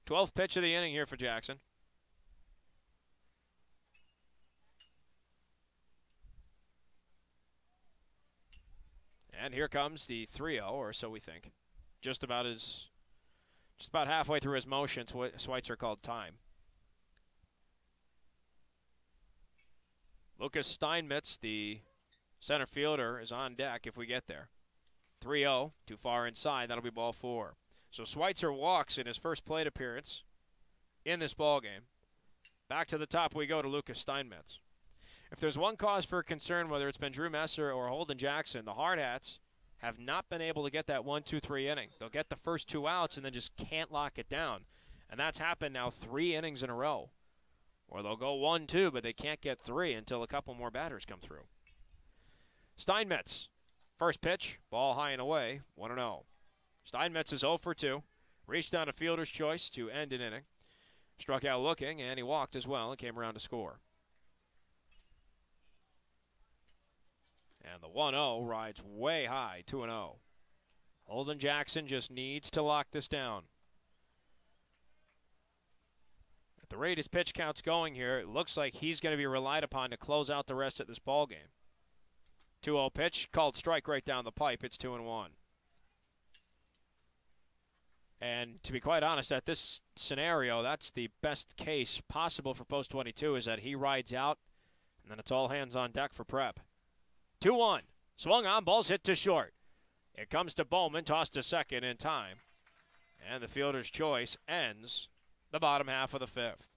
12th pitch of the inning here for Jackson. And here comes the 3-0, or so we think. Just about halfway through his motion, Schweitzer called time. Lucas Steinmetz, the center fielder, is on deck if we get there. 3-0, too far inside, that'll be ball 4. So Schweitzer walks in his first plate appearance in this ballgame. Back to the top we go to Lucas Steinmetz. If there's one cause for concern, whether it's been Drew Messer or Holden Jackson, the Hardhats have not been able to get that 1-2-3 inning. They'll get the first 2 outs and then just can't lock it down. And that's happened now 3 innings in a row. Or they'll go 1-2, but they can't get 3 until a couple more batters come through. Steinmetz, first pitch, ball high and away, 1-0. Steinmetz is 0 for 2. Reached down a fielder's choice to end an inning. Struck out looking, and he walked as well and came around to score. And the 1-0 rides way high, 2-0. Holden Jackson just needs to lock this down. At the rate his pitch count's going here, it looks like he's going to be relied upon to close out the rest of this ball game. 2-0 pitch, called strike right down the pipe. It's 2-1. And to be quite honest, at this scenario, that's the best case possible for post 22 is that he rides out, and then it's all hands on deck for prep. 2-1. Swung on, ball's hit to short. It comes to Bowman, tossed to second in time. And the fielder's choice ends the bottom half of the fifth.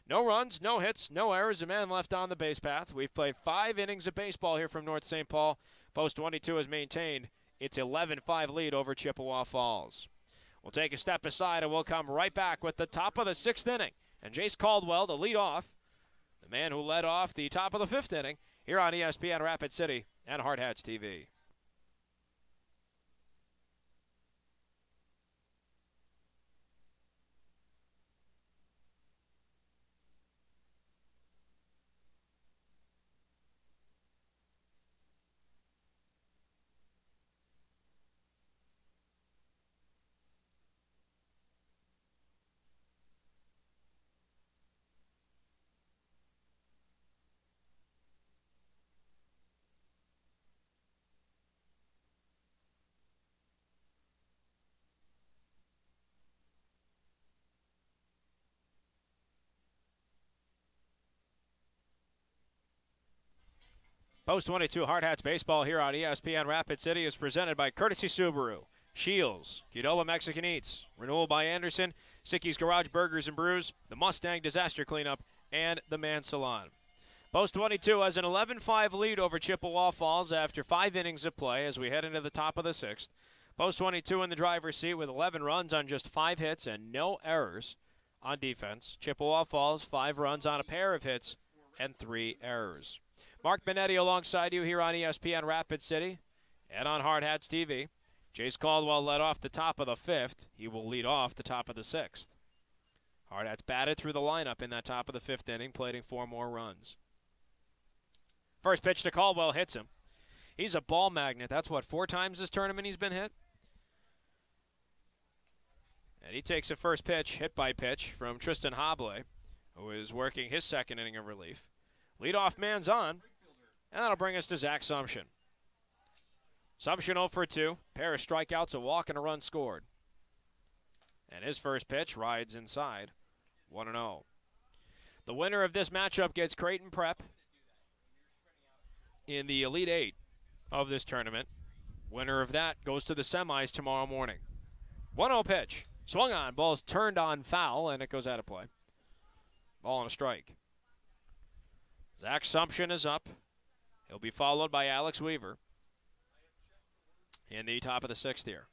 No runs, no hits, no errors, a man left on the base path. We've played 5 innings of baseball here from North St. Paul. Post 22 has maintained its 11-5 lead over Chippewa Falls. We'll take a step aside and we'll come right back with the top of the 6th inning. And Jace Caldwell to lead off, the man who led off the top of the 5th inning, here on ESPN Rapid City and Hardhats-TV. Post 22 Hardhats baseball here on ESPN Rapid City is presented by Courtesy Subaru, Shields, Qdoba Mexican Eats, Renewal by Anderson, Sicky's Garage Burgers and Brews, the Mustang Disaster Cleanup, and the Man Salon. Post 22 has an 11-5 lead over Chippewa Falls after 5 innings of play as we head into the top of the 6th. Post 22 in the driver's seat with 11 runs on just 5 hits and no errors on defense. Chippewa Falls 5 runs on a pair of hits and 3 errors. Mark Benetti alongside you here on ESPN Rapid City and on Hardhats-TV. Jace Caldwell led off the top of the 5th. He will lead off the top of the 6th. Hardhats batted through the lineup in that top of the 5th inning, plating 4 more runs. First pitch to Caldwell hits him. He's a ball magnet. That's what, 4 times this tournament he's been hit? And he takes a first pitch, hit by pitch, from Tristan Hobley, who is working his 2nd inning of relief. Leadoff man's on, and that'll bring us to Zach Sumption. Sumption 0 for 2, pair of strikeouts, a walk, and a run scored. And his first pitch rides inside, 1-0. The winner of this matchup gets Creighton Prep in the Elite 8 of this tournament. Winner of that goes to the semis tomorrow morning. 1-0 pitch, swung on, ball's turned on foul, and it goes out of play. Ball and a strike. Zach Sumption is up. He'll be followed by Alex Weaver in the top of the 6th here.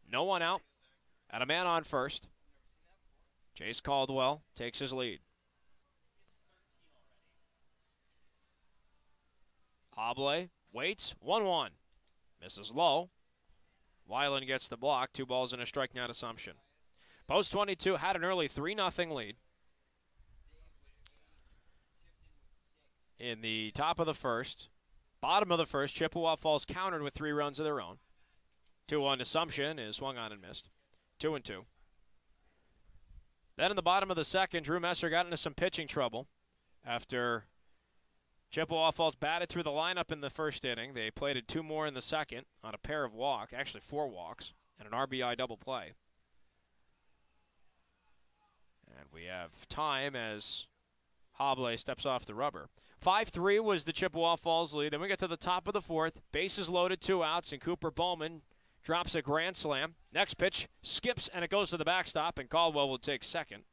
No one out, and a man on first. Jace Caldwell takes his lead. Hobley waits, 1-1. Misses low. Weiland gets the block, 2 balls and a strike now to Sumption. Post 22 had an early 3-0 lead. In the top of the 1st, bottom of the 1st, Chippewa Falls countered with 3 runs of their own. 2-1 Sumption is swung on and missed. 2-2. Then in the bottom of the 2nd, Drew Messer got into some pitching trouble after Chippewa Falls batted through the lineup in the 1st inning. They plated 2 more in the 2nd on a pair of walks, actually 4 walks, and an RBI double play. And we have time as Hobley steps off the rubber. 5-3 was the Chippewa Falls lead. Then we get to the top of the 4th. Bases loaded, 2 outs, and Cooper Bowman drops a grand slam. Next pitch skips, and it goes to the backstop, and Caldwell will take 2nd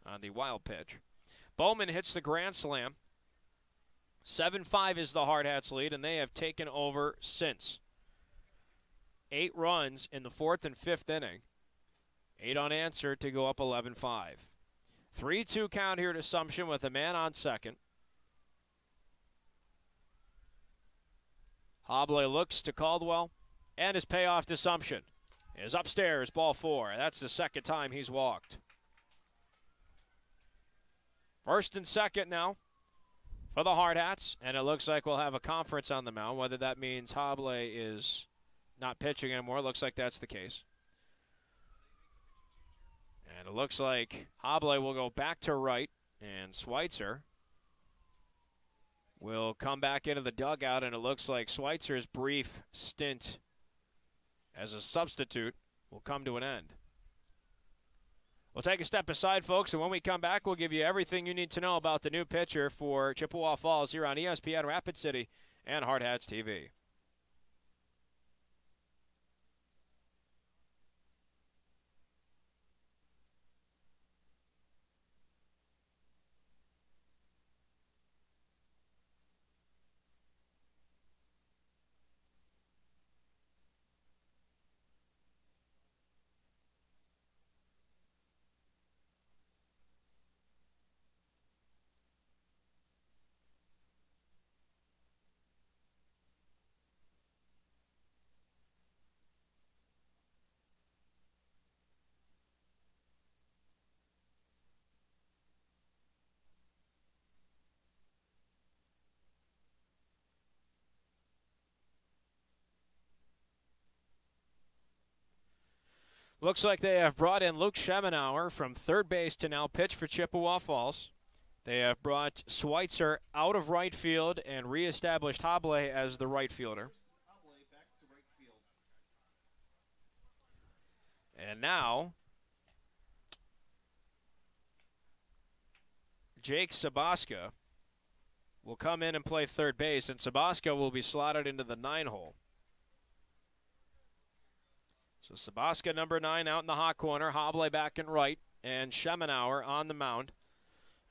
on the wild pitch. Bowman hits the grand slam. 7-5 is the Hardhats lead, and they have taken over since. 8 runs in the 4th and 5th inning. 8 unanswered to go up 11-5. 3-2 count here to Sumption with a man on 2nd. Hobley looks to Caldwell, and his payoff to Sumption is upstairs, ball 4. That's the 2nd time he's walked. 1st and 2nd now. for the Hardhats, and it looks like we'll have a conference on the mound. Whether that means Hobley is not pitching anymore, looks like that's the case. And it looks like Hobley will go back to right, and Schweitzer will come back into the dugout, and it looks like Schweitzer's brief stint as a substitute will come to an end. We'll take a step aside, folks, and when we come back, we'll give you everything you need to know about the new pitcher for Chippewa Falls here on ESPN Rapid City and Hardhats-TV. Looks like they have brought in Luke Schemenauer from third base to now pitch for Chippewa Falls. They have brought Schweitzer out of right field and reestablished Hobley as the right fielder. And now, Jake Sabaska will come in and play third base, and Sabaska will be slotted into the 9-hole. So Sabaska, number 9, out in the hot corner. Hobley back in right, and Schemenauer on the mound.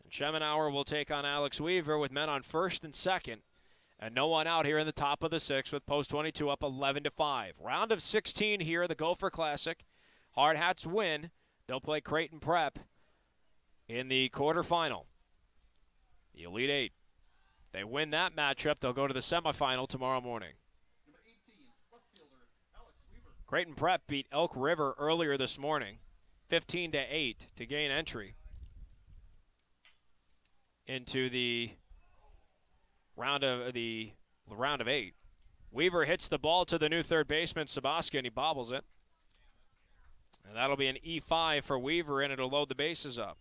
And Schemenauer will take on Alex Weaver with men on first and second, and no one out here in the top of the 6th with post 22 up 11-5. Round of 16 here, the Gopher Classic. Hardhats win. They'll play Creighton Prep in the quarterfinal. The Elite 8. They win that matchup, they'll go to the semifinal tomorrow morning. Creighton Prep beat Elk River earlier this morning, 15-8 to gain entry into the round of 8. Weaver hits the ball to the new third baseman Sabaska, and he bobbles it. And that'll be an E5 for Weaver, and it'll load the bases up.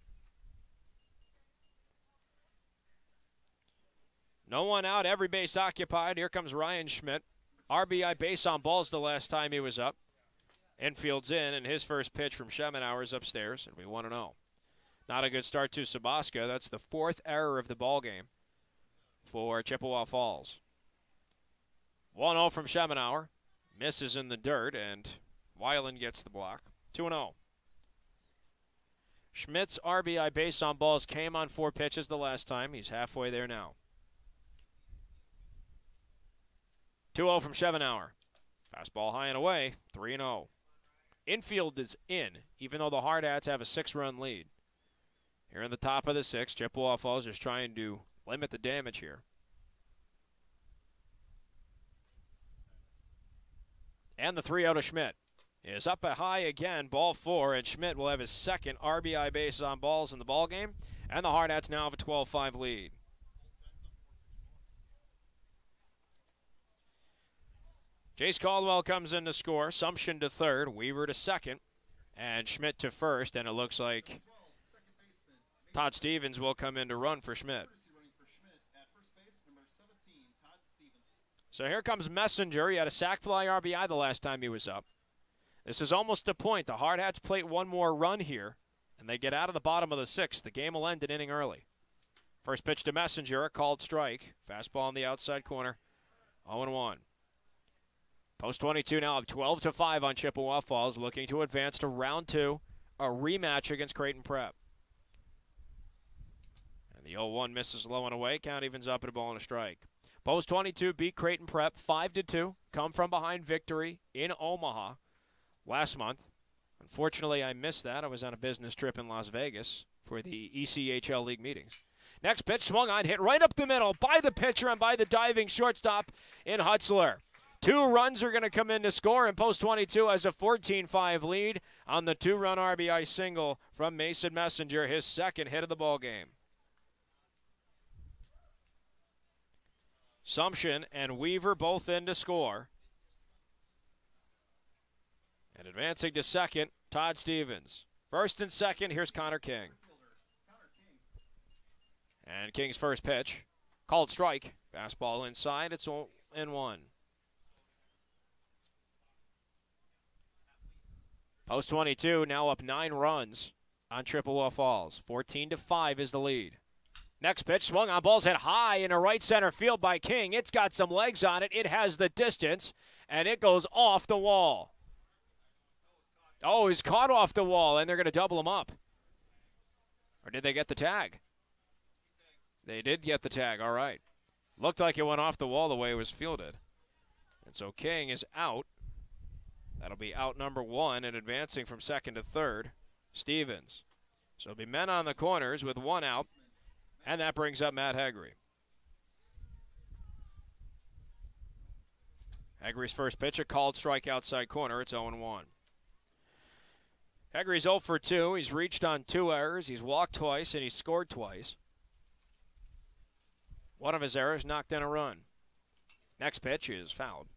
No one out, every base occupied. Here comes Ryan Schmidt. RBI base on balls the last time he was up. Infield's in, and his first pitch from Schemenauer is upstairs, and we 1-0. Not a good start to Sabaska. That's the 4th error of the ball game for Chippewa Falls. 1-0 from Schemenauer. Misses in the dirt, and Weiland gets the block. 2-0. Schmidt's RBI base on balls came on 4 pitches the last time. He's halfway there now. 2-0 from Schemenauer. Fastball high and away, 3-0. Infield is in, even though the Hardhats have a 6-run lead. Here in the top of the 6th, Chippewa Falls just trying to limit the damage here. And the 3-0 to Schmidt is up a high again, ball 4, and Schmidt will have his 2nd RBI base on balls in the ballgame, and the Hardhats now have a 12-5 lead. Jace Caldwell comes in to score. Sumption to third, Weaver to second, and Schmidt to first. And it looks like Todd Stevens will come in to run for Schmidt. So here comes Messenger. He had a sac fly RBI the last time he was up. This is almost a point. The Hardhats plate one more run here, and they get out of the bottom of the 6th. The game will end an inning early. First pitch to Messenger, a called strike. Fastball on the outside corner, 0-1. Post 22 now up 12-5 on Chippewa Falls, looking to advance to round 2, a rematch against Creighton Prep. And the 0-1 misses low and away. Count evens up at a ball and a strike. Post 22 beat Creighton Prep 5-2. Come from behind victory in Omaha last month. Unfortunately, I missed that. I was on a business trip in Las Vegas for the ECHL League meetings. Next pitch swung on, hit right up the middle by the pitcher and by the diving shortstop in Hutzler. 2 runs are going to come in to score, and post 22 has a 14-5 lead on the 2-run RBI single from Mason Messenger, his 2nd hit of the ball game. Sumption and Weaver both in to score. And advancing to second, Todd Stevens. First and second, here's Connor King. And King's first pitch. Called strike. Fastball inside. It's 0-1. Post 22 now up 9 runs on Chippewa Falls. 14-5 is the lead. Next pitch swung on, ball's hit high into right center field by King. It's got some legs on it. It has the distance, and it goes off the wall. Oh, he's caught off the wall, and they're going to double him up. Or did they get the tag? They did get the tag, all right. Looked like it went off the wall the way it was fielded. And so King is out. That'll be out number 1, and advancing from second to third, Stevens. So it'll be men on the corners with 1 out, and that brings up Matt Hegre. Hegre's first pitch, a called strike outside corner. It's 0-1. Hegre's 0 for 2. He's reached on 2 errors. He's walked twice, and he's scored twice. One of his errors knocked in a run. Next pitch is fouled.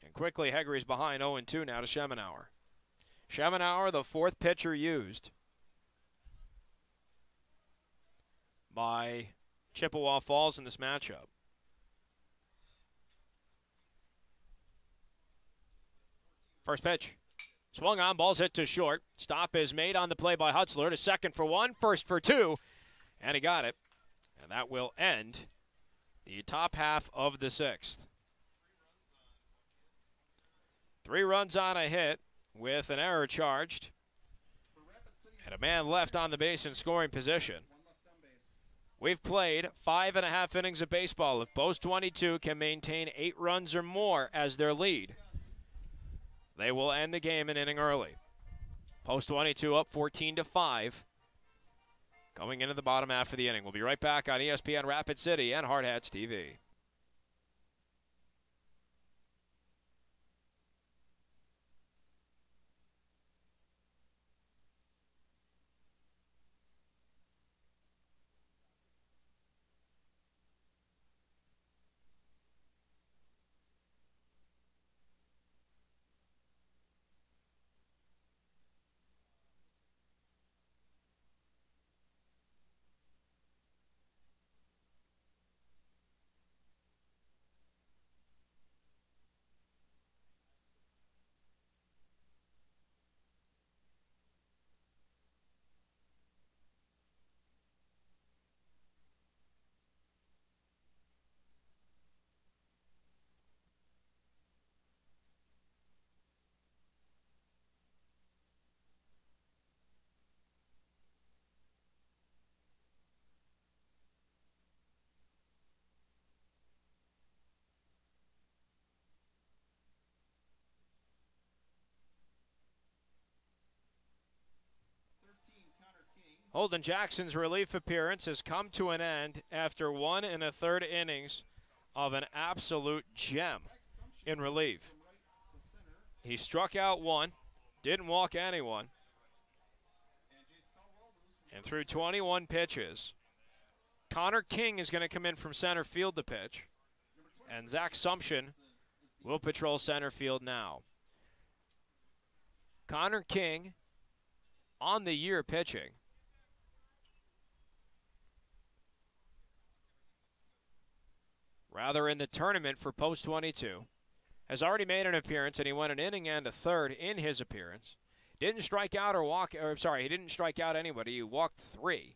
And quickly, Hegre's behind 0-2 now to Schemenauer. Schemenauer, the 4th pitcher used by Chippewa Falls in this matchup. First pitch. Swung on, ball's hit to short. Stop is made on the play by Hutzler to second for 1, first for 2, and he got it. And that will end the top half of the 6th. 3 runs on a hit with an error charged. And a man left on the base in scoring position. We've played 5.5 innings of baseball. If Post 22 can maintain 8 runs or more as their lead, they will end the game an inning early. Post 22 up 14-5. Going into the bottom half of the inning. We'll be right back on ESPN Rapid City and Hardhats-TV. Holden Jackson's relief appearance has come to an end after 1 1/3 innings of an absolute gem in relief. He struck out 1, didn't walk anyone, and threw 21 pitches. Connor King is going to come in from center field to pitch, and Zach Sumption will patrol center field now. Connor King on the year pitching. Rather in the tournament for Post 22. Has already made an appearance, and he went an inning and a third in his appearance. Didn't strike out he didn't strike out anybody. He walked 3.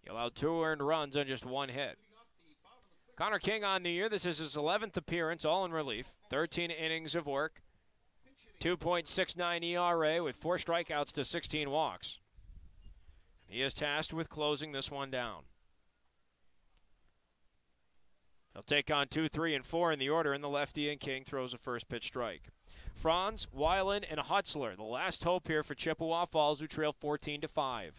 He allowed 2 earned runs on just 1 hit. Connor King on the year. This is his 11th appearance, all in relief. 13 innings of work. 2.69 ERA with 4 strikeouts to 16 walks. He is tasked with closing this one down. He'll take on 2, 3, and 4 in the order, and the lefty and King throws a first pitch strike. Franz, Weiland, and Hutzler, the last hope here for Chippewa Falls, who trail 14-5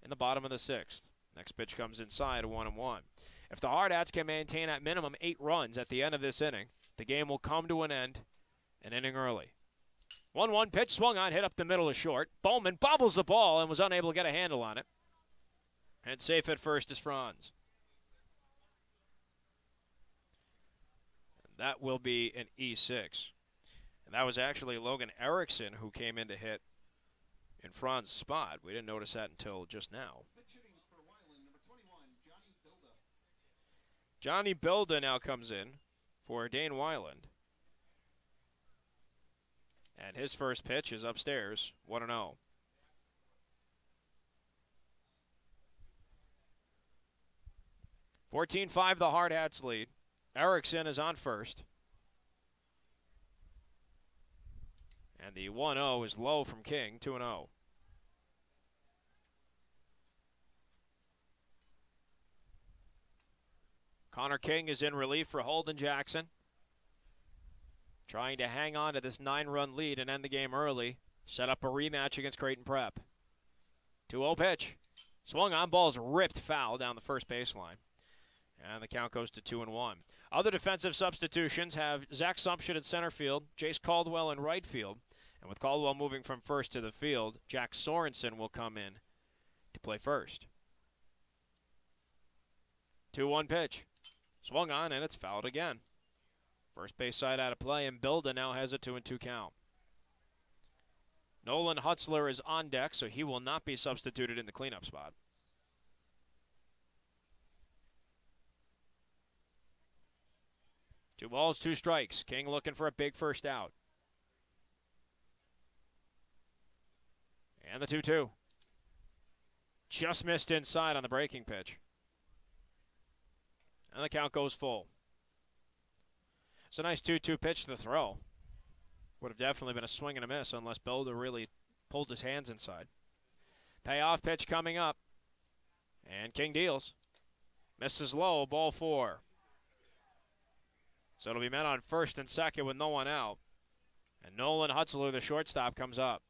in the bottom of the 6th. Next pitch comes inside, a 1-1. If the Hardhats can maintain at minimum 8 runs at the end of this inning, the game will come to an end an inning early. 1-1 pitch swung on, hit up the middle of short. Bowman bobbles the ball and was unable to get a handle on it. And safe at first is Franz. that will be an E6. And that was actually Logan Erickson who came in to hit in Franz's spot. We didn't notice that until just now. Johnny Bilda now comes in for Dane Weiland. And his first pitch is upstairs, 1-0. (14-5) the Hardhats lead. Erickson is on first. And the 1-0 is low from King, 2-0. Connor King is in relief for Holden Jackson. Trying to hang on to this 9-run lead and end the game early. Set up a rematch against Creighton Prep. 2-0 pitch. Swung on, ball's ripped foul down the first baseline. And the count goes to 2-1. Other defensive substitutions have Zach Sumption in center field, Jace Caldwell in right field. And with Caldwell moving from first to the field, Jack Sorensen will come in to play first. 2-1 pitch. Swung on, and it's fouled again. First base side out of play, and Bilda now has a 2-2 count. Nolan Hutzler is on deck, so he will not be substituted in the cleanup spot. Two balls, two strikes. King looking for a big first out. And the 2-2. Just missed inside on the breaking pitch. And the count goes full. It's a nice 2-2 pitch to throw. Would have definitely been a swing and a miss unless Bilda really pulled his hands inside. Payoff pitch coming up. And King deals. Misses low, ball 4. So it'll be met on first and second with no one out. And Nolan Hutzler, the shortstop, comes up.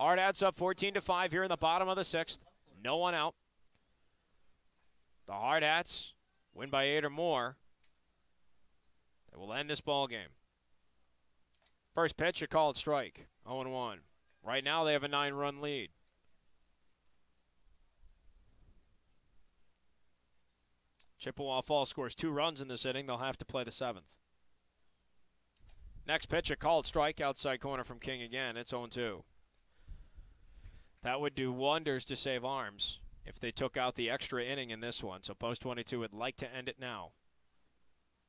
Hardhats up 14-5 here in the bottom of the 6th. No one out. The Hardhats win by 8 or more. They will end this ball game. First pitch, a called strike. 0-1. Right now they have a 9-run lead. Chippewa Falls scores 2 runs in this inning. They'll have to play the 7th. Next pitch, a called strike outside corner from King again. It's 0-2. That would do wonders to save arms if they took out the extra inning in this one. So Post 22 would like to end it now.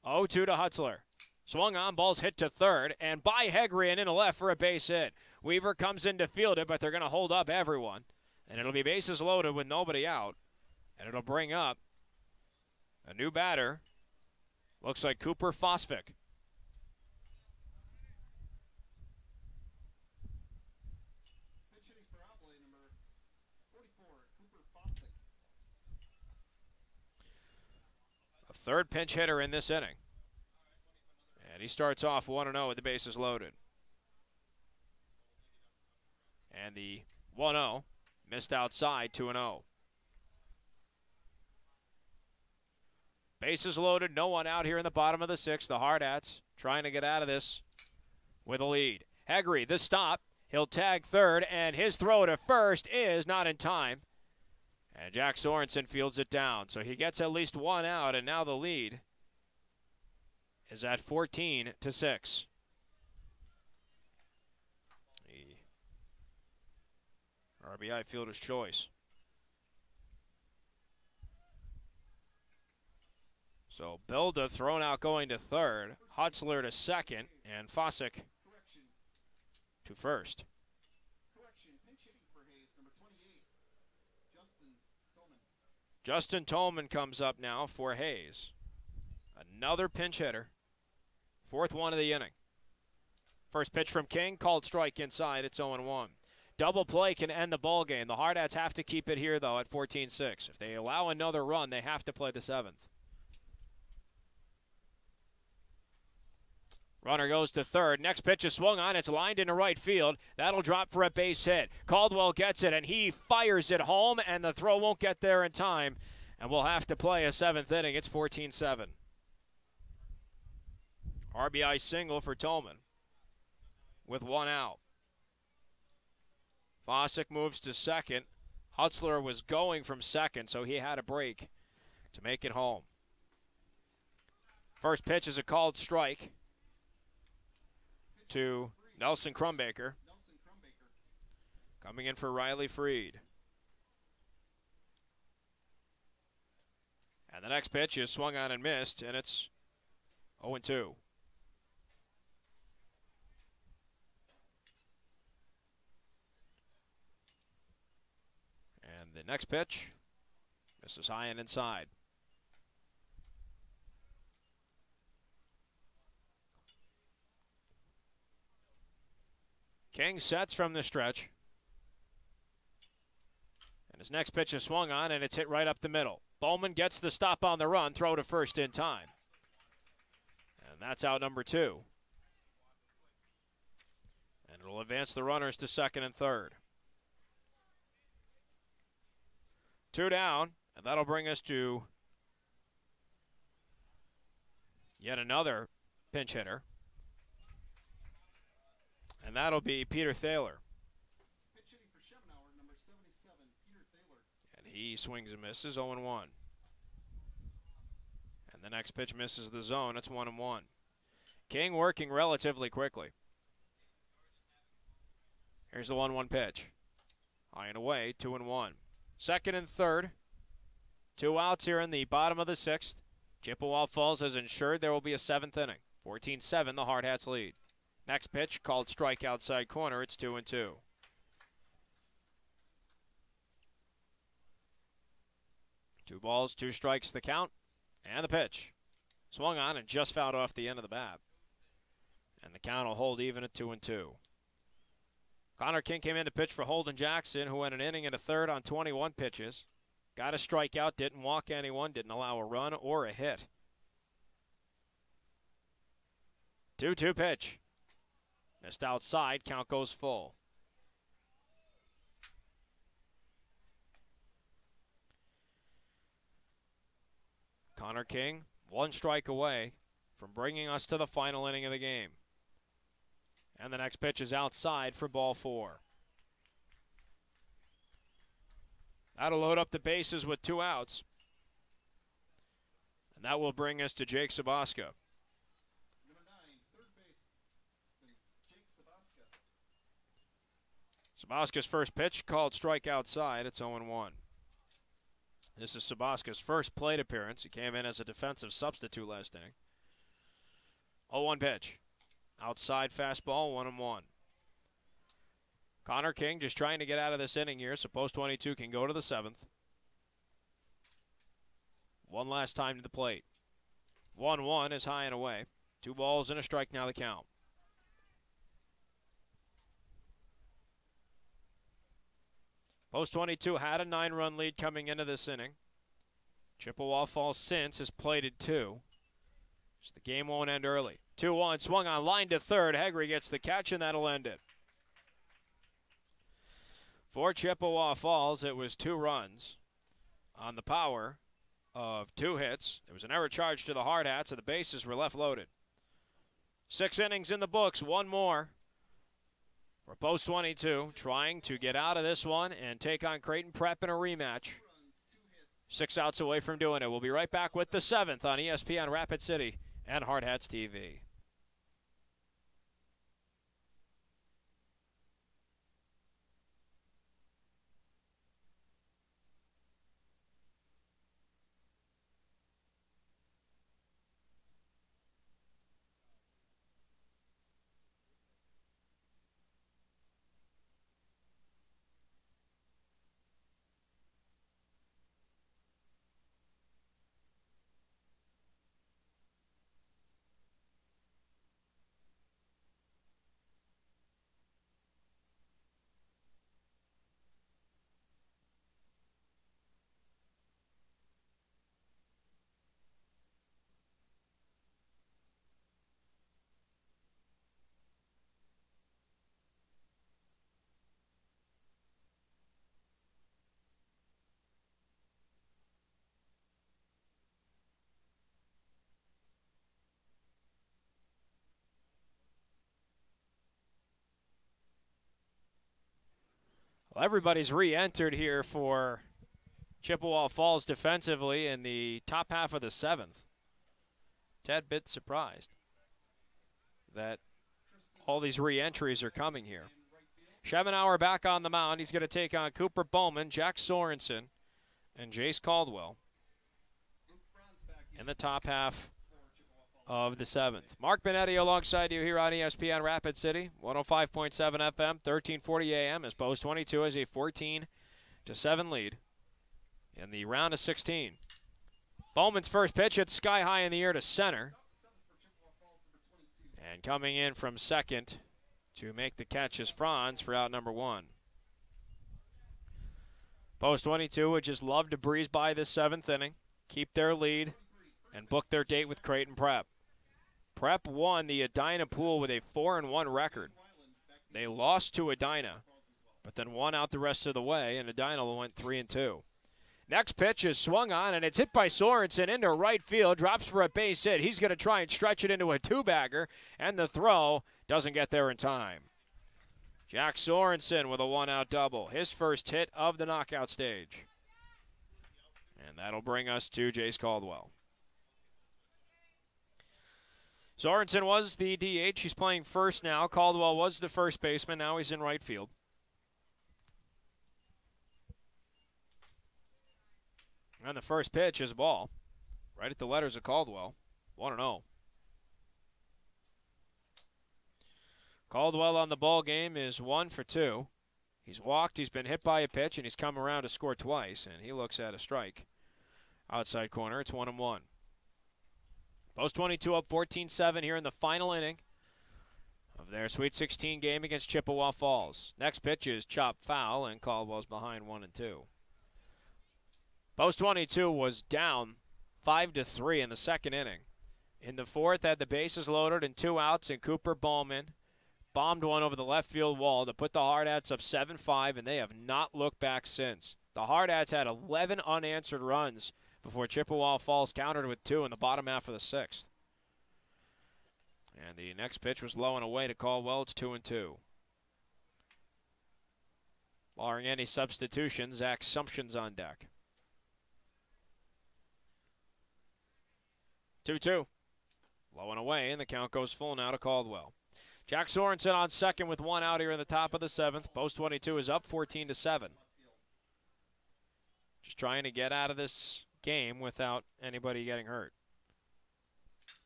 0-2 to Hutzler. Swung on, ball's hit to third, and by Hegrian into left for a base hit. Weaver comes in to field it, but they're going to hold up everyone. And it'll be bases loaded with nobody out. And it'll bring up a new batter. Looks like Cooper Fosvik. A third pinch hitter in this inning. And he starts off 1-0 with the bases loaded. And the 1-0 missed outside, 2-0. Bases loaded, no one out here in the bottom of the 6th. The Hardhats trying to get out of this with a lead. Hegri, the stop. He'll tag third, and his throw to first is not in time. And Jack Sorensen fields it down. So he gets at least one out, and now the lead is at 14-6. The RBI fielder's choice. So Bilda thrown out going to third, Hutzler to second, and Fosvik to first. Justin Tolman comes up now for Hayes. Another pinch hitter. 4th one of the inning. First pitch from King, called strike inside. It's 0-1. Double play can end the ball game. The Hardhats have to keep it here, though, at 14-6. If they allow another run, they have to play the 7th. Runner goes to third. Next pitch is swung on. It's lined into right field. That'll drop for a base hit. Caldwell gets it, and he fires it home, and the throw won't get there in time. And we'll have to play a 7th inning. It's 14-7. RBI single for Tolman with one out. Fosvik moves to second. Hutzler was going from second, so he had a break to make it home. First pitch is a called strike to Nelson Crumbaker. Coming in for Riley Freed. And the next pitch is swung on and missed, and it's 0-2. And the next pitch misses high and inside. King sets from the stretch. And his next pitch is swung on, and it's hit right up the middle. Bowman gets the stop on the run, throw to first in time. And that's out number 2. And it'll advance the runners to second and third. 2 down, and that'll bring us to yet another pinch hitter. And that'll be Peter Thaler. Pitch hitting for Schemenauer, number 77, Peter Thaler. And he swings and misses, 0-1. And the next pitch misses the zone, it's 1-1. King working relatively quickly. Here's the 1-1 pitch. High and away, 2-1. Second and third. 2 outs here in the bottom of the 6th. Chippewa Falls has ensured there will be a 7th inning. 14-7, the Hardhats lead. Next pitch, called strike outside corner. It's 2-2. Two balls, 2 strikes the count. And the pitch. Swung on and just fouled off the end of the bat. And the count will hold even at 2-2. Connor King came in to pitch for Holden Jackson, who went an inning and a third on 21 pitches. Got a strikeout, didn't walk anyone, didn't allow a run or a hit. 2-2 pitch. Missed outside, count goes full. Connor King, 1 strike away from bringing us to the final inning of the game. And the next pitch is outside for ball 4. That'll load up the bases with 2 outs. And that will bring us to Jake Sabaska. Number 9, third baseman, Jake Sabaska. Sabaska's first pitch called strike outside. It's 0-1. This is Sabaska's first plate appearance. He came in as a defensive substitute last inning. 0-1 pitch. Outside fastball, 1-1. Connor King just trying to get out of this inning here, so post 22 can go to the 7th. One last time to the plate. 1-1 is high and away. 2 balls and a strike now the count. Post 22 had a 9-run lead coming into this inning. Chippewa Falls since has plated 2. So the game won't end early. 2-1, swung on, line to third. Hegre gets the catch, and that'll end it. For Chippewa Falls, it was 2 runs on the power of 2 hits. There was an error charge to the Hardhats, and the bases were left loaded. 6 innings in the books, 1 more for post 22, trying to get out of this one and take on Creighton Prep in a rematch. 6 outs away from doing it. We'll be right back with the 7th on ESPN Rapid City and Hardhats-TV. Well, everybody's re-entered here for Chippewa Falls defensively in the top half of the 7th. tad bit surprised that all these re-entries are coming here. Schemenauer back on the mound. He's going to take on Cooper Bowman, Jack Sorensen, and Jace Caldwell in the top half of the 7th. Mark Benetti alongside you here on ESPN Rapid City, 105.7 FM, 1340 AM, as Post 22 has a 14-7 lead in the round of 16. Bowman's first pitch hits sky high in the air to center. And coming in from second to make the catch is Franz for out number 1. Post 22 would just love to breeze by this 7th inning, keep their lead, and book their date with Creighton Prep. Prep won the Edina pool with a 4-1 record. They lost to Edina, but then won out the rest of the way, and Edina went 3-2. Next pitch is swung on, and it's hit by Sorensen into right field, drops for a base hit. He's going to try and stretch it into a 2-bagger, and the throw doesn't get there in time. Jack Sorensen with a 1-out double, his first hit of the knockout stage. And that'll bring us to Jace Caldwell. Sorensen was the DH. He's playing first now. Caldwell was the first baseman. Now he's in right field. And the first pitch is a ball. Right at the letters of Caldwell. 1-0. Caldwell on the ball game is 1 for 2. He's walked, he's been hit by a pitch, and he's come around to score twice, and he looks at a strike. Outside corner, it's 1-1. Post 22 up 14-7 here in the final inning of their Sweet 16 game against Chippewa Falls. Next pitch is chopped foul, and Caldwell's behind 1-2. Post 22 was down 5-3 in the second inning. In the fourth, had the bases loaded and 2 outs, and Cooper Bowman bombed one over the left field wall to put the Hardhats up 7-5, and they have not looked back since. The Hardhats had 11 unanswered runs before Chippewa Falls countered with 2 in the bottom half of the 6th. And the next pitch was low and away to Caldwell. It's 2-2. Barring any substitutions, Zach Sumption's on deck. 2-2. Low and away, and the count goes full now to Caldwell. Jack Sorensen on second with 1 out here in the top of the 7th. Post 22 is up 14-7. Just trying to get out of this game without anybody getting hurt.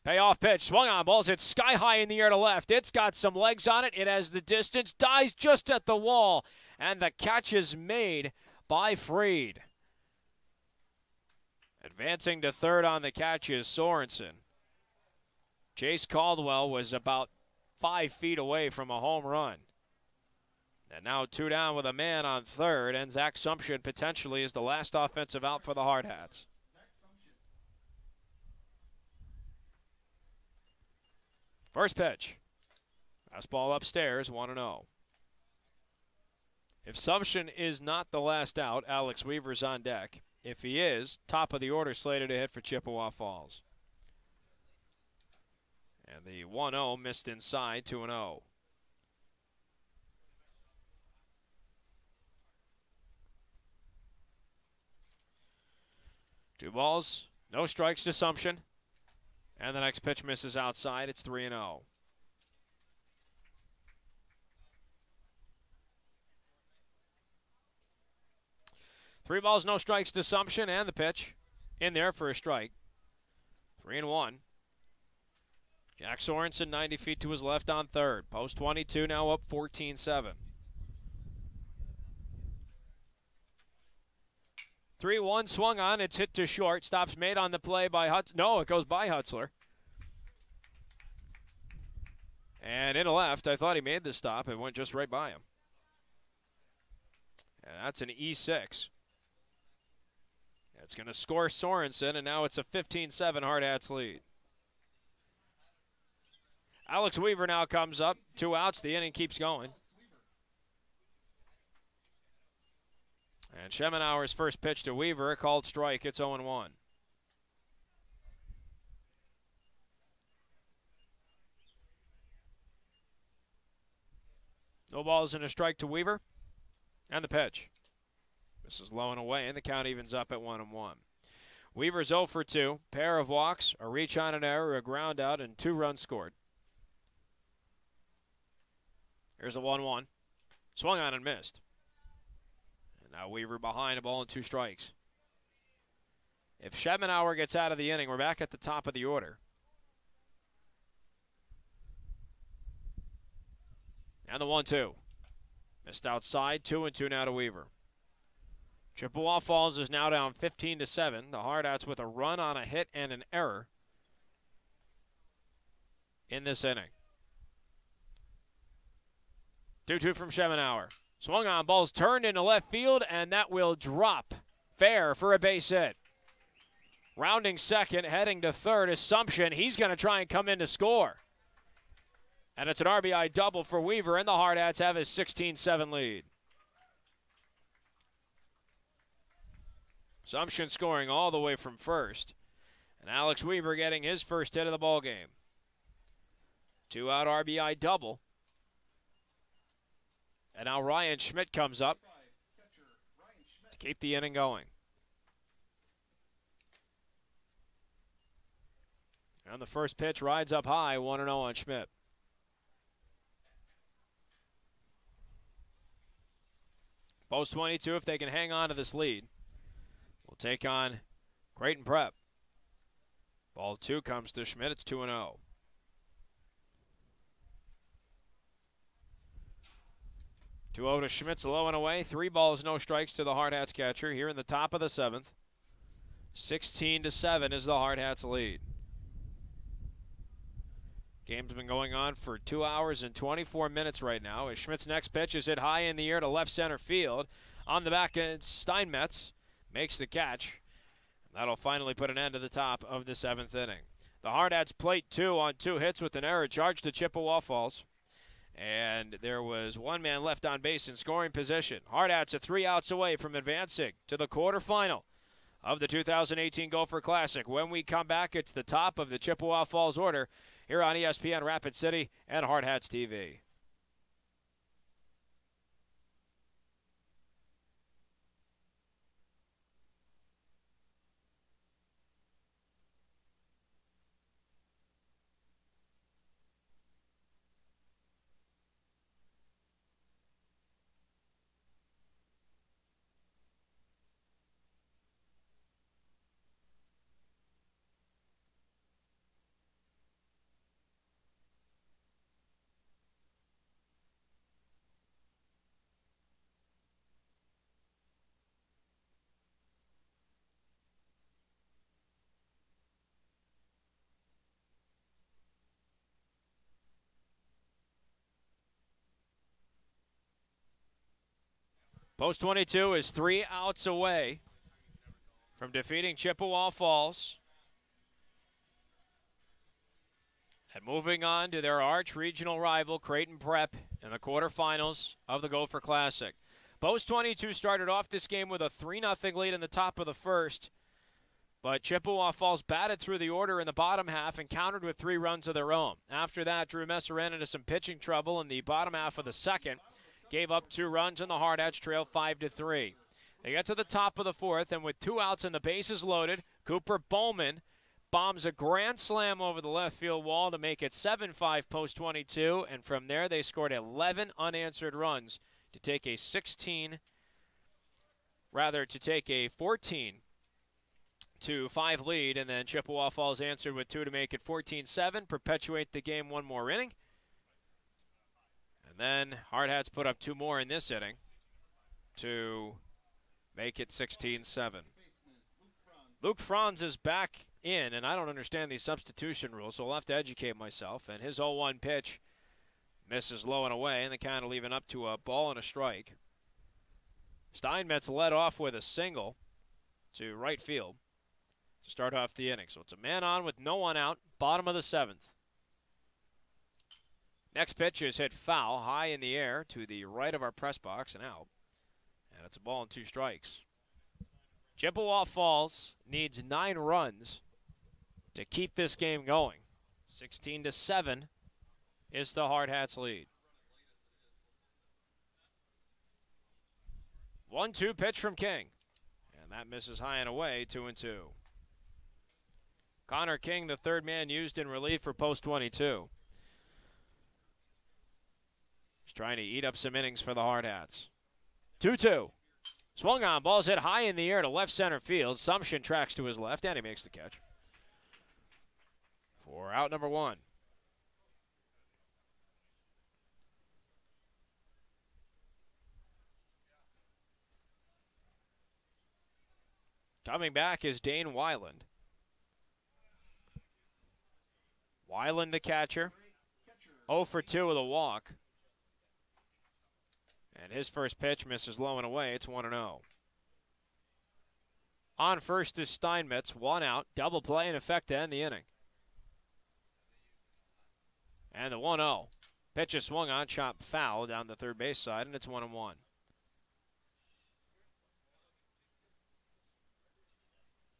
Payoff pitch, swung on, balls hit sky high in the air to left. It's got some legs on it. It has the distance, dies just at the wall, and the catch is made by Freed. Advancing to third on the catch is Sorensen. Jace Caldwell was about 5 feet away from a home run. And now 2 down with a man on third, and Zach Sumption potentially is the last offensive out for the Hardhats. First pitch. Fastball upstairs, 1-0. If Sumption is not the last out, Alex Weaver's on deck. If he is, top of the order slated to hit for Chippewa Falls. And the 1-0 missed inside, 2-0. Two balls, no strikes to Sumption. And the next pitch misses outside. It's 3-0. Three balls, no strikes to Sumption, and the pitch in there for a strike. 3-1. Jack Sorensen 90 feet to his left on third. Post 22 now up 14-7. 3-1 swung on. It's hit to short. Stops made on the play by Hutzler. No, it goes by Hutzler. And in a left, I thought he made the stop. It went just right by him. And that's an E6. It's going to score Sorensen, and now it's a 15-7 Hardhats lead. Alex Weaver now comes up. 2 outs. The inning keeps going. And Schemenauer's first pitch to Weaver, a called strike. It's 0-1. No balls and a strike to Weaver. And the pitch. This is low and away, and the count evens up at 1-1. Weaver's 0 for 2. Pair of walks, a reach on an error, a ground out, and 2 runs scored. Here's a 1-1. Swung on and missed. And now Weaver behind, a ball and 2 strikes. If Schemenauer gets out of the inning, we're back at the top of the order. And the 1-2. Missed outside, 2-2 now to Weaver. Chippewa Falls is now down 15-7. The Hardhats with a run on a hit and an error in this inning. 2-2 from Schemenauer. Swung on, ball's turned into left field, and that will drop. Fair for a base hit. Rounding second, heading to third, Assumption. He's going to try and come in to score. And it's an RBI double for Weaver, and the Hardhats have a 16-7 lead. Assumption scoring all the way from first. And Alex Weaver getting his first hit of the ballgame. 2-out RBI double. And now Ryan Schmidt comes up to keep the inning going. And the first pitch rides up high, 1-0 on Schmidt. Post 22, if they can hang on to this lead, will take on Creighton Prep. Ball 2 comes to Schmidt. It's 2-0. 2-0 to Schmidt's low and away. 3 balls, no strikes to the Hardhats catcher here in the top of the 7th. 16-7 is the Hardhats lead. Game's been going on for 2 hours and 24 minutes right now. As Schmidt's next pitch is hit high in the air to left center field. On the back end, Steinmetz makes the catch. That'll finally put an end to the top of the 7th inning. The Hardhats plate 2 on 2 hits with an error charged to Chippewa Falls. And there was 1 man left on base in scoring position. Hardhats are 3 outs away from advancing to the quarterfinal of the 2018 Gopher Classic. When we come back, it's the top of the Chippewa Falls order here on ESPN Rapid City and Hardhats-TV. Post 22 is 3 outs away from defeating Chippewa Falls and moving on to their arch regional rival Creighton Prep in the quarterfinals of the Gopher Classic. Post 22 started off this game with a 3-0 lead in the top of the first, but Chippewa Falls batted through the order in the bottom half and countered with 3 runs of their own. After that, Drew Messer ran into some pitching trouble in the bottom half of the second. Gave up 2 runs, and the Hardhats trail 5-3. They get to the top of the 4th, and with 2 outs and the bases loaded, Cooper Bowman bombs a grand slam over the left field wall to make it 7-5 post 22, and from there they scored 11 unanswered runs to take a 14-5 lead, and then Chippewa Falls answered with 2 to make it 14-7, perpetuate the game 1 more inning. And then Hardhats put up 2 more in this inning to make it 16-7. Luke Franz is back in, and I don't understand these substitution rules, so I'll have to educate myself. And his 0-1 pitch misses low and away, and the count leaving up to a ball and a strike. Steinmetz led off with a single to right field to start off the inning. So it's a man on with no one out, bottom of the 7th. Next pitch is hit foul, high in the air to the right of our press box and out. And it's a ball and 2 strikes. Chippewa Falls needs 9 runs to keep this game going. 16-7 is the Hardhats lead. 1-2 pitch from King. And that misses high and away, 2-2. Connor King, the third man used in relief for post 22. He's trying to eat up some innings for the Hardhats. 2-2. Swung on, ball's hit high in the air to left center field. Sumption tracks to his left, and he makes the catch. For out number 1. Coming back is Dane Weiland. Weiland, the catcher. 0 for 2 with a walk. And his first pitch misses low and away. It's 1-0. On first is Steinmetz. 1 out. Double play in effect to end the inning. And the 1-0. Pitch is swung on, chopped foul down the third base side, and it's 1-1.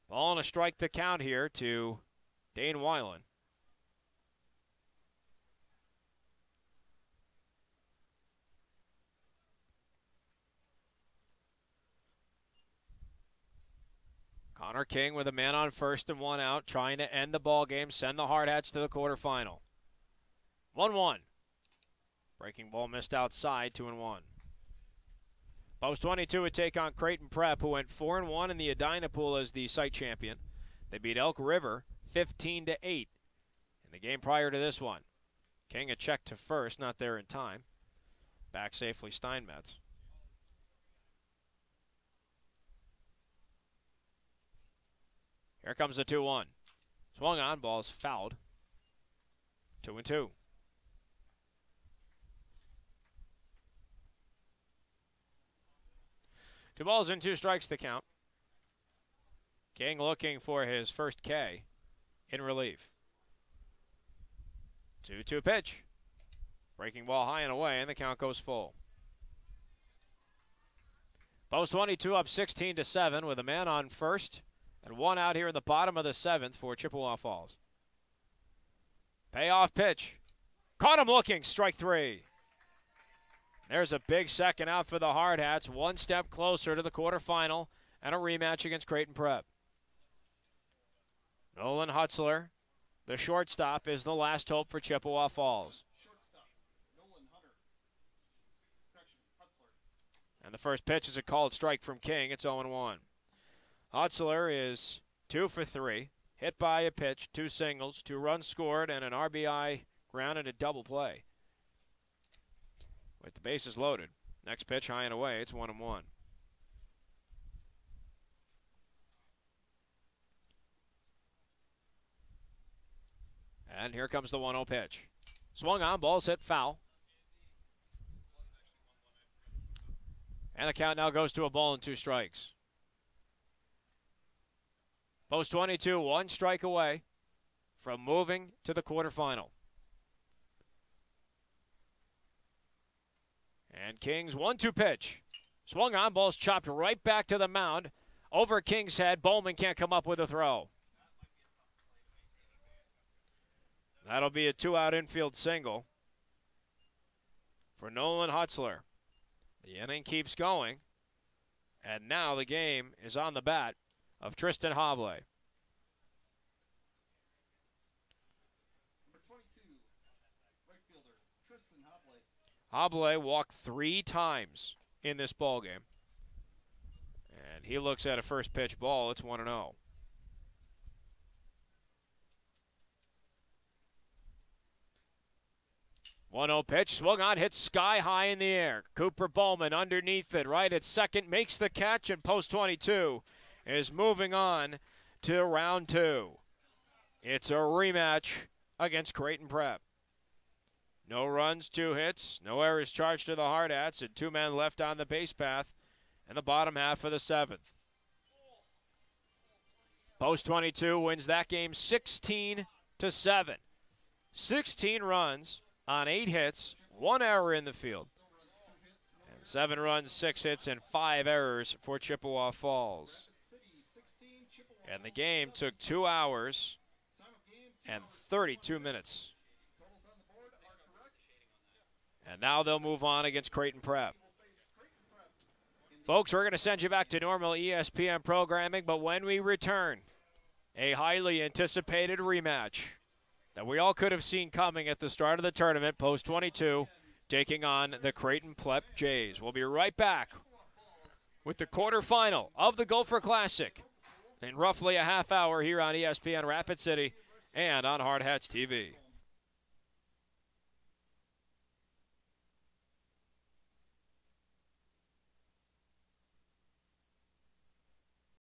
Ball and a strike to count here to Dane Weiland. Connor King with a man on first and 1 out, trying to end the ball game, send the Hardhats to the quarterfinal. 1-1. Breaking ball missed outside, 2-1. Post 22 would take on Creighton Prep, who went 4-1 in the Edina Pool as the site champion. They beat Elk River 15-8 in the game prior to this one. King a check to first, not there in time. Back safely Steinmetz. Here comes the 2-1. Swung on, ball's fouled. 2-2. Two balls and 2 strikes to count. King looking for his first K in relief. 2-2 pitch. Breaking ball high and away, and the count goes full. Post 22 up 16-7 with a man on first and 1 out here in the bottom of the 7th for Chippewa Falls. Payoff pitch. Caught him looking, strike 3. There's a big second out for the Hardhats, 1 step closer to the quarterfinal and a rematch against Creighton Prep. Nolan Hutzler, the shortstop, is the last hope for Chippewa Falls. And the first pitch is a called strike from King. It's 0-1. Hutzler is 2 for 3, hit by a pitch, 2 singles, 2 runs scored, and an RBI grounded a double play. With the bases loaded. Next pitch high and away. It's 1-1. And here comes the 1-0 pitch. Swung on, ball's hit foul. And the count now goes to a ball and 2 strikes. Post 22, 1 strike away from moving to the quarterfinal. And King's 1-2 pitch. Swung on, ball's chopped right back to the mound. Over King's head, Bowman can't come up with a throw. That'll be a 2-out infield single for Nolan Hutzler. The inning keeps going, and now the game is on the bat of Tristan Hoble. Number 22, right fielder, Tristan Hoble. Hoble walked 3 times in this ball game, and he looks at a first pitch ball. It's 1-0. Pitch, swung on, hit sky high in the air. Cooper Bowman underneath it, right at second, makes the catch, and post 22 is moving on to round 2. It's a rematch against Creighton Prep. No runs, 2 hits, no errors charged to the Hardhats, and 2 men left on the base path in the bottom half of the 7th. Post 22 wins that game 16-7. 16 runs on 8 hits, 1 error in the field. And 7 runs, 6 hits, and 5 errors for Chippewa Falls. And the game took 2 hours and 32 minutes. And now they'll move on against Creighton Prep. Folks, we're going to send you back to normal ESPN programming, but when we return, A highly anticipated rematch that we all could have seen coming at the start of the tournament. Post 22 taking on the Creighton Plep Jays. We'll be right back with the quarterfinal of the Gopher Classic in roughly a half hour here on ESPN Rapid City and on Hardhats-TV.